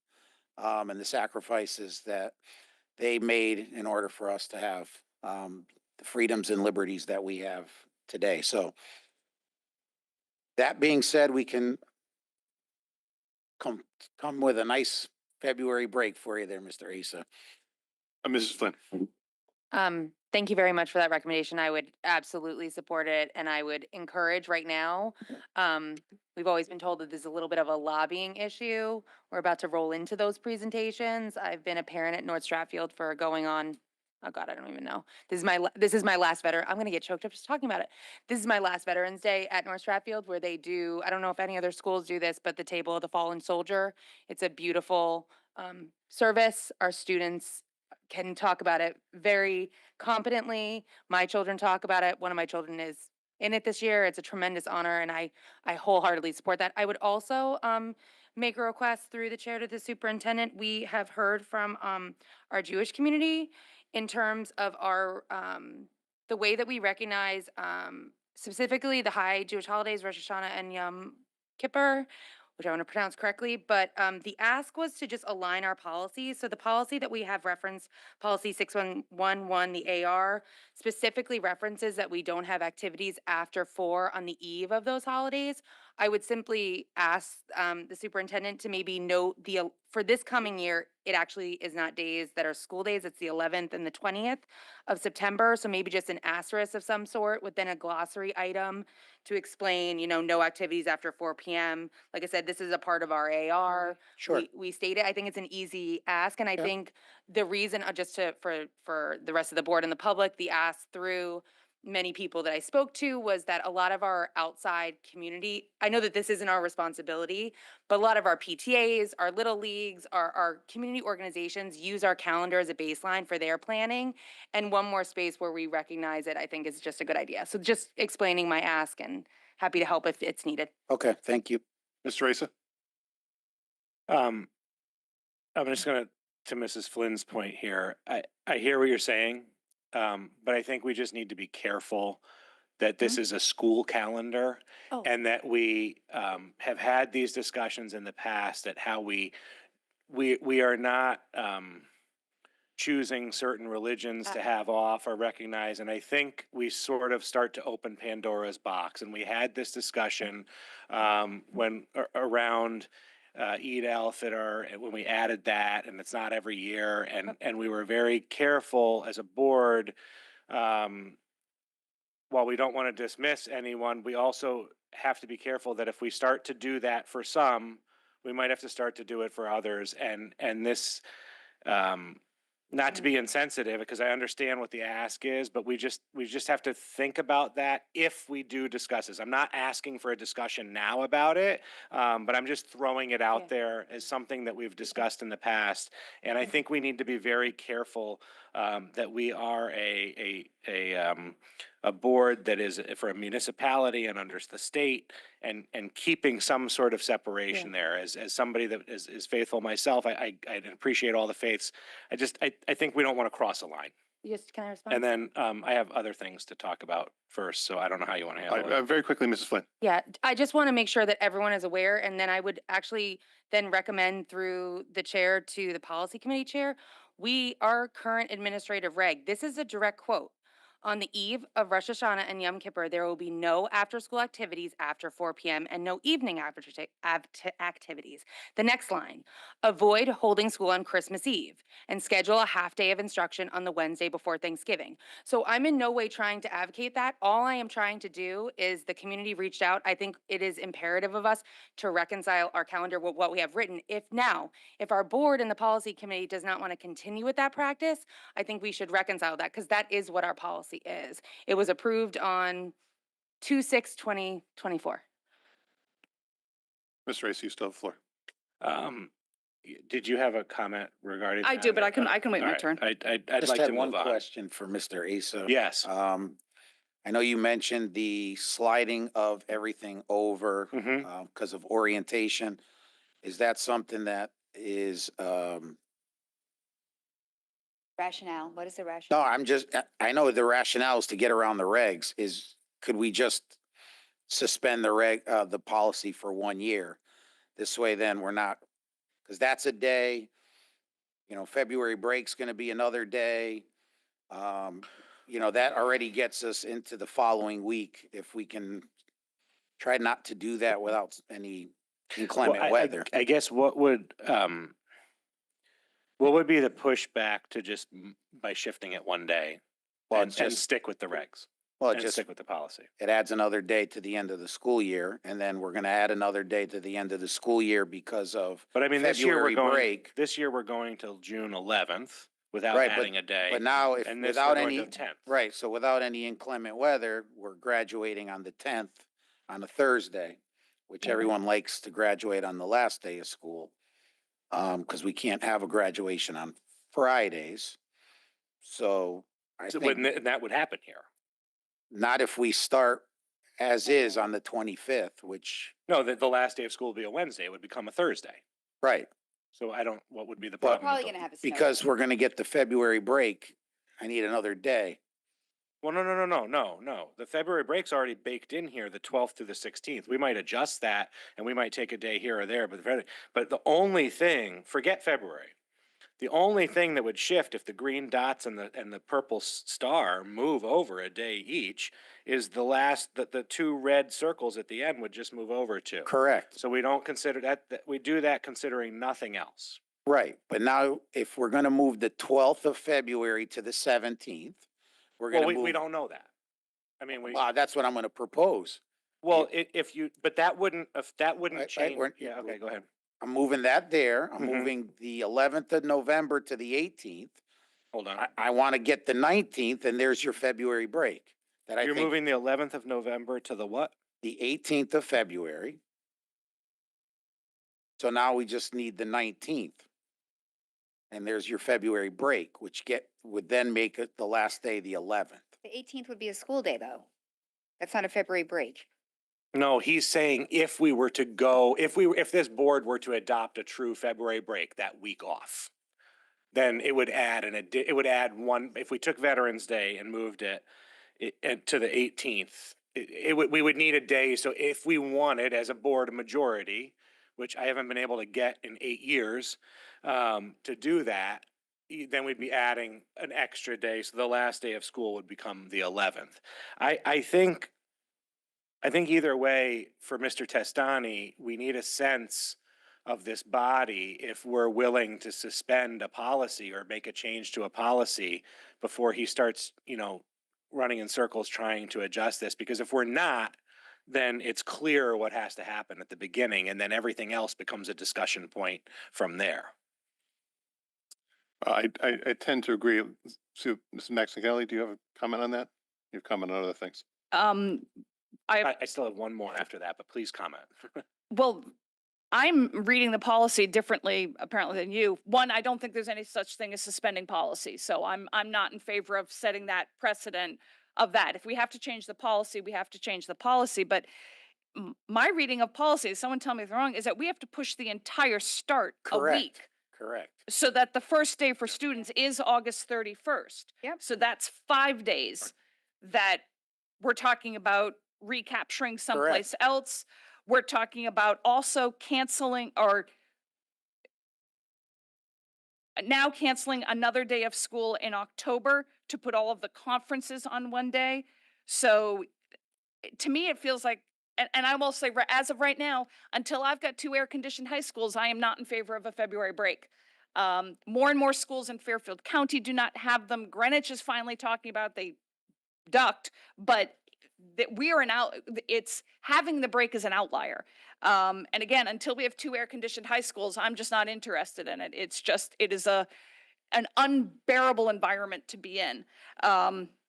and the sacrifices that they made in order for us to have the freedoms and liberties that we have today. So that being said, we can come with a nice February break for you there, Mr. Asa. Mrs. Flynn. Thank you very much for that recommendation. I would absolutely support it, and I would encourage right now. We've always been told that there's a little bit of a lobbying issue. We're about to roll into those presentations. I've been a parent at North Stratfield for going on, oh God, I don't even know. This is my last veteran. I'm gonna get choked up just talking about it. This is my last Veterans Day at North Stratfield, where they do, I don't know if any other schools do this, but the Table of the Fallen Soldier. It's a beautiful service. Our students can talk about it very competently. My children talk about it. One of my children is in it this year. It's a tremendous honor, and I wholeheartedly support that. I would also make a request through the chair to the superintendent. We have heard from our Jewish community in terms of our the way that we recognize specifically the high Jewish holidays, Rosh Hashanah and Yom Kippur, which I want to pronounce correctly, but the ask was to just align our policies. So the policy that we have referenced, policy 6111, the AR, specifically references that we don't have activities after 4 on the eve of those holidays. I would simply ask the superintendent to maybe note for this coming year, it actually is not days that are school days. It's the 11th and the 20th of September. So maybe just an asterisk of some sort within a glossary item to explain, no activities after 4 p.m. Like I said, this is a part of our AR. Sure. We state it. I think it's an easy ask. And I think the reason, for the rest of the board and the public, the ask through many people that I spoke to was that a lot of our outside community, I know that this isn't our responsibility, but a lot of our PTAs, our little leagues, our community organizations use our calendar as a baseline for their planning. And one more space where we recognize it, I think, is just a good idea. So just explaining my ask, and happy to help if it's needed. Okay, thank you. Mr. Asa. I'm just gonna, to Mrs. Flynn's point here, I hear what you're saying, but I think we just need to be careful that this is a school calendar, and that we have had these discussions in the past at how we are not choosing certain religions to have off or recognize. And I think we sort of start to open Pandora's box. And we had this discussion when around Eid al-Fitr, when we added that, and it's not every year. And we were very careful as a board. While we don't want to dismiss anyone, we also have to be careful that if we start to do that for some, we might have to start to do it for others. And this, not to be insensitive, because I understand what the ask is, but we just have to think about that if we do discuss this. I'm not asking for a discussion now about it, but I'm just throwing it out there as something that we've discussed in the past. And I think we need to be very careful that we are a board that is for a municipality and under the state, and keeping some sort of separation there. As somebody that is faithful myself, I appreciate all the faiths. I think we don't want to cross a line. Can I respond? And then I have other things to talk about first, so I don't know how you want to handle it. Very quickly, Mrs. Flynn. Yeah, I just want to make sure that everyone is aware, and then I would actually then recommend through the chair to the policy committee chair, our current administrative reg, this is a direct quote. On the eve of Rosh Hashanah and Yom Kippur, there will be no after-school activities after 4 p.m. and no evening activities. The next line, avoid holding school on Christmas Eve and schedule a half day of instruction on the Wednesday before Thanksgiving. So I'm in no way trying to advocate that. All I am trying to do is the community reached out. I think it is imperative of us to reconcile our calendar with what we have written. If our board and the policy committee does not want to continue with that practice, I think we should reconcile that because that is what our policy is. It was approved on 2/6/2024. Mr. Race, you still have the floor. Did you have a comment regarding? I do, that? but I can wait All my right. turn. I'd Just like had to one move on. question for Mr. Asa. Yes. I know you mentioned the sliding of everything over Mhm. because of orientation. Is that something that is, Rationale, what is the rationale? no, I know the rationale is to get around the regs. Could we just suspend the policy for 1 year? This way then we're not, because that's a day, February break's gonna be another day. That already gets us into the following week. If we can try not to do that without any inclement Well, weather. I guess what would be the pushback to just by shifting it 1 day Well, and stick with the regs and stick with the policy? It adds another day to the end of the school year, and then we're gonna add another day to the end of the school year because of But I mean, this year February break. This year we're going till June 11th without Right, adding a day. But now if and this without we're going any, to 10th. right, so without any inclement weather, we're graduating on the 10th on a Thursday, which everyone likes to graduate on the last day of school. Because we can't have a graduation on Fridays. So I So think and that would happen here. not if we start as is on the 25th, which, No, the last day of school would be a Wednesday. It would become a Thursday. right, So what would be the But- problem? Probably with gonna have a snow. because we're gonna get the February break, I need another day. Well, no. The February break's already baked in here, the 12th through the 16th. We might adjust that and we might take a day here or there, but the only thing, forget February. The only thing that would shift if the green dots and the purple star move over a day each is the two red circles at the end would just move over too. Correct. So we don't consider that we do that considering nothing else. Right, but now if we're gonna move the 12th of February to the 17th, we're Well, gonna we move. don't know that. I mean, That's what I'm gonna propose. well, but that wouldn't, if that wouldn't Right, change. we're- Yeah, okay, go ahead. I'm moving that there. I'm Mhm. moving the 11th of November to the 18th. Hold on. I want to get the 19th, and there's your February break. You're moving the 11th of November to the what? the 18th of February. So now we just need the 19th. And there's your February break, which would then make it the last day, the 11th. The 18th would be a school day, though. That's not a February break. No, he's saying if this board were to adopt a true February break, that week off, then it would add one, if we took Veterans Day and moved it to the 18th, we would need a day. So if we wanted as a board majority, which I haven't been able to get in 8 years, to do that, then we'd be adding an extra day. So the last day of school would become the 11th. I think either way, for Mr. Testani, we need a sense of this body if we're willing to suspend a policy or make a change to a policy before he starts, running in circles trying to adjust this. Because if we're not, then it's clear what has to happen at the beginning, and then everything else becomes a discussion point from there. I tend to agree. So, Mrs. Maxine, do you have a comment on that? You've commented on other things. I still have one more after that, but please comment. Well, I'm reading the policy differently apparently than you. One, I don't think there's any such thing as suspending policy. So I'm not in favor of setting that precedent of that. If we have to change the policy, we have to change the policy. But my reading of policy, someone tell me if I'm wrong, is that we have to push the entire start a week. Correct. So that the first day for students is August 31st. Yep. So that's 5 days that we're talking about recapturing someplace else. We're talking about also canceling or now canceling another day of school in October to put all of the conferences on one day. So to me, it feels like, and I will say, as of right now, until I've got 2 air-conditioned high schools, I am not in favor of a February break. More and more schools in Fairfield County do not have them. Greenwich is finally talking about, they ducked, but that we are it's having the break is an outlier. And again, until we have 2 air-conditioned high schools, I'm just not interested in it. It is an unbearable environment to be in.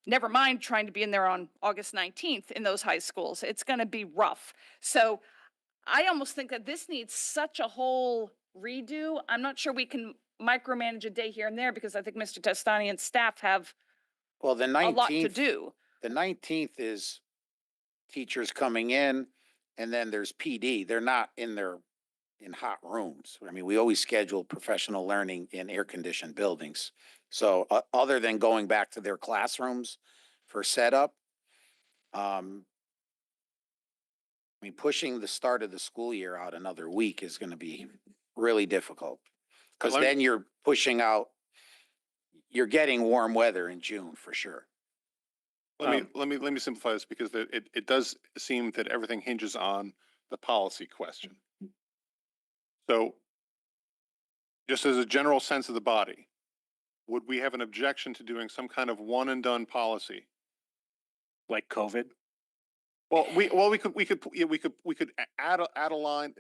Never mind trying to be in there on August 19th in those high schools. It's going to be rough. So I almost think that this needs such a whole redo. I'm not sure we can micromanage a day here and there, because I think Mr. Testani and staff have Well, the a lot to 19th, do. the 19th is teachers coming in, and then there's PD. They're not in hot rooms. I mean, we always schedule professional learning in air-conditioned buildings. So other than going back to their classrooms for setup, I mean, pushing the start of the school year out another week is going to be really difficult. Because Let me- then you're pushing out, you're getting warm weather in June for sure. Let me simplify this, because it does seem that everything hinges on the policy question. So just as a general sense of the body, would we have an objection to doing some kind of one and done policy? Like COVID? Well, we could add a line,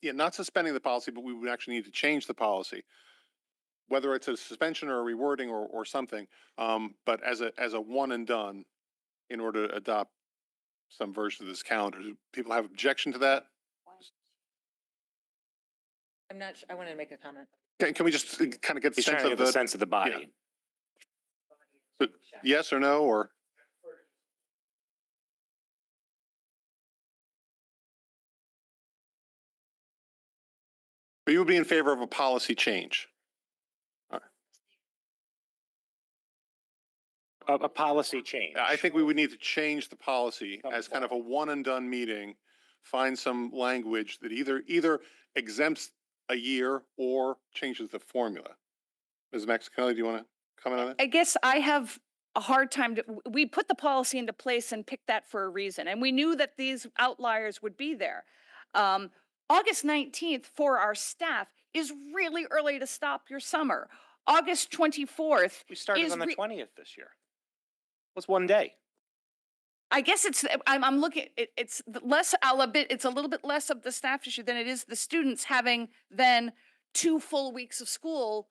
yeah, not suspending the policy, but we would actually need to change the policy, whether it's a suspension or a rewording or something. But as a one and done, in order to adopt some version of this calendar. Do people have objection to that? I'm not, I wanted to make a comment. Can we just kind of get the He's trying sense to of get the sense of the body. So, yes or no, or? But you would be in favor of a policy change? A policy change. I think we would need to change the policy Come as kind of a forward. one and done meeting, find some language that either exempts a year or changes the formula. Ms. Maxicali, do you want to comment on that? I guess I have a hard time we put the policy into place and picked that for a reason. And we knew that these outliers would be there. August 19th for our staff is really early to stop your summer. August 24th. We started is on the re- 20th this year. What's one day? I guess I'm looking, it's less, it's a little bit less of the staff issue than it is the students having then 2 full weeks of school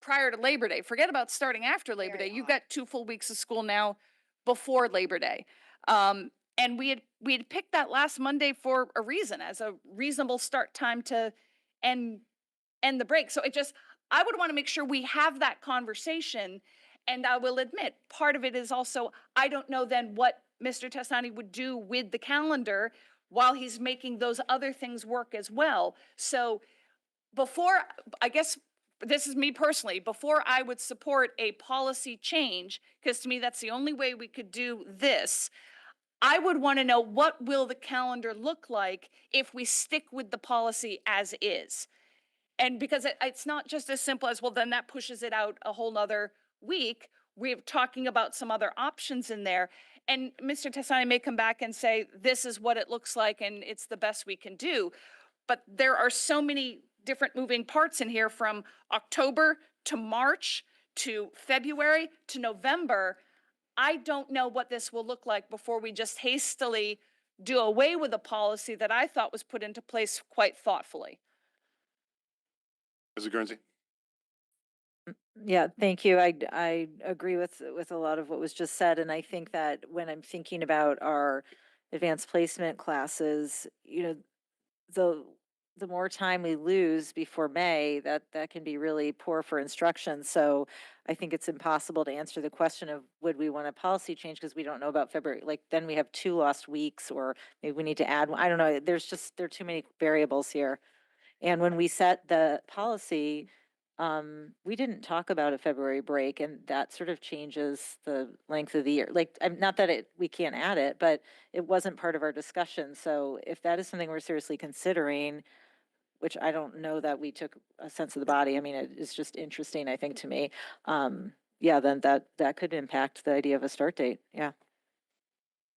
prior to Labor Day. Forget about starting after Labor Day. You've got 2 full weeks of school now before Labor Day. And we had picked that last Monday for a reason, as a reasonable start time to end the break. So I would want to make sure we have that conversation. And I will admit, part of it is also, I don't know then what Mr. Testani would do with the calendar while he's making those other things work as well. So I guess this is me personally, before I would support a policy change, because to me, that's the only way we could do this, I would want to know, what will the calendar look like if we stick with the policy as is? And because it's not just as simple as, well, then that pushes it out a whole nother week. We're talking about some other options in there. And Mr. Tessani may come back and say, this is what it looks like and it's the best we can do. But there are so many different moving parts in here, from October to March to February to November. I don't know what this will look like before we just hastily do away with a policy that I thought was put into place quite thoughtfully. Mrs. Guernsey? Yeah, thank you. I agree with a lot of what was just said, and I think that when I'm thinking about our advanced placement classes, the more time we lose before May, that can be really poor for instruction. So I think it's impossible to answer the question of, would we want a policy change, because we don't know about February. Like, then we have 2 lost weeks, or maybe we need to add one. I don't know. There are too many variables here. And when we set the policy, we didn't talk about a February break, and that sort of changes the length of the year. Like, not that we can't add it, but it wasn't part of our discussion. So if that is something we're seriously considering, which I don't know that we took a sense of the body, I mean, it's just interesting, I think, to me. yeah, then that could impact the idea of a start date. Yeah.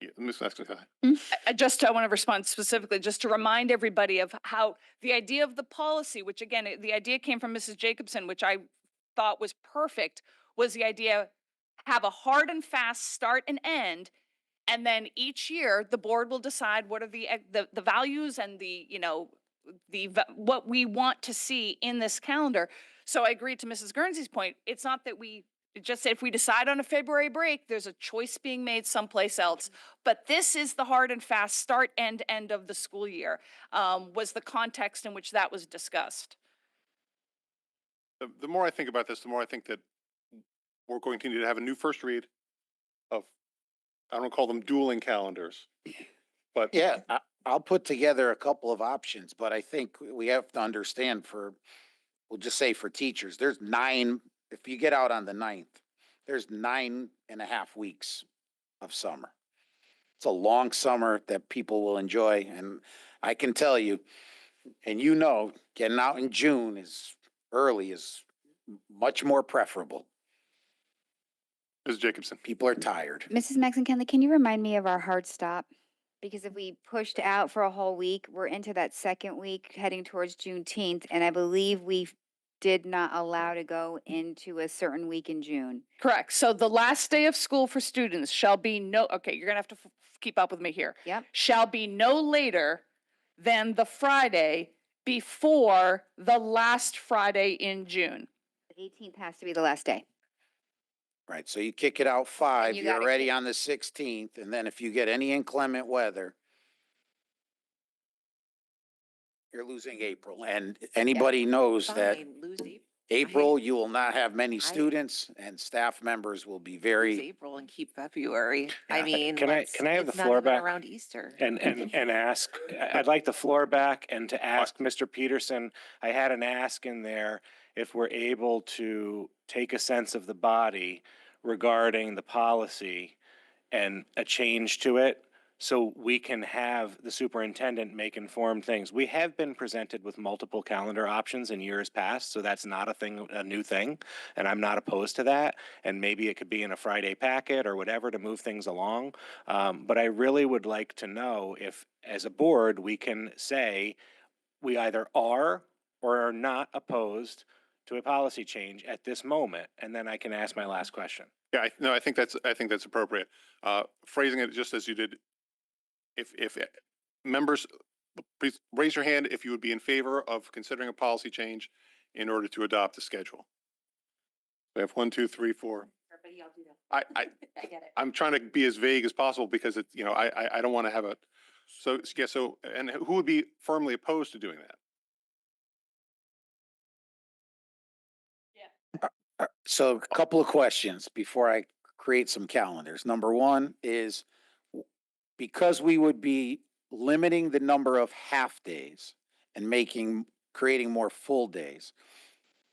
Yeah, Ms. Meskincott. I want to respond specifically, just to remind everybody of how the idea of the policy, which again, the idea came from Mrs. Jacobson, which I thought was perfect, was the idea, have a hard and fast start and end. And then each year, the board will decide what are the values and what we want to see in this calendar. So I agree to Mrs. Guernsey's point. It's not that we just say if we decide on a February break, there's a choice being made someplace else. But this is the hard and fast start and end of the school year, was the context in which that was discussed. The more I think about this, the more I think that we're going to need to have a new first read of, I don't call them dueling calendars, but Yeah, I'll put together a couple of options, but I think we have to understand we'll just say for teachers, there's 9, if you get out on the 9th, there's 9.5 weeks of summer. It's a long summer that people will enjoy. And I can tell you, and getting out in June early is much more preferable. Ms. Jacobson. People are tired. Mrs. Maxon-Kenley, can you remind me of our hard stop? Because if we pushed out for a whole week, we're into that second week heading towards Juneteenth, and I believe we did not allow to go into a certain week in June. Correct. So the last day of school for students shall be okay, you're gonna have to keep up with me here. Yep. Shall be no later than the Friday before the last Friday in June. The 18th has to be the last day. Right, so you kick it out 5, you you're gotta ready on the 16th, and then if you get any inclement weather, you're losing April. And anybody knows that April, you will not have many students and staff members will be very. April and keep February. Yeah. I mean, Can I have the it's not floor even back? around Easter. And ask, I'd like the floor back and to ask Mr. Peterson, I had an ask in there if we're able to take a sense of the body regarding the policy and a change to it so we can have the superintendent make informed things. We have been presented with multiple calendar options in years past, so that's not a new thing, and I'm not opposed to that. And maybe it could be in a Friday packet or whatever to move things along. But I really would like to know if, as a board, we can say we either are or are not opposed to a policy change at this moment, and then I can ask my last question. yeah, I think that's appropriate. Phrasing it just as you did. If members, please raise your hand if you would be in favor of considering a policy change in order to adopt the schedule. We have 1, 2, 3, 4. I get it. I'm trying to be as vague as possible because it's, I don't want to have a, so, yeah, so, and who would be firmly opposed to doing that? So a couple of questions before I create some calendars. Number one is because we would be limiting the number of half days and creating more full days,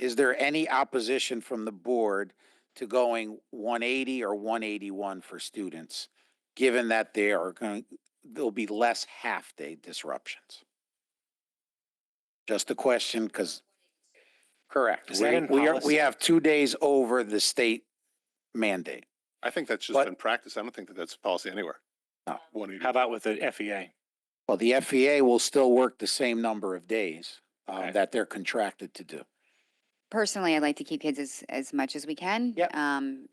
is there any opposition from the board to going 180 or 181 for students, given that there'll be less half-day disruptions? Just a question, because, correct. Is that in We policy? have 2 days over the state mandate. I think that's just But- been practice. I don't think that that's a policy anywhere. No. 180. How about with the FEA? Well, the FEA will still work the same number of days Okay. that they're contracted to do. Personally, I'd like to keep kids as much as we can. Yep.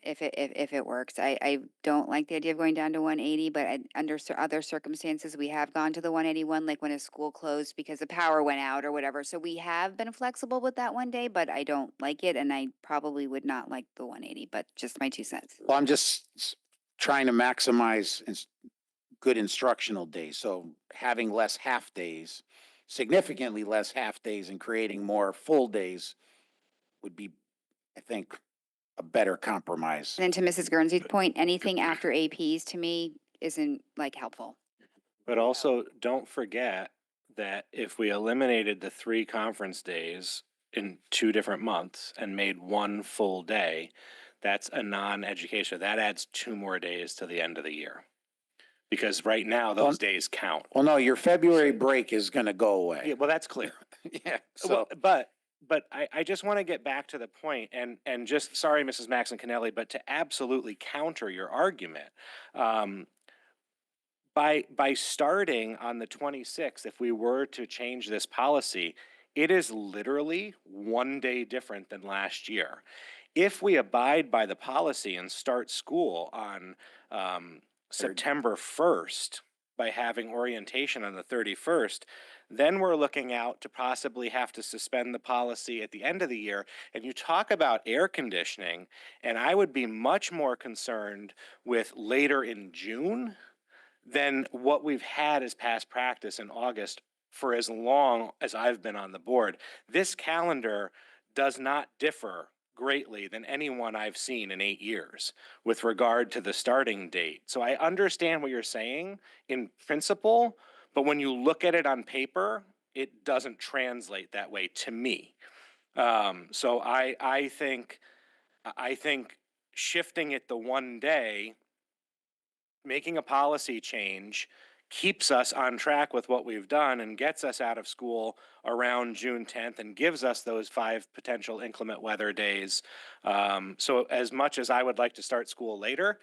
If it works. I don't like the idea of going down to 180, but under other circumstances, we have gone to the 181, like when a school closed because the power went out or whatever. So we have been flexible with that one day, but I don't like it, and I probably would not like the 180, but just my 2 cents. Well, I'm just trying to maximize good instructional days. So having less half days, significantly less half days and creating more full days would be, I think, a better compromise. And then to Mrs. Guernsey's point, anything after APs to me isn't like helpful. But also, don't forget that if we eliminated the 3 conference days in 2 different months and made 1 full day, that's a non-education. That adds 2 more days to the end of the year. Because right now, those days count. Well, no, your February break is going to go away. Yeah, well, that's clear. Yeah. Well, So, but but I just want to get back to the point and just, sorry, Mrs. Maxon Kennelly, but to absolutely counter your argument. By starting on the 26th, if we were to change this policy, it is literally 1 day different than last year. If we abide by the policy and start school on September 1st by having orientation on the 31st, then we're looking out to possibly have to suspend the policy at the end of the year. And you talk about air conditioning, and I would be much more concerned with later in June than what we've had as past practice in August for as long as I've been on the board. This calendar does not differ greatly than any one I've seen in 8 years with regard to the starting date. So I understand what you're saying in principle, but when you look at it on paper, it doesn't translate that way to me. So I think shifting it the 1 day, making a policy change, keeps us on track with what we've done and gets us out of school around June 10th and gives us those 5 potential inclement weather days. So as much as I would like to start school later,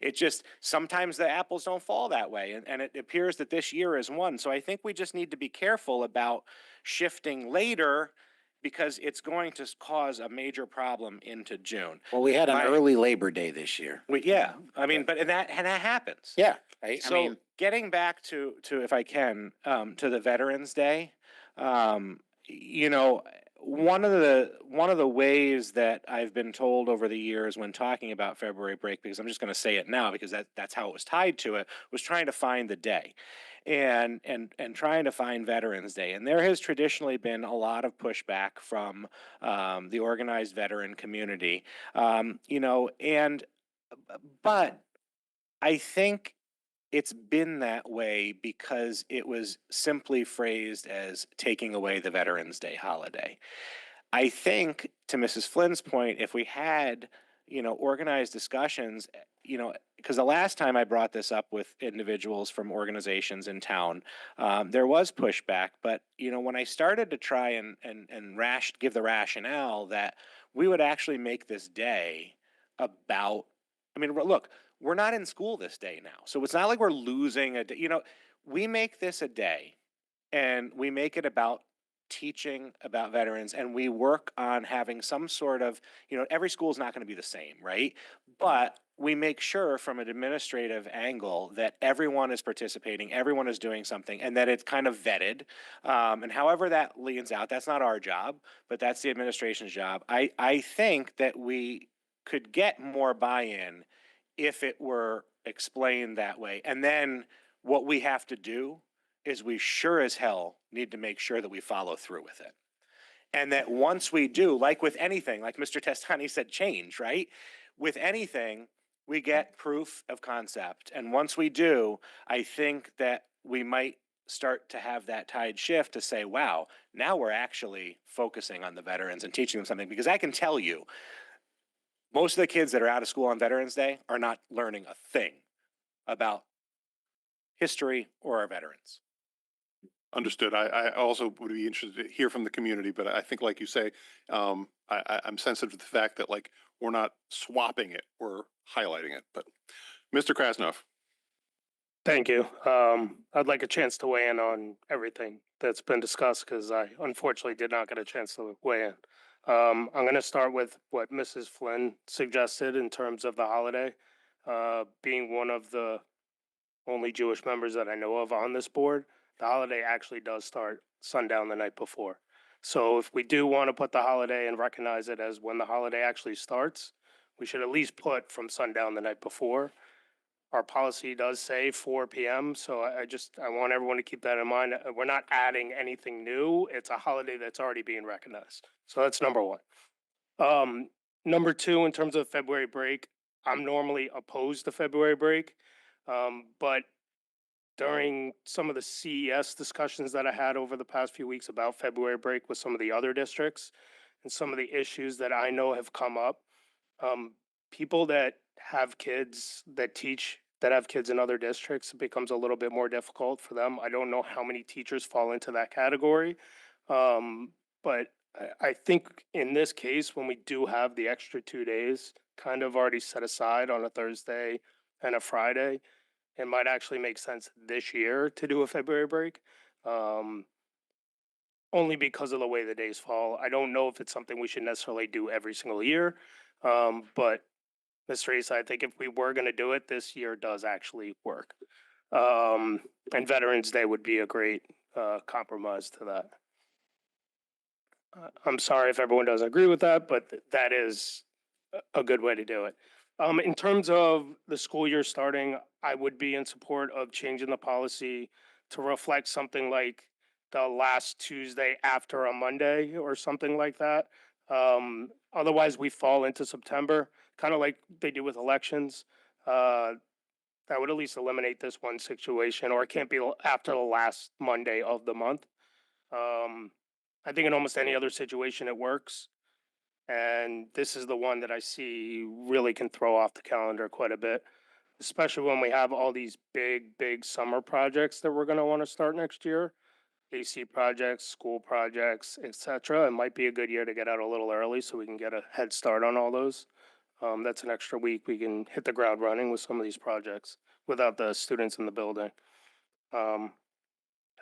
it just, sometimes the apples don't fall that way. And it appears that this year is one. So I think we just need to be careful about shifting later, because it's going to cause a major problem into June. Well, we had an early Labor Day this year. Yeah, I mean, but that happens. Yeah, I So mean, getting back to if I can, to the Veterans Day, you know, one of the ways that I've been told over the years when talking about February break, because I'm just going to say it now because that's how it was tied to it, was trying to find the day. And trying to find Veterans Day. And there has traditionally been a lot of pushback from the organized veteran community, you know, but I think it's been that way because it was simply phrased as taking away the Veterans Day holiday. I think, to Mrs. Flynn's point, if we had, you know, organized discussions, you know, because the last time I brought this up with individuals from organizations in town, there was pushback. But, you know, when I started to try and give the rationale that we would actually make this day about, I mean, look, we're not in school this day now. So it's not like we're losing a day. You know, we make this a day and we make it about teaching about veterans, and we work on having some sort of, you know, every school is not going to be the same, right? But we make sure from an administrative angle that everyone is participating, everyone is doing something, and that it's kind of vetted. And however that leans out, that's not our job, but that's the administration's job. I think that we could get more buy-in if it were explained that way. And then what we have to do is we sure as hell need to make sure that we follow through with it. And that once we do, like with anything, like Mr. Testani said, change, right? With anything, we get proof of concept. And once we do, I think that we might start to have that tide shift to say, wow, now we're actually focusing on the veterans and teaching them something. Because I can tell you, most of the kids that are out of school on Veterans Day are not learning a thing about history or our veterans. Understood. I also would be interested to hear from the community, but I think, like you say, I'm sensitive to the fact that, like, we're not swapping it, we're highlighting it. But Mr. Krasnov. Thank you. I'd like a chance to weigh in on everything that's been discussed because I unfortunately did not get a chance to weigh in. I'm going to start with what Mrs. Flynn suggested in terms of the holiday. Being one of the only Jewish members that I know of on this board, the holiday actually does start sundown the night before. So if we do want to put the holiday and recognize it as when the holiday actually starts, we should at least put from sundown the night before. Our policy does say 4 p.m., so I want everyone to keep that in mind. We're not adding anything new. It's a holiday that's already being recognized. So that's number one. Number two, in terms of February break, I'm normally opposed to February break, but during some of the CES discussions that I had over the past few weeks about February break with some of the other districts and some of the issues that I know have come up, people that have kids that teach, that have kids in other districts, it becomes a little bit more difficult for them. I don't know how many teachers fall into that category, but but I think in this case, when we do have the extra 2 days kind of already set aside on a Thursday and a Friday, it might actually make sense this year to do a February break. Only because of the way the days fall. I don't know if it's something we should necessarily do every single year. But Mr. Asa, I think if we were gonna do it, this year does actually work. And Veterans Day would be a great compromise to that. I'm sorry if everyone doesn't agree with that, but that is a good way to do it. In terms of the school year starting, I would be in support of changing the policy to reflect something like the last Tuesday after a Monday or something like that. Otherwise, we fall into September, kind of like they do with elections. That would at least eliminate this one situation, or it can't be after the last Monday of the month. I think in almost any other situation it works. And this is the one that I see really can throw off the calendar quite a bit, especially when we have all these big summer projects that we're going to want to start next year. AC projects, school projects, etc. It might be a good year to get out a little early so we can get a head start on all those. That's an extra week. We can hit the ground running with some of these projects without the students in the building. I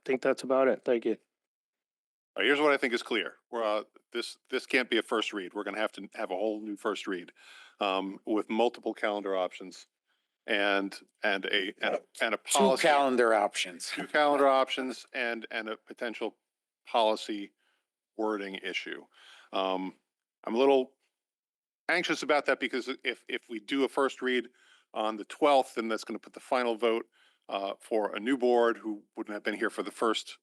think that's about it. Thank you. Here's what I think is clear. This can't be a first read. We're going to have a whole new first read with multiple calendar options and a policy. Two calendar options. Two calendar options and a potential policy wording issue. I'm a little anxious about that because if we do a first read on the 12th, then that's going to put the final vote for a new board who wouldn't have been here for the first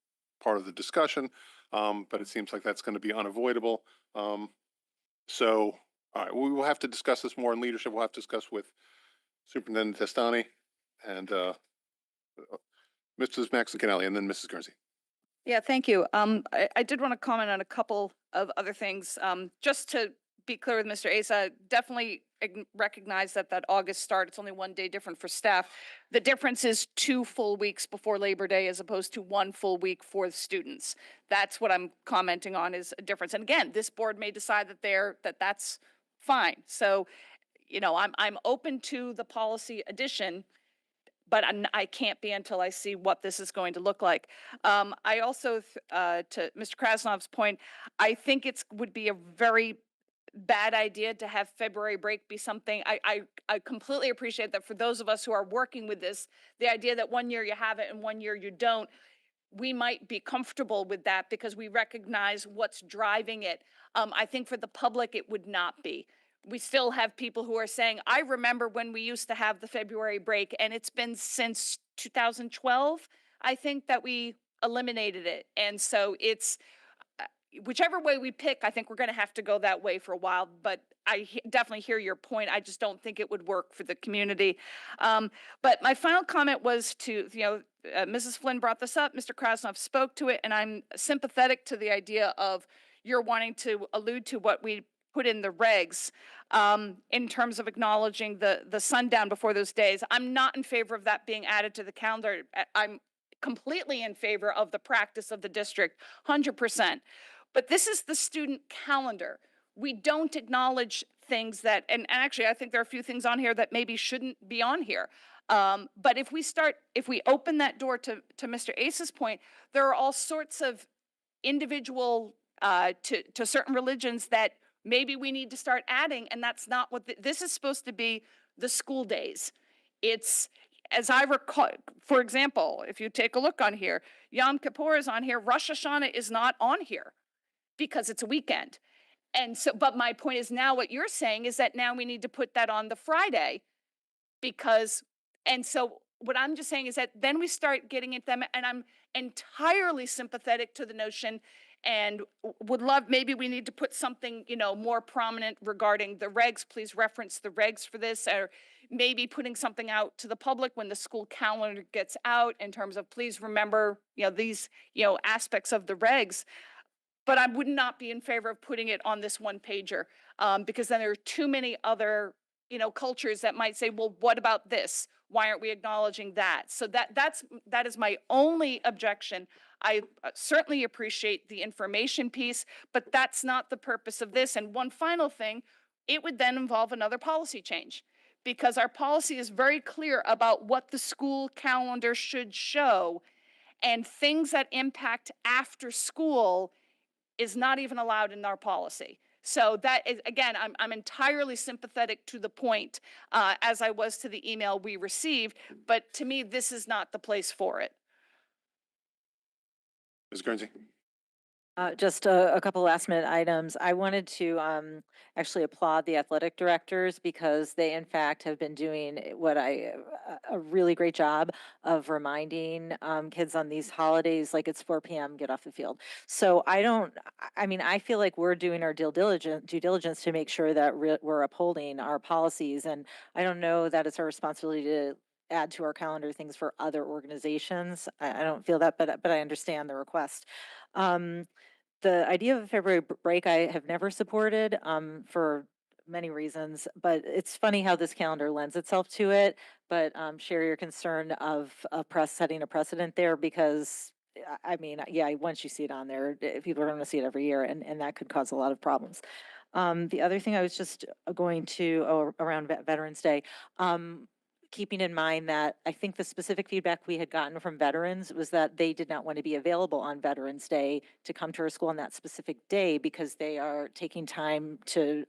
part of the discussion. But it seems like that's going to be unavoidable. So, all right, we will have to discuss this more in leadership. We'll have to discuss with Superintendent Testani and Mrs. Maxicanelli and then Mrs. Guernsey. Yeah, thank you. I did want to comment on a couple of other things. Just to be clear with Mr. Asa, definitely recognize that August start, it's only 1 day different for staff. The difference is 2 full weeks before Labor Day as opposed to 1 full week for the students. That's what I'm commenting on is a difference. And again, this board may decide that that's fine. So, you know, I'm open to the policy addition, but I can't be until I see what this is going to look like. I also, to Mr. Krasnov's point, I think would be a very bad idea to have February break be something. I completely appreciate that for those of us who are working with this, the idea that 1 year you have it and 1 year you don't, we might be comfortable with that because we recognize what's driving it. I think for the public, it would not be. We still have people who are saying, I remember when we used to have the February break, and it's been since 2012, I think, that we eliminated it. And so it's, whichever way we pick, I think we're going to have to go that way for a while, but I definitely hear your point. I just don't think it would work for the community. But my final comment was to, Mrs. Flynn brought this up, Mr. Krasnov spoke to it, and I'm sympathetic to the idea of you're wanting to allude to what we put in the regs in terms of acknowledging the sundown before those days. I'm not in favor of that being added to the calendar. I'm completely in favor of the practice of the district, 100%. But this is the student calendar. We don't acknowledge things that, and actually I think there are a few things on here that maybe shouldn't be on here. But if we open that door to Mr. Ace's point, there are all sorts of individual to certain religions that maybe we need to start adding, and that's not what this is supposed to be. The school days. It's, as I recall, for example, if you take a look on here, Yom Kippur is on here, Rosh Hashanah is not on here because it's a weekend. And so, but my point is now what you're saying is that now we need to put that on the Friday because, and so what I'm just saying is that then we start getting at them, and I'm entirely sympathetic to the notion and would love, maybe we need to put something, more prominent regarding the regs. Please reference the regs for this, or maybe putting something out to the public when the school calendar gets out in terms of please remember, these, aspects of the regs. But I would not be in favor of putting it on this one pager because then there are too many other, cultures that might say, well, what about this? Why aren't we acknowledging that? So that is my only objection. I certainly appreciate the information piece, but that's not the purpose of this. And one final thing, it would then involve another policy change, because our policy is very clear about what the school calendar should show, and things that impact after school is not even allowed in our policy. So that is, again, I'm entirely sympathetic to the point, as I was to the email we received, but to me, this is not the place for it. Ms. Guernsey? Just a couple last minute items. I wanted to actually applaud the athletic directors because they in fact have been doing a really great job of reminding kids on these holidays, like it's 4 p.m., get off the field. So I mean, I feel like we're doing our due diligence to make sure that we're upholding our policies. And I don't know that it's our responsibility to add to our calendar things for other organizations. I don't feel that, but I understand the request. The idea of a February break I have never supported for many reasons, but it's funny how this calendar lends itself to it. But share your concern of setting a precedent there, because I mean, yeah, once you see it on there, people are going to see it every year, and that could cause a lot of problems. The other thing I was just going to around Veterans Day. Keeping in mind that I think the specific feedback we had gotten from veterans was that they did not want to be available on Veterans Day to come to our school on that specific day because they are taking time to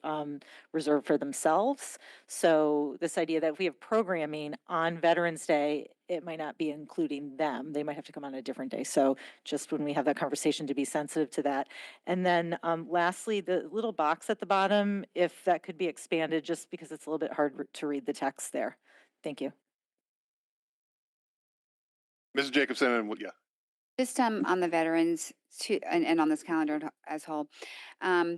reserve for themselves. So this idea that if we have programming on Veterans Day, it might not be including them. They might have to come on a different day. So just when we have that conversation, to be sensitive to that. And then lastly, the little box at the bottom, if that could be expanded, just because it's a little bit hard to read the text there. Thank you. Mrs. Jacobson, and yeah. Just on the veterans and on this calendar as whole, I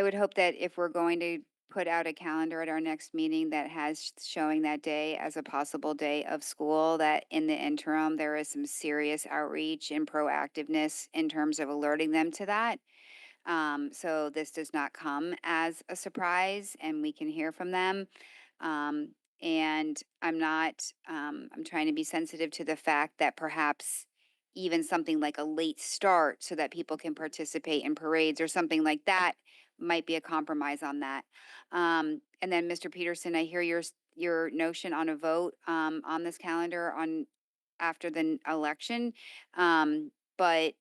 would hope that if we're going to put out a calendar at our next meeting that has showing that day as a possible day of school, that in the interim there is some serious outreach and proactiveness in terms of alerting them to that. So this does not come as a surprise and we can hear from them. And I'm trying to be sensitive to the fact that perhaps even something like a late start so that people can participate in parades or something like that might be a compromise on that. And then Mr. Peterson, I hear your notion on a vote, on this calendar after the election. But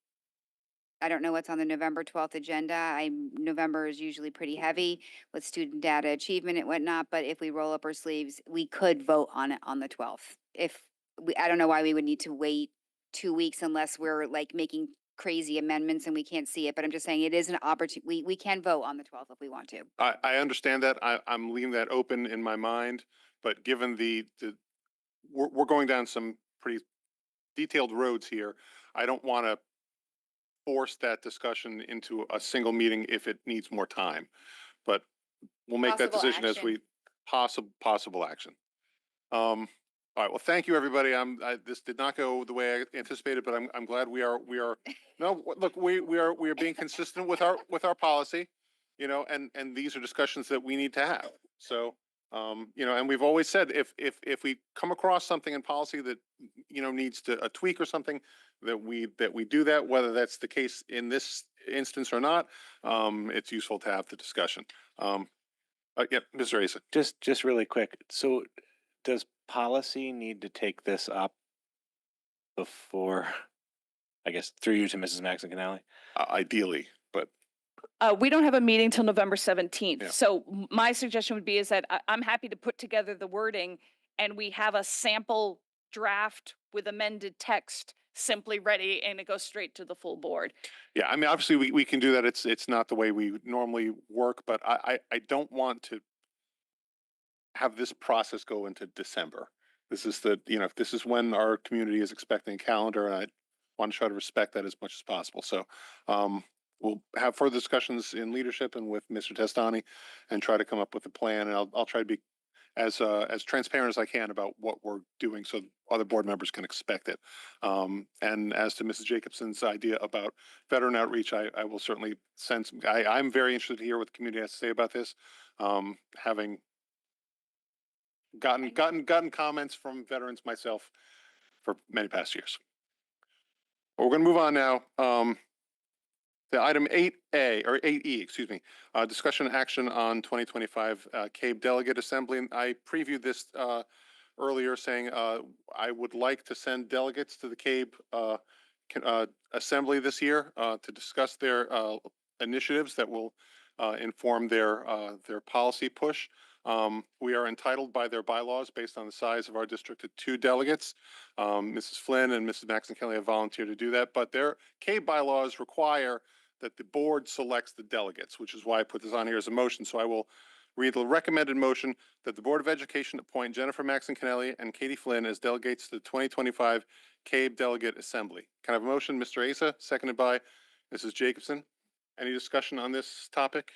I don't know what's on the November 12th agenda. November is usually pretty heavy with student data achievement and whatnot, but if we roll up our sleeves, we could vote on it on the 12th. I don't know why we would need to wait 2 weeks unless we're like making crazy amendments and we can't see it, but I'm just saying it is an opportunity. We can vote on the 12th if we want to. I understand that. I'm leaving that open in my mind, but given we're going down some pretty detailed roads here, I don't want to force that discussion into a single meeting if it needs more time. But we'll make that Possible decision as we action. possible action. All right. Well, thank you, everybody. This did not go the way I anticipated, but I'm glad we are. No, look, we are being consistent with our policy, and these are discussions that we need to have. So, and we've always said if we come across something in policy that needs a tweak or something, that we do that, whether that's the case in this instance or not. It's useful to have the discussion. Yeah, Mr. Asa. Just really quick. So does policy need to take this up before, I guess, through you to Mrs. Maxon Canale? Ideally, but We don't have a meeting till November 17th. Yeah. So my suggestion would be is that I'm happy to put together the wording and we have a sample draft with amended text simply ready and it goes straight to the full board. yeah, I mean, obviously we can do that. It's not the way we normally work, but I don't want to have this process go into December. This is this is when our community is expecting a calendar, and I want to try to respect that as much as possible. So, we'll have further discussions in leadership and with Mr. Testani and try to come up with a plan. And I'll try to be as transparent as I can about what we're doing so other board members can expect it. And as to Mrs. Jacobson's idea about veteran outreach, I will certainly send some, I'm very interested to hear what the community has to say about this. Having gotten comments from veterans myself for many past years. But we're going to move on now. The item 8A or 8E, excuse me, discussion action on 2025 CABE Delegate Assembly. And I previewed this earlier saying I would like to send delegates to the CABE Assembly this year to discuss their initiatives that will inform their policy push. We are entitled by their bylaws based on the size of our district to 2 delegates. Mrs. Flynn and Mrs. Maxon Kelly have volunteered to do that, but their CABE bylaws require that the board selects the delegates, which is why I put this on here as a motion. So I will read the recommended motion that the Board of Education appoint Jennifer Maxon Kennelly and Katie Flynn as delegates to the 2025 CABE Delegate Assembly. Can I have a motion, Mr. Asa, seconded by Mrs. Jacobson? Any discussion on this topic?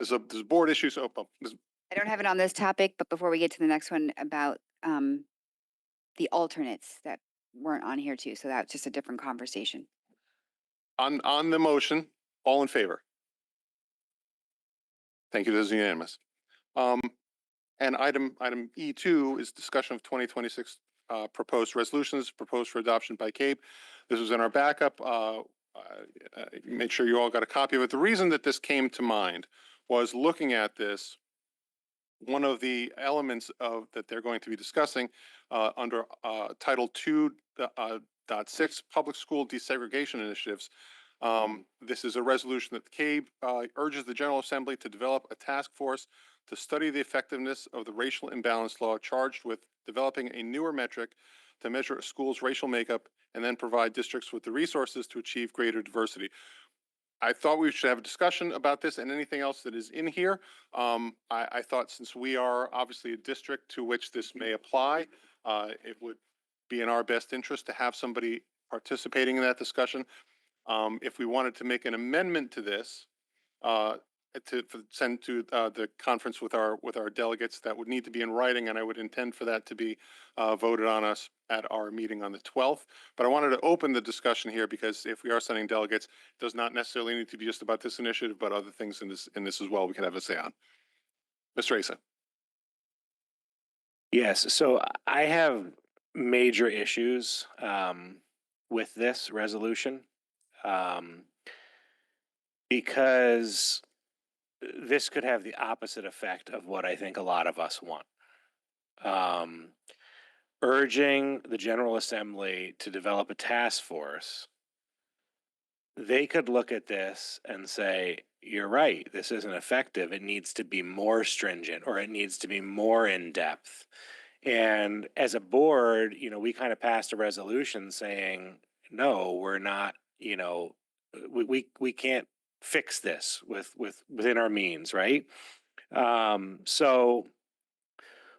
There's board issues. Oh, I don't have it on this topic, but before we get to the next one about the alternates that weren't on here too. So that's just a different conversation. On the motion, all in favor? Thank you. This is unanimous. And item E2 is discussion of 2026 proposed resolutions proposed for adoption by CABE. This was in our backup. Make sure you all got a copy of it. The reason that this came to mind was looking at this. One of the elements of that they're going to be discussing under Title 2.6 Public School Desegregation Initiatives. This is a resolution that the CABE urges the General Assembly to develop a task force to study the effectiveness of the racial imbalance law, charged with developing a newer metric to measure a school's racial makeup and then provide districts with the resources to achieve greater diversity. I thought we should have a discussion about this and anything else that is in here. I thought since we are obviously a district to which this may apply, it would be in our best interest to have somebody participating in that discussion. If we wanted to make an amendment to this, to send to the conference with our delegates, that would need to be in writing, and I would intend for that to be voted on us at our meeting on the 12th. But I wanted to open the discussion here because if we are sending delegates, it does not necessarily need to be just about this initiative, but other things in this as well we can have a say on. Mr. Asa. Yes, so I have major issues with this resolution because this could have the opposite effect of what I think a lot of us want. Urging the General Assembly to develop a task force, they could look at this and say, you're right, this isn't effective. It needs to be more stringent, or it needs to be more in depth. And as a board, we kind of passed a resolution saying, no, we're not, we can't fix this within our means, right? So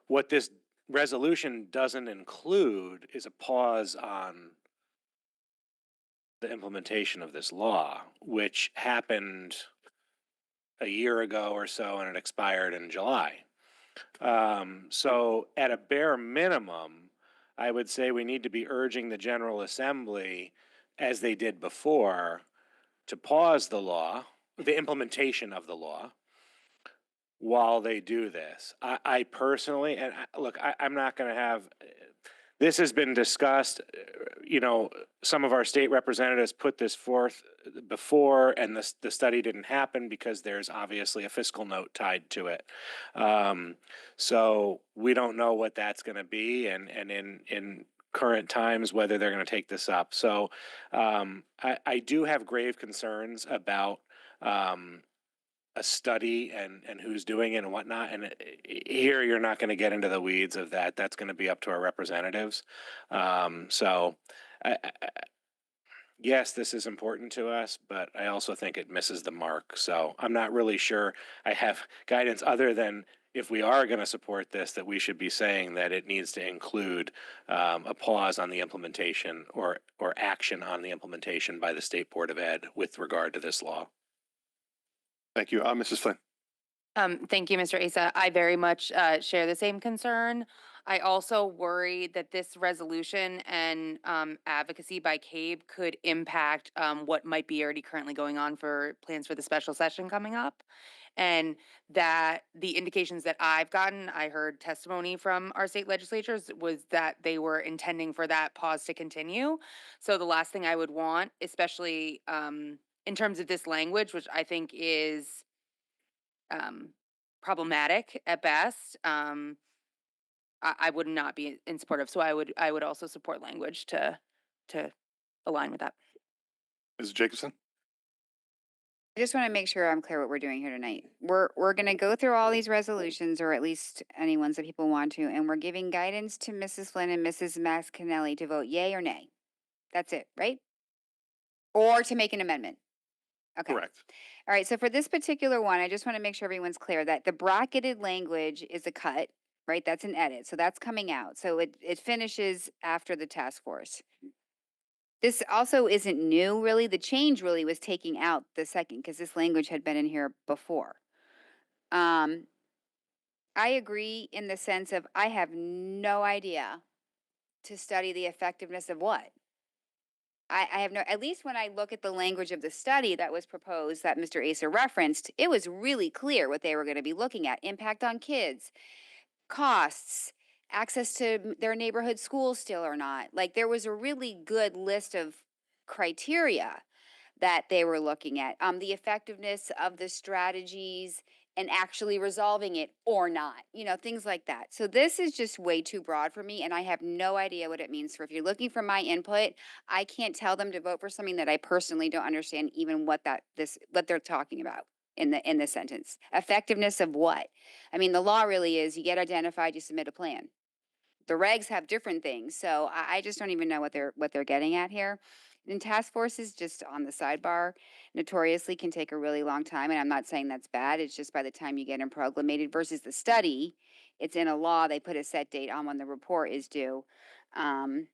what this resolution doesn't include is a pause on the implementation of this law, which happened a year ago or so, and it expired in July. So at a bare minimum, I would say we need to be urging the General Assembly, as they did before, to pause the law, the implementation of the law, while they do this. I personally, and look, I'm not going to have, this has been discussed, some of our state representatives put this forth before, and the study didn't happen because there's obviously a fiscal note tied to it. So we don't know what that's going to be, and in current times, whether they're going to take this up. So I do have grave concerns about a study and who's doing it and whatnot. And here you're not going to get into the weeds of that. That's going to be up to our representatives. So yes, this is important to us, but I also think it misses the mark. So I'm not really sure I have guidance other than if we are going to support this, that we should be saying that it needs to include a pause on the implementation or action on the implementation by the State Board of Ed with regard to this law. Thank you. Mrs. Flynn. Thank you, Mr. Asa. I very much share the same concern. I also worry that this resolution and advocacy by CABE could impact what might be already currently going on for plans for the special session coming up. And that the indications that I've gotten, I heard testimony from our state legislatures, was that they were intending for that pause to continue. So the last thing I would want, especially in terms of this language, which I think is problematic at best, I would not be in support of. So I would also support language to align with that. Mrs. Jacobson? I just want to make sure I'm clear what we're doing here tonight. We're going to go through all these resolutions, or at least any ones that people want to, and we're giving guidance to Mrs. Flynn and Mrs. Mascanelli to vote yay or nay. That's it, right? Or to make an amendment. Okay. Correct. All right. So for this particular one, I just want to make sure everyone's clear that the bracketed language is a cut, right? That's an edit. So that's coming out. So it finishes after the task force. This also isn't new, really. The change really was taking out the second, because this language had been in here before. I agree in the sense of I have no idea to study the effectiveness of what. I have no, at least when I look at the language of the study that was proposed that Mr. Acer referenced, it was really clear what they were going to be looking at: impact on kids, costs, access to their neighborhood schools still or not. Like, there was a really good list of criteria that they were looking at, the effectiveness of the strategies and actually resolving it or not, things like that. So this is just way too broad for me, and I have no idea what it means. For if you're looking for my input, I can't tell them to vote for something that I personally don't understand even what they're talking about in the sentence. Effectiveness of what? I mean, the law really is: you get identified, you submit a plan. The regs have different things, so I just don't even know what they're getting at here. And task forces, just on the sidebar, notoriously can take a really long time, and I'm not saying that's bad. It's just by the time you get them proclamated versus the study, it's in a law. They put a set date on when the report is due, and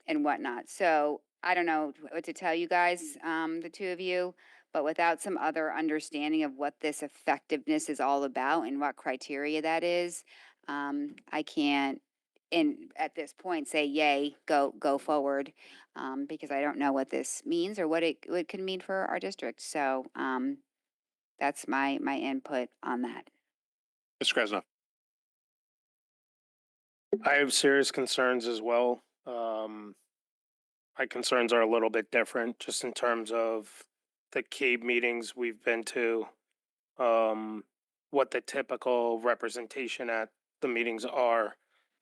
whatnot. So I don't know what to tell you guys, the two of you, but without some other understanding of what this effectiveness is all about and what criteria that is, I can't, at this point, say yay, go forward, because I don't know what this means or what it could mean for our district. So that's my input on that. Mr. Krasnoff? I have serious concerns as well. My concerns are a little bit different, just in terms of the CABE meetings we've been to, what the typical representation at the meetings are.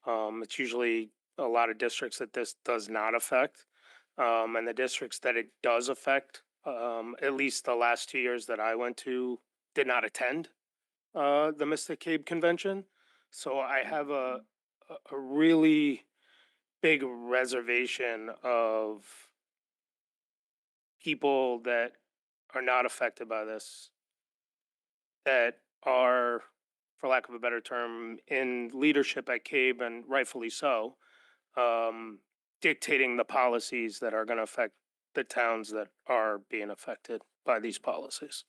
It's usually a lot of districts that this does not affect. And the districts that it does affect, at least the last 2 years that I went to, did not attend the Mystic Cabe Convention. So I have a really big reservation of people that are not affected by this, that are, for lack of a better term, in leadership at CABE, and rightfully so, dictating the policies that are going to affect the towns that are being affected by these policies.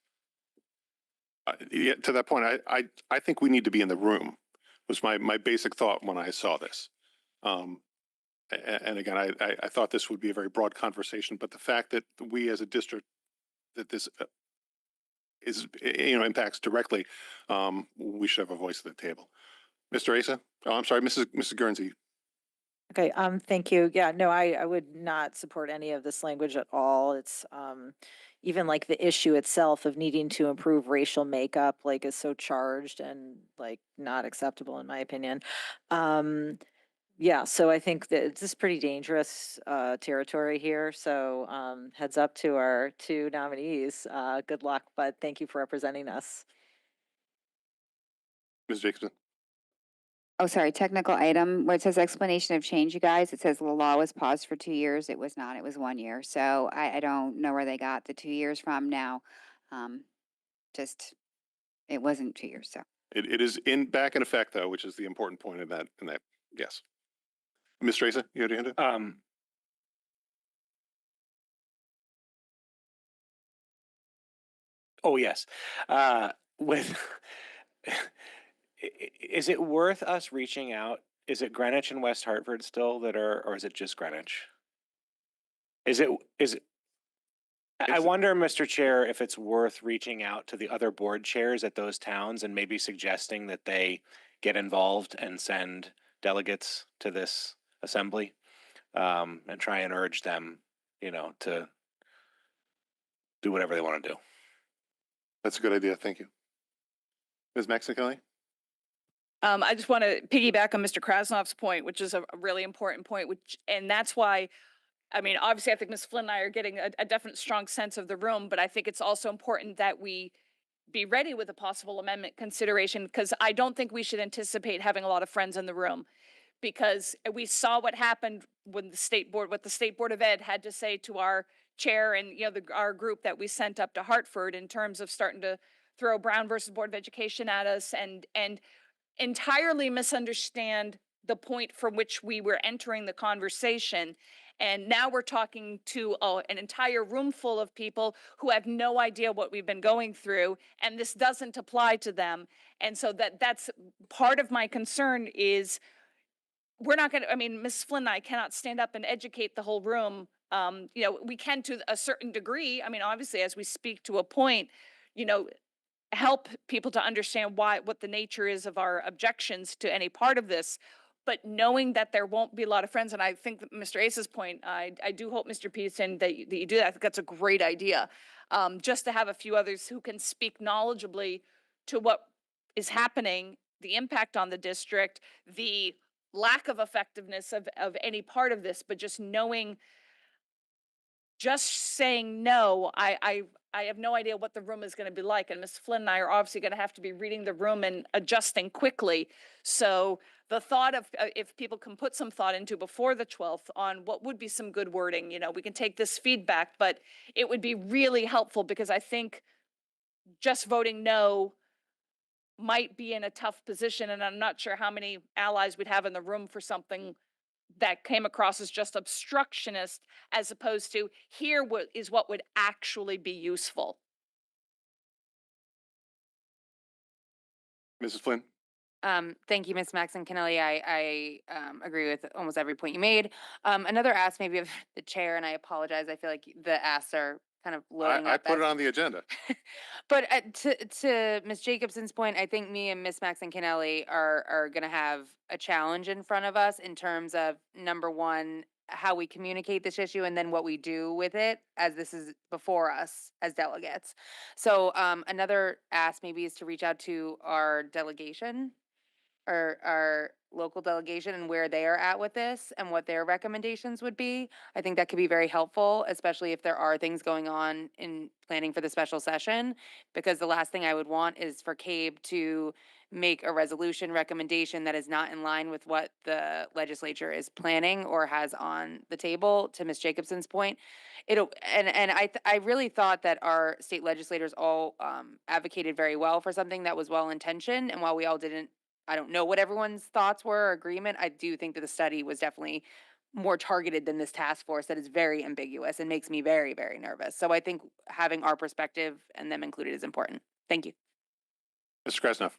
Yeah, to that point, I think we need to be in the room, was my basic thought when I saw this. And again, I thought this would be a very broad conversation, but the fact that we as a district, that this is, impacts directly, we should have a voice at the table. Mr. Asa? Oh, I'm sorry, Mrs. Guernsey. Okay, thank you. Yeah, no, I would not support any of this language at all. It's, even like the issue itself of needing to improve racial makeup, like, is so charged and like not acceptable in my opinion. Yeah, so I think that it's just pretty dangerous territory here. So heads up to our two nominees. Good luck, but thank you for representing us. Ms. Jacobson? Oh, sorry, technical item where it says explanation of change, you guys. It says the law was paused for 2 years. It was not, it was 1 year. So I don't know where they got the 2 years from now. Just, it wasn't 2 years, so. It is back in effect though, which is the important point in that, yes. Mr. Asa, you had your hand up? Oh, yes. With is it worth us reaching out? Is it Greenwich and West Hartford still that are, or is it just Greenwich? Is it, I It's- wonder, Mr. Chair, if it's worth reaching out to the other board chairs at those towns and maybe suggesting that they get involved and send delegates to this assembly, and try and urge them, to do whatever they want to do. That's a good idea. Thank you. Ms. Maxine? I just want to piggyback on Mr. Krasnoff's point, which is a really important point, and that's why, I mean, obviously, I think Ms. Flynn and I are getting a definite strong sense of the room, but I think it's also important that we be ready with a possible amendment consideration, because I don't think we should anticipate having a lot of friends in the room, because we saw what happened when what the State Board of Ed had to say to our chair and, our group that we sent up to Hartford in terms of starting to throw Brown versus Board of Education at us and entirely misunderstand the point from which we were entering the conversation. And now we're talking to an entire room full of people who have no idea what we've been going through, and this doesn't apply to them. And so that's part of my concern is we're not going to, I mean, Ms. Flynn and I cannot stand up and educate the whole room. We can to a certain degree. I mean, obviously, as we speak to a point, help people to understand what the nature is of our objections to any part of this. But knowing that there won't be a lot of friends, and I think that Mr. Ace's point, I do hope, Mr. Peterson, that you do that. I think that's a great idea. Just to have a few others who can speak knowledgeably to what is happening, the impact on the district, the lack of effectiveness of any part of this, but just knowing, just saying no, I have no idea what the room is going to be like. And Ms. Flynn and I are obviously going to have to be reading the room and adjusting quickly. So the thought of, if people can put some thought into before the 12th on what would be some good wording, we can take this feedback, but it would be really helpful, because I think just voting no might be in a tough position. And I'm not sure how many allies we'd have in the room for something that came across as just obstructionist, as opposed to here is what would actually be useful. Mrs. Flynn? Thank you, Ms. Maxon Kennelly. I agree with almost every point you made. Another ask maybe of the chair, and I apologize. I feel like the asks are kind of loading I up. put it on the agenda. But to Ms. Jacobson's point, I think me and Ms. Maxon Kennelly are going to have a challenge in front of us in terms of, number one, how we communicate this issue, and then what we do with it as this is before us as delegates. So another ask maybe is to reach out to our delegation, our local delegation, and where they are at with this and what their recommendations would be. I think that could be very helpful, especially if there are things going on in planning for the special session, because the last thing I would want is for CABE to make a resolution recommendation that is not in line with what the legislature is planning or has on the table. To Ms. Jacobson's point, I really thought that our state legislators all advocated very well for something that was well intentioned, and while we all didn't, I don't know what everyone's thoughts were or agreement, I do think that the study was definitely more targeted than this task force that is very ambiguous and makes me very, very nervous. So I think having our perspective and them included is important. Thank you. Mr. Krasnoff?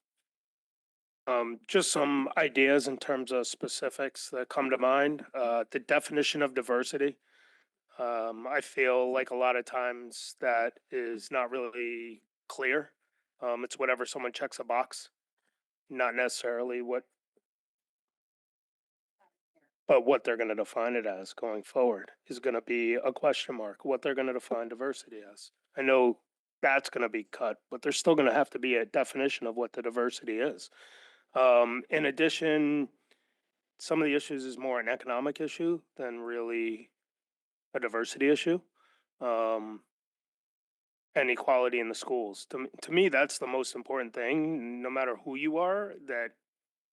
Just some ideas in terms of specifics that come to mind. The definition of diversity. I feel like a lot of times that is not really clear. It's whatever someone checks a box, not necessarily what they're going to define it as going forward is going to be a question mark. What they're going to define diversity as. I know that's going to be cut, but there's still going to have to be a definition of what the diversity is. In addition, some of the issues is more an economic issue than really a diversity issue. And equality in the schools. To me, that's the most important thing, no matter who you are, that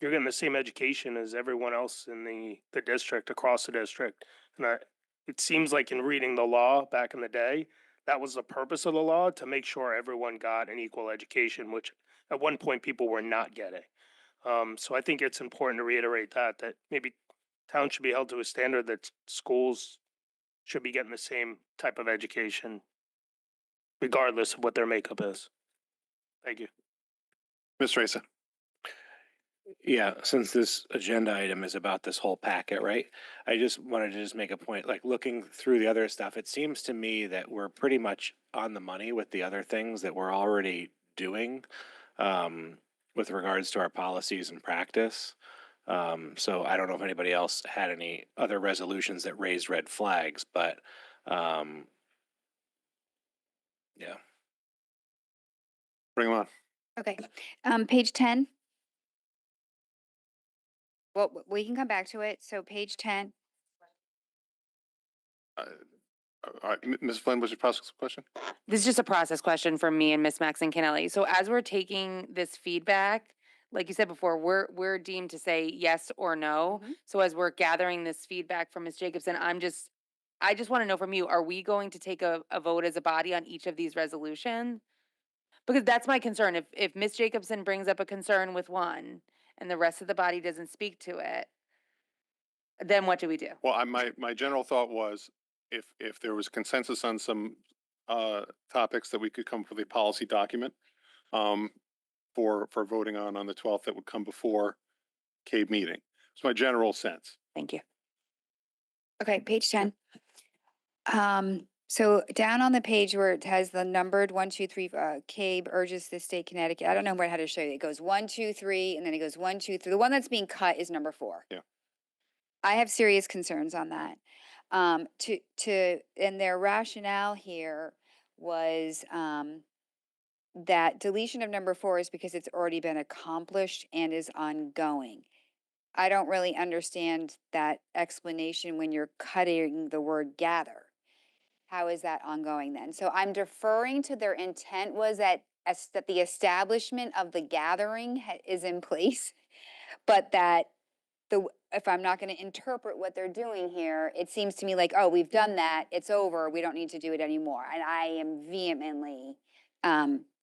you're getting the same education as everyone else in the district, across the district. And it seems like in reading the law back in the day, that was the purpose of the law, to make sure everyone got an equal education, which at one point people were not getting. So I think it's important to reiterate that maybe towns should be held to a standard that schools should be getting the same type of education, regardless of what their makeup is. Thank you. Mr. Asa. Yeah, since this agenda item is about this whole packet, right? I just wanted to just make a point, like looking through the other stuff, it seems to me that we're pretty much on the money with the other things that we're already doing with regards to our policies and practice. So I don't know if anybody else had any other resolutions that raised red flags, but yeah. Bring them on. Okay, page 10. Well, we can come back to it. So page 10. All right, Ms. Flynn, was your process question? This is just a process question from me and Miss Maxon Kennelly. So as we're taking this feedback, like you said before, we're deemed to say yes or no. So as we're gathering this feedback from Ms. Jacobson, I just want to know from you, are we going to take a vote as a body on each of these resolutions? Because that's my concern. If Ms. Jacobson brings up a concern with one and the rest of the body doesn't speak to it, then what do we do? Well, my general thought was if there was consensus on some topics that we could come up with a policy document for voting on the 12th that would come before CABE meeting. It's my general sense. Thank you. Okay, page 10. So down on the page where it has the numbered 1, 2, 3, CABE urges the state Connecticut. I don't know how to show you. It goes 1, 2, 3, and then it goes 1, 2, 3. The one that's being cut is number 4. Yeah. I have serious concerns on that. And their rationale here was that deletion of number 4 is because it's already been accomplished and is ongoing. I don't really understand that explanation when you're cutting the word gather. How is that ongoing then? So I'm deferring to their intent was that that the establishment of the gathering is in place, but that if I'm not going to interpret what they're doing here, it seems to me like, oh, we've done that, it's over, we don't need to do it anymore. And I am vehemently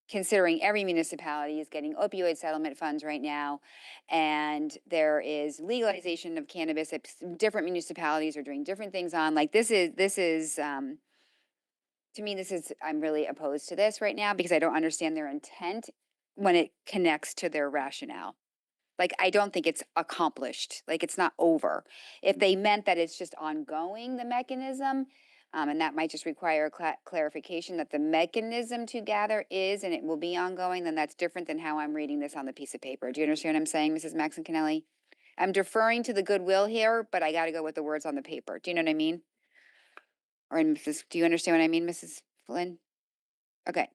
considering every municipality is getting opioid settlement funds right now, and there is legalization of cannabis that different municipalities are doing different things on. Like this is to me, I'm really opposed to this right now because I don't understand their intent when it connects to their rationale. Like, I don't think it's accomplished. Like, it's not over. If they meant that it's just ongoing, the mechanism, and that might just require clarification that the mechanism to gather is and it will be ongoing, then that's different than how I'm reading this on the piece of paper. Do you understand what I'm saying, Mrs. Maxon Kennelly? I'm deferring to the goodwill here, but I got to go with the words on the paper. Do you know what I mean? Or do you understand what I mean, Mrs. Flynn? Okay.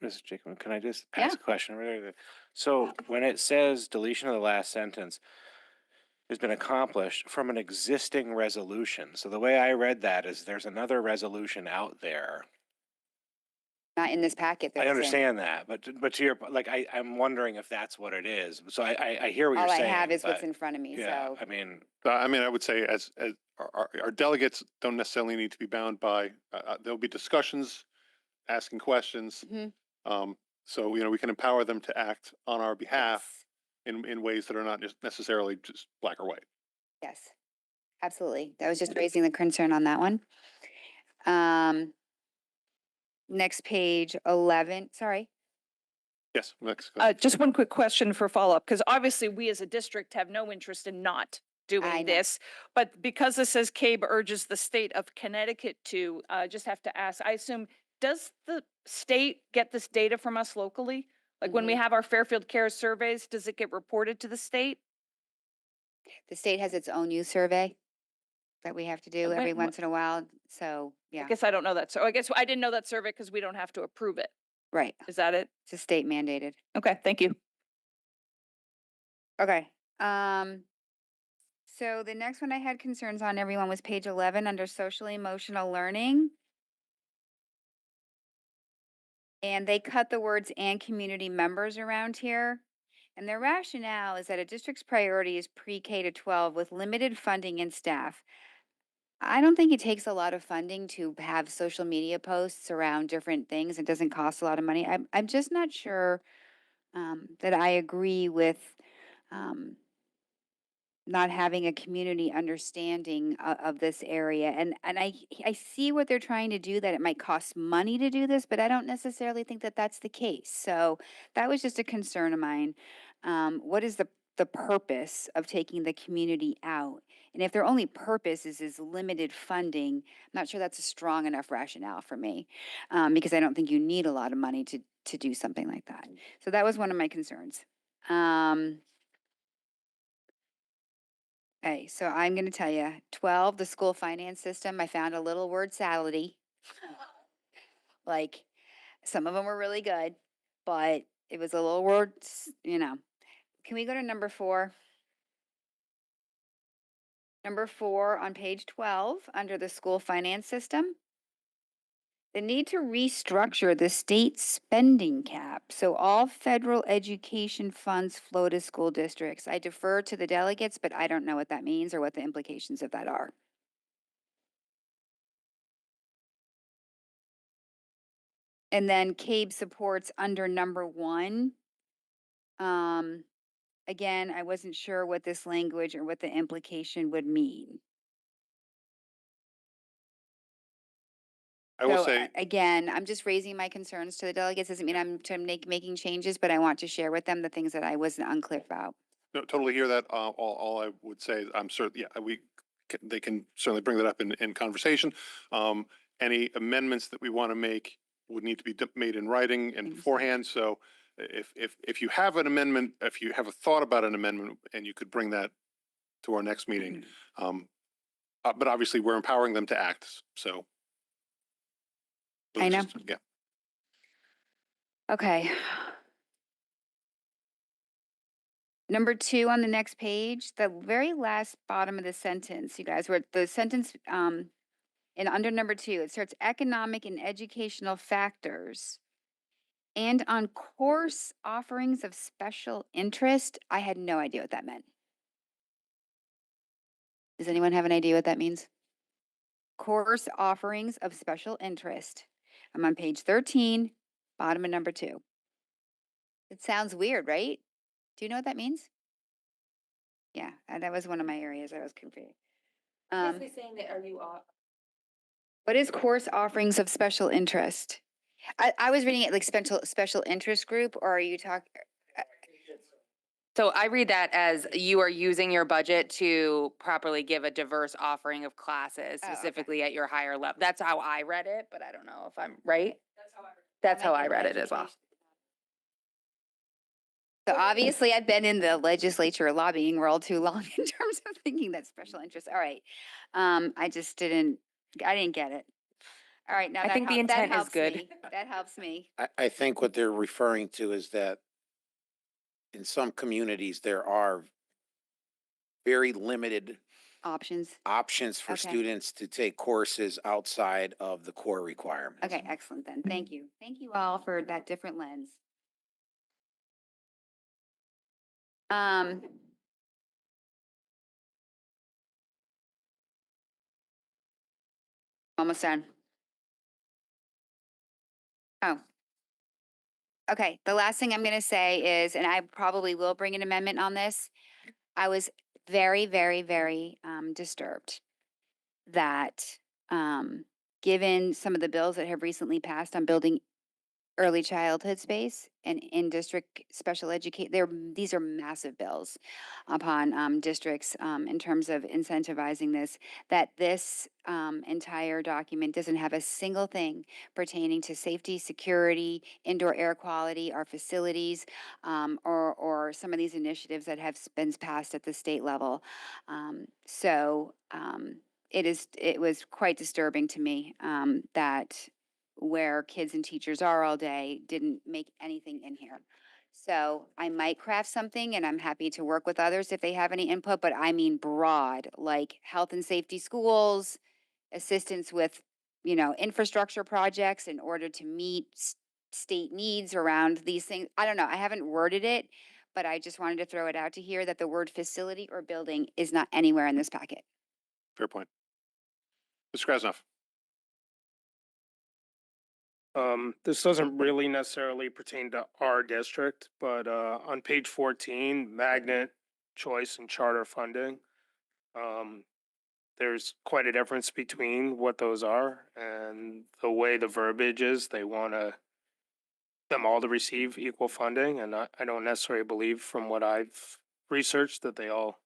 Mrs. Jacob, can I just Yeah. ask a question? So when it says deletion of the last sentence has been accomplished from an existing resolution, so the way I read that is there's another resolution out there. Not in this packet. I understand that, but to your, like, I'm wondering if that's what it is. So I hear what All you're I saying. have is what's but in front of me, yeah, so. I mean, I would say as our delegates don't necessarily need to be bound by, there'll be discussions, asking questions. So, we can empower them to act on our behalf in ways that are not just necessarily just black or white. Yes, absolutely. That was just raising the concern on that one. Next page 11, sorry. Yes, next. Just one quick question for follow-up, because obviously we as a district have no interest in not doing this. But because this says CABE urges the state of Connecticut to, just have to ask, I assume, does the state get this data from us locally? Like when we have our Fairfield Cares surveys, does it get reported to the state? The state has its own youth survey that we have to do every once in a while, so, yeah. I guess I don't know that. So I guess I didn't know that survey because we don't have to approve it. Right. Is that it? It's a state mandated. Okay, thank you. Okay, so the next one I had concerns on, everyone, was page 11 under social emotional learning. And they cut the words "and community members" around here. And their rationale is that a district's priority is pre-K to 12 with limited funding and staff. I don't think it takes a lot of funding to have social media posts around different things. It doesn't cost a lot of money. I'm just not sure that I agree with not having a community understanding of this area. And I see what they're trying to do, that it might cost money to do this, but I don't necessarily think that that's the case. So that was just a concern of mine. What is the purpose of taking the community out? And if their only purpose is limited funding, I'm not sure that's a strong enough rationale for me, because I don't think you need a lot of money to do something like that. So that was one of my concerns. Okay, so I'm gonna tell you, 12, the school finance system, I found a little word salady. Like, some of them were really good, but it was a little word, you know. Can we go to number 4? Number 4 on page 12, under the school finance system. The need to restructure the state spending cap so all federal education funds flow to school districts. I defer to the delegates, but I don't know what that means or what the implications of that are. And then CABE supports under number 1. Again, I wasn't sure what this language or what the implication would mean. I will So, say, again, I'm just raising my concerns to the delegates. Doesn't mean I'm making changes, but I want to share with them the things that I wasn't unclear about. no, totally hear that. All I would say is I'm certain, yeah, they can certainly bring that up in conversation. Any amendments that we want to make would need to be made in writing and beforehand. So if you have an amendment, if you have a thought about an amendment, and you could bring that to our next meeting. But obviously we're empowering them to act. So. I know. Yeah. Okay. Number 2 on the next page, the very last bottom of the sentence, you guys, where the sentence, and under number 2, it starts economic and educational factors. And on course offerings of special interest, I had no idea what that meant. Does anyone have an idea what that means? Course offerings of special interest. I'm on page 13, bottom of number 2. It sounds weird, right? Do you know what that means? Yeah, that was one of my areas I was confused. Basically saying that are you off? What is course offerings of special interest? I was reading it like special interest group, or are you talking? So I read that as you are using your budget to properly give a diverse offering of classes, okay. specifically at your higher level. That's how I read it, but I don't know if I'm right. That's how I read it as well. So obviously I've been in the legislature lobbying world too long in terms of thinking that special interest. All right. I didn't get it. All right, now I think the intent is good. That helps me. I think what they're referring to is that in some communities, there are very limited Options. options for Okay. students to take courses outside of the core requirements. Okay, excellent then. Thank you. Thank you all for that different lens. Almost done. Oh. Okay, the last thing I'm gonna say is, and I probably will bring an amendment on this. I was very, very, very disturbed that given some of the bills that have recently passed on building early childhood space and in district special educate, these are massive bills upon districts in terms of incentivizing this, that this entire document doesn't have a single thing pertaining to safety, security, indoor air quality, our facilities, or some of these initiatives that have been passed at the state level. It was quite disturbing to me that where kids and teachers are all day didn't make anything in here. So I might craft something, and I'm happy to work with others if they have any input, but I mean broad, like health and safety schools, assistance with, infrastructure projects in order to meet state needs around these things. I don't know. I haven't worded it, but I just wanted to throw it out to here that the word facility or building is not anywhere in this packet. Fair point. Mr. Krasnoff. This doesn't really necessarily pertain to our district, but on page 14, magnet choice and charter funding. There's quite a difference between what those are and the way the verbiage is. They want them all to receive equal funding, and I don't necessarily believe from what I've researched that they all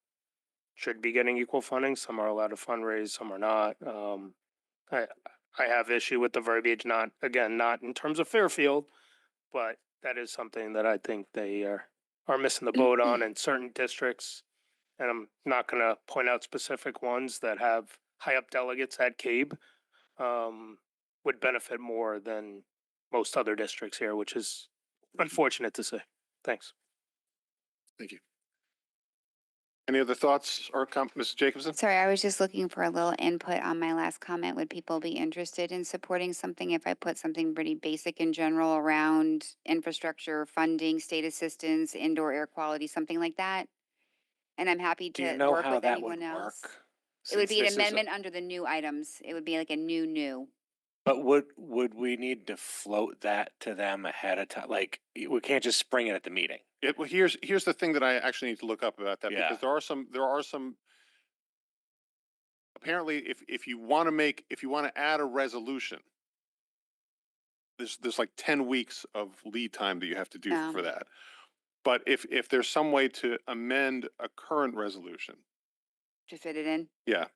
should be getting equal funding. Some are allowed to fundraise, some are not. I I have issue with the verbiage, not in terms of Fairfield, but that is something that I think they are missing the boat on in certain districts. And I'm not gonna point out specific ones that have high up delegates at CABE, would benefit more than most other districts here, which is unfortunate to say. Thanks. Thank you. Any other thoughts or Mrs. Jacobson? Sorry, I was just looking for a little input on my last comment. Would people be interested in supporting something if I put something pretty basic in general around infrastructure, funding, state assistance, indoor air quality, something like that? And I'm happy Do you to know work how with that would anyone else. work? It would Since be an this is a- amendment under the new items. It would be like a new. But would we need to float that to them ahead of time? Like, we can't just spring it at the meeting. Well, here's the thing that I actually need to look up about that, Yeah. because there are some apparently if you want to add a resolution, there's like 10 weeks of lead time that you have to do Yeah. for that. But if there's some way to amend a current resolution, To fit it in. yeah.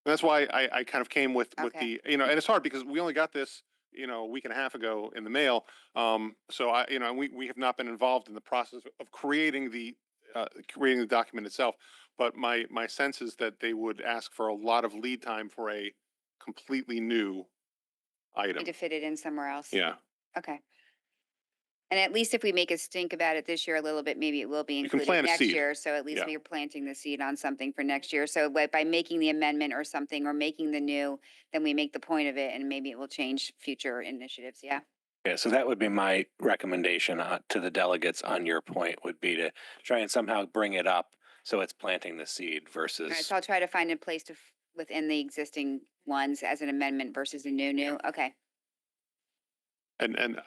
That's why I kind of came with Okay. the, and it's hard because we only got this, a week and a half ago in the mail. So we have not been involved in the process of creating the document itself. But my sense is that they would ask for a lot of lead time for a completely new item. And to fit it in somewhere else. Yeah. Okay. And at least if we make a stink about it this year a little bit, maybe it will be You can included plant a next seed. year. So at least Yeah. we're planting the seed on something for next year. So by making the amendment or something or making the new, then we make the point of it and maybe it will change future initiatives. Yeah. Yeah, so that would be my recommendation to the delegates on your point, would be to try and somehow bring it up so it's planting the seed All right. versus. So I'll try to find a place to within the existing ones as an amendment versus a new. Okay. And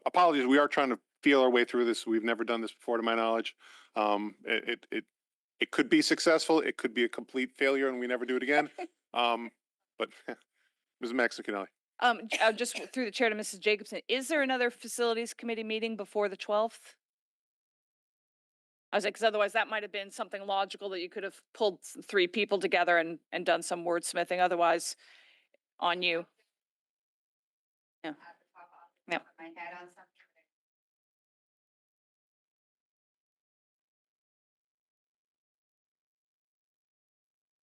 apologies, we are trying to feel our way through this. We've never done this before, to my knowledge. It could be successful. It could be a complete failure, and we never do it again. But Ms. Mexicanelli. Just through the chair to Mrs. Jacobson, is there another facilities committee meeting before the 12th? I was like, because otherwise that might have been something logical that you could have pulled three people together and done some wordsmithing. Otherwise, on you. Yeah. Yeah. My head on something.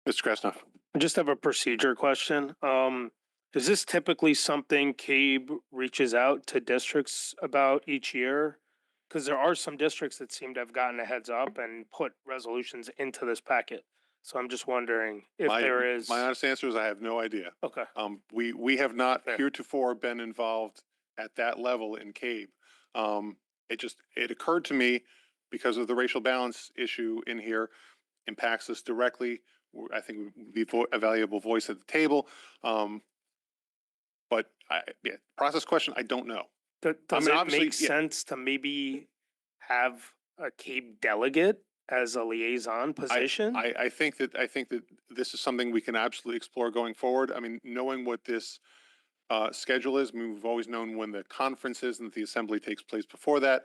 Mr. Krasnov. I just have a procedure question. Is this typically something CABE reaches out to districts about each year? Because there are some districts that seem to have gotten a heads up and put resolutions into this packet. So I'm just wondering if there is. My honest answer is I have no idea. Okay. We have not Fair. heretofore been involved at that level in CABE. It occurred to me because of the racial balance issue in here impacts us directly. I think would be a valuable voice at the table. But process question, I don't know. Does mean, it obviously, make sense to maybe have a CABE delegate as a liaison position? I think that this is something we can absolutely explore going forward. I mean, knowing what this schedule is, I mean, we've always known when the conference is and that the assembly takes place before that.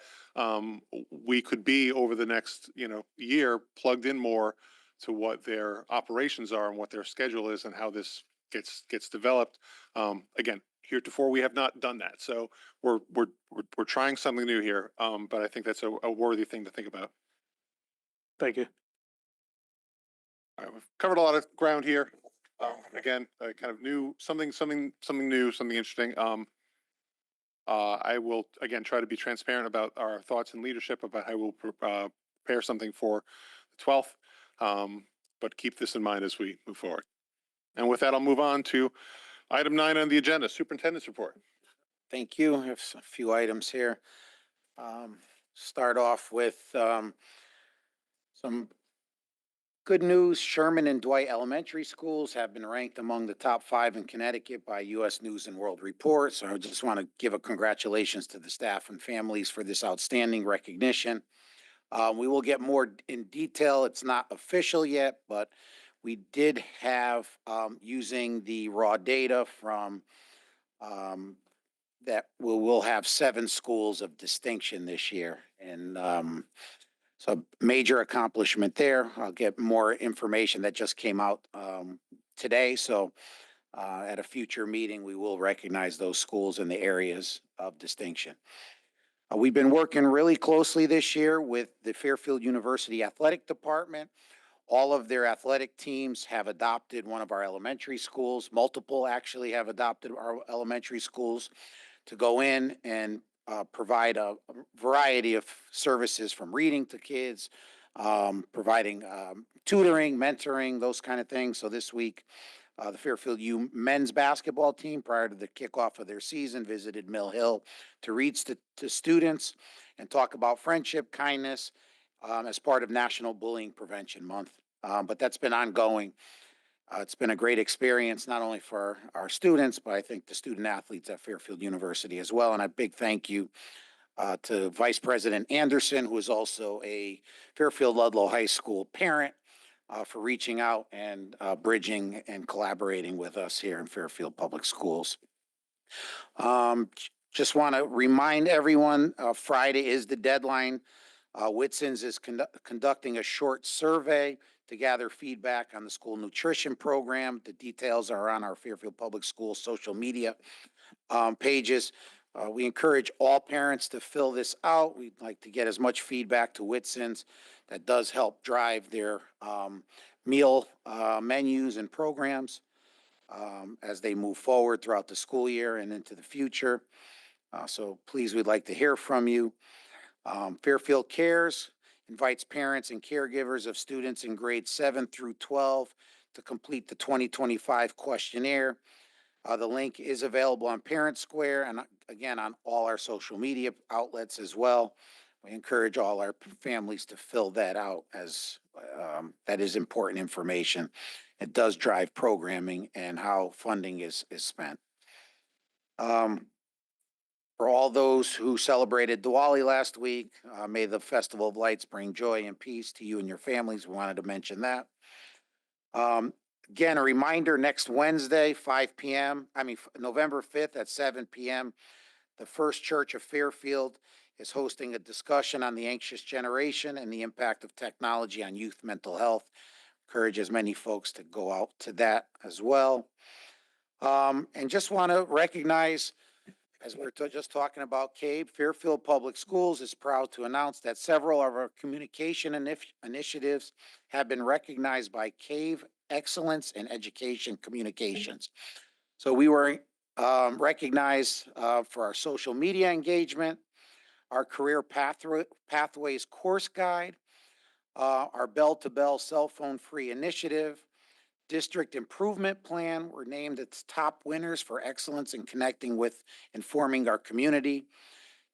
We could be over the next year plugged in more to what their operations are and what their schedule is and how this gets developed. Again, heretofore we have not done that, so we're trying something new here. But I think that's a worthy thing to think about. Thank you. All right, we've covered a lot of ground here. Again, kind of new, something new, something interesting. I will again try to be transparent about our thoughts and leadership about how we'll prepare something for the 12th. But keep this in mind as we move forward. And with that, I'll move on to item 9 on the agenda, Superintendent's Report. Thank you. I have a few items here. Start off with some good news. Sherman and Dwight Elementary Schools have been ranked among the top 5 in Connecticut by U.S. News and World Report. So I just want to give a congratulations to the staff and families for this outstanding recognition. We will get more in detail. It's not official yet, but we did have, using the raw data from, that we'll have 7 schools of distinction this year. And so major accomplishment there. I'll get more information that just came out today. So at a future meeting, we will recognize those schools in the areas of distinction. We've been working really closely this year with the Fairfield University Athletic Department. All of their athletic teams have adopted one of our elementary schools. Multiple actually have adopted our elementary schools to go in and provide a variety of services, from reading to kids, providing tutoring, mentoring, those kind of things. So this week, the Fairfield U men's basketball team, prior to the kickoff of their season, visited Mill Hill to read to students and talk about friendship, kindness, as part of National Bullying Prevention Month. But that's been ongoing. It's been a great experience, not only for our students, but I think the student athletes at Fairfield University as well. And a big thank you to Vice President Anderson, who is also a Fairfield Ludlow High School parent, for reaching out and bridging and collaborating with us here in Fairfield Public Schools. Just want to remind everyone, Friday is the deadline. Whitson's is conducting a short survey to gather feedback on the school nutrition program. The details are on our Fairfield Public Schools social media pages. We encourage all parents to fill this out. We'd like to get as much feedback to Whitson's. That does help drive their meal menus and programs as they move forward throughout the school year and into the future. So please, we'd like to hear from you. Fairfield Cares invites parents and caregivers of students in grades 7 through 12 to complete the 2025 questionnaire. The link is available on Parent Square and again on all our social media outlets as well. We encourage all our families to fill that out, as that is important information. It does drive programming and how funding is spent. For all those who celebrated Diwali last week, may the Festival of Lights bring joy and peace to you and your families. We wanted to mention that. Again, a reminder, next Wednesday, 5 p.m., November 5th at 7 p.m., the First Church of Fairfield is hosting a discussion on the anxious generation and the impact of technology on youth mental health. Encourage as many folks to go out to that as well. And just want to recognize, as we're just talking about CABE, Fairfield Public Schools is proud to announce that several of our communication initiatives have been recognized by CABE Excellence in Education Communications. So we were recognized for our social media engagement, our Career Pathways course guide, our bell-to-bell cell phone free initiative, District Improvement Plan were named its top winners for excellence in connecting with informing our community.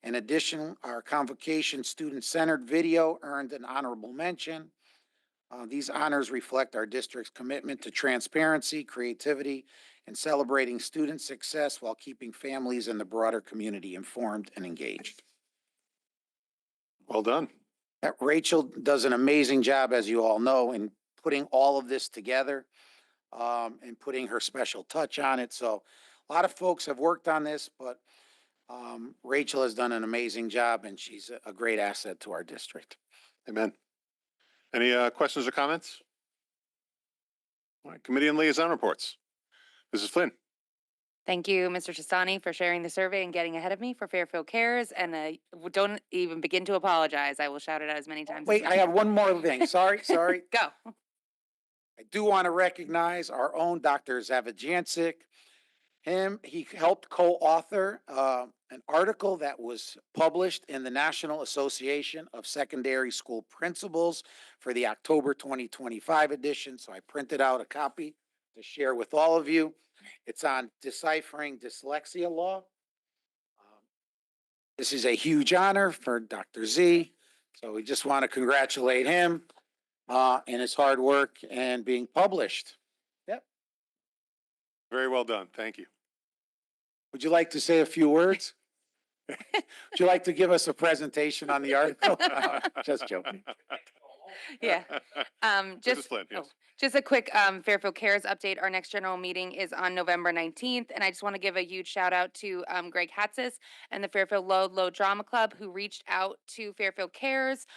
In addition, our convocation student-centered video earned an honorable mention. These honors reflect our district's commitment to transparency, creativity, and celebrating student success while keeping families and the broader community informed and engaged. Well done. Rachel does an amazing job, as you all know, in putting all of this together and putting her special touch on it. So a lot of folks have worked on this, but Rachel has done an amazing job, and she's a great asset to our district. Amen. Any questions or comments? All right, committee and liaison reports. Mrs. Flynn. Thank you, Mr. Chistani, for sharing the survey and getting ahead of me for Fairfield Cares. And don't even begin to apologize. I will shout it out as many times. Wait, I have one more thing. Sorry. Go. I do want to recognize our own Dr. Zavajancic. He helped co-author an article that was published in the National Association of Secondary School Principals for the October 2025 edition. So I printed out a copy to share with all of you. It's on deciphering dyslexia law. This is a huge honor for Dr. Z. So we just want to congratulate him and his hard work and being published. Yep. Very well done. Thank you. Would you like to say a few words? Would you like to give us a presentation on the article? Just joking. Yeah. Mrs. Just, Flynn, yes. just a quick Fairfield Cares update. Our next general meeting is on November 19th. And I just want to give a huge shout out to Greg Hatzis and the Fairfield Low Drama Club who reached out to Fairfield Cares.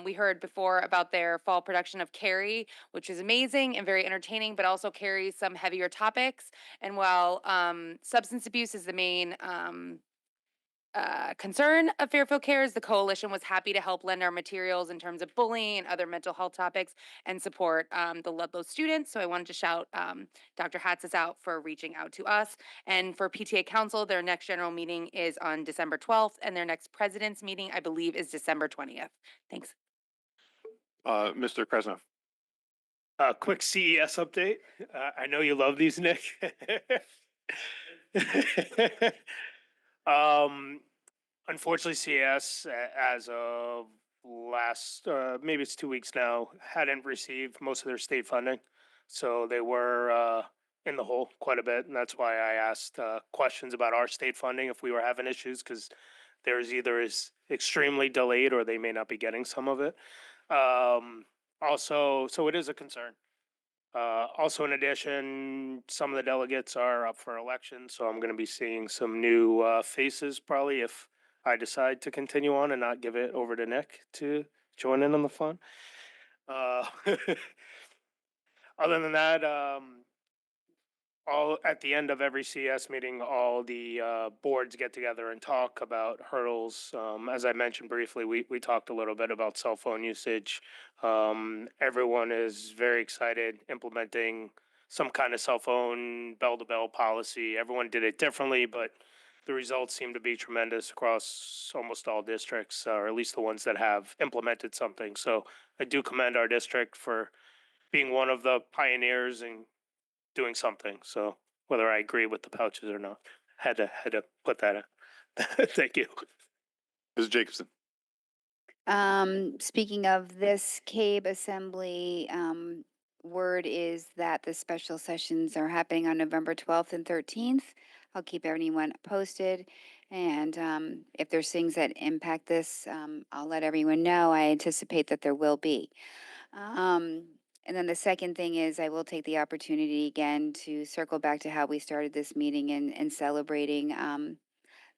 We heard before about their fall production of Carrie, which is amazing and very entertaining, but also carries some heavier topics. And while substance abuse is the main concern of Fairfield Cares, the coalition was happy to help lend our materials in terms of bullying and other mental health topics and support the Ludlow students. So I wanted to shout Dr. Hatzis out for reaching out to us. And for PTA Council, their next general meeting is on December 12th, and their next president's meeting, I believe, is December 20th. Thanks. Mr. Krasnov. Quick CES update. I know you love these, Nick. Unfortunately, CES, as of last, maybe it's 2 weeks now, hadn't received most of their state funding. So they were in the hole quite a bit. And that's why I asked questions about our state funding if we were having issues, because there's either is extremely delayed or they may not be getting some of it. Also, so it is a concern. Also, in addition, some of the delegates are up for election, so I'm going to be seeing some new faces probably if I decide to continue on and not give it over to Nick to join in on the fun. Other than that, all at the end of every CS meeting, all the boards get together and talk about hurdles. As I mentioned briefly, we talked a little bit about cell phone usage. Everyone is very excited implementing some kind of cell phone bell-to-bell policy. Everyone did it differently, but the results seem to be tremendous across almost all districts, or at least the ones that have implemented something. So I do commend our district for being one of the pioneers and doing something. So whether I agree with the pouches or not, had to put that in. Thank you. Mrs. Jacobson. Speaking of this CABE assembly, word is that the special sessions are happening on November 12th and 13th. I'll keep anyone posted. And if there's things that impact this, I'll let everyone know. I anticipate that there will be. And then the second thing is I will take the opportunity again to circle back to how we started this meeting and celebrating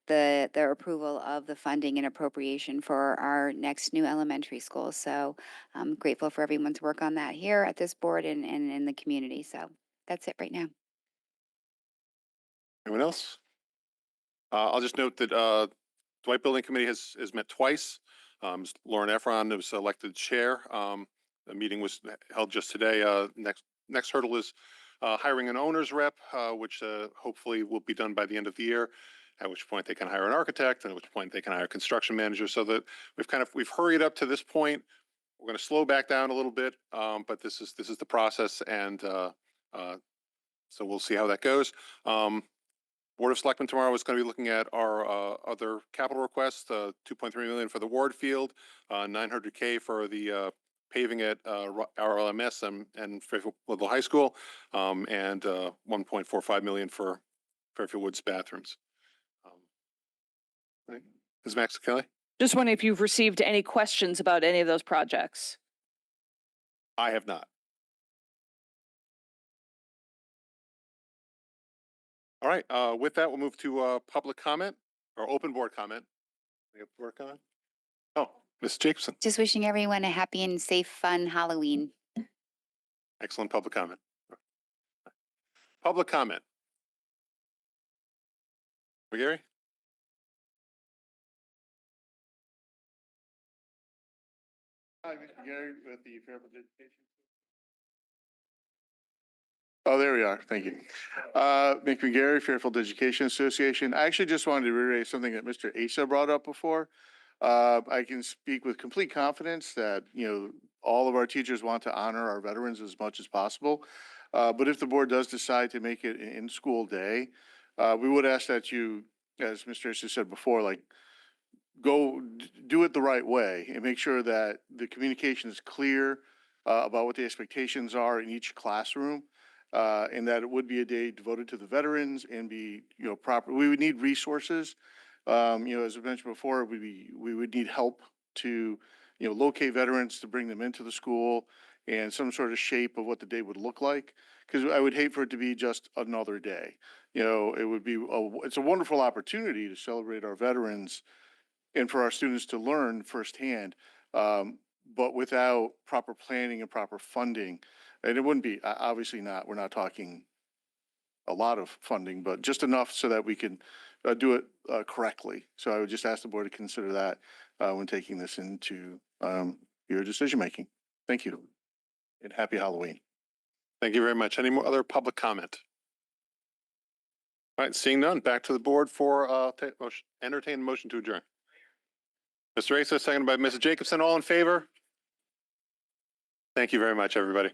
the approval of the funding and appropriation for our next new elementary school. So I'm grateful for everyone's work on that here at this board and in the community. So that's it right now. Anyone else? I'll just note that Dwight Building Committee has met twice. Lauren Efron was elected chair. The meeting was held just today. Next hurdle is hiring an owner's rep, which hopefully will be done by the end of the year. At which point they can hire an architect, and at which point they can hire a construction manager. So that we've hurried up to this point. We're going to slow back down a little bit, but this is the process, and so we'll see how that goes. Board of Selectmen tomorrow is going to be looking at our other capital requests, 2.3 million for the Ward Field, 900K for the paving at RLMS and Fairfield Ludlow High School, and 1.45 million for Fairfield Woods bathrooms. Ms. Max Kelly? Just wondering if you've received any questions about any of those projects. I have not. All right, with that, we'll move to public comment or open board comment. We have work on. Oh, Ms. Jacobson. Just wishing everyone a happy and safe, fun Halloween. Excellent public comment. Public comment. Gary? Hi, Mr. Gary with the Fairfield Education. Oh, there we are. Thank you. Mick McGarry, Fairfield Education Association. I actually just wanted to reiterate something that Mr. Asa brought up before. I can speak with complete confidence that, all of our teachers want to honor our veterans as much as possible. But if the board does decide to make it an in-school day, we would ask that you, as Mr. Asa said before, do it the right way and make sure that the communication is clear about what the expectations are in each classroom. And that it would be a day devoted to the veterans and be, proper. We would need resources As I mentioned before, we would need help to, locate veterans to bring them into the school and some sort of shape of what the day would look like. Because I would hate for it to be just another day. It would be, it's a wonderful opportunity to celebrate our veterans and for our students to learn firsthand. But without proper planning and proper funding, and it wouldn't be, obviously not, we're not talking a lot of funding, but just enough so that we can do it correctly. So I would just ask the board to consider that when taking this into your decision making. Thank you. And happy Halloween. Thank you very much. Any more other public comment? All right, seeing none, back to the board for entertain a motion to adjourn. Mr. Asa, seconded by Mrs. Jacobson. All in favor? Thank you very much, everybody.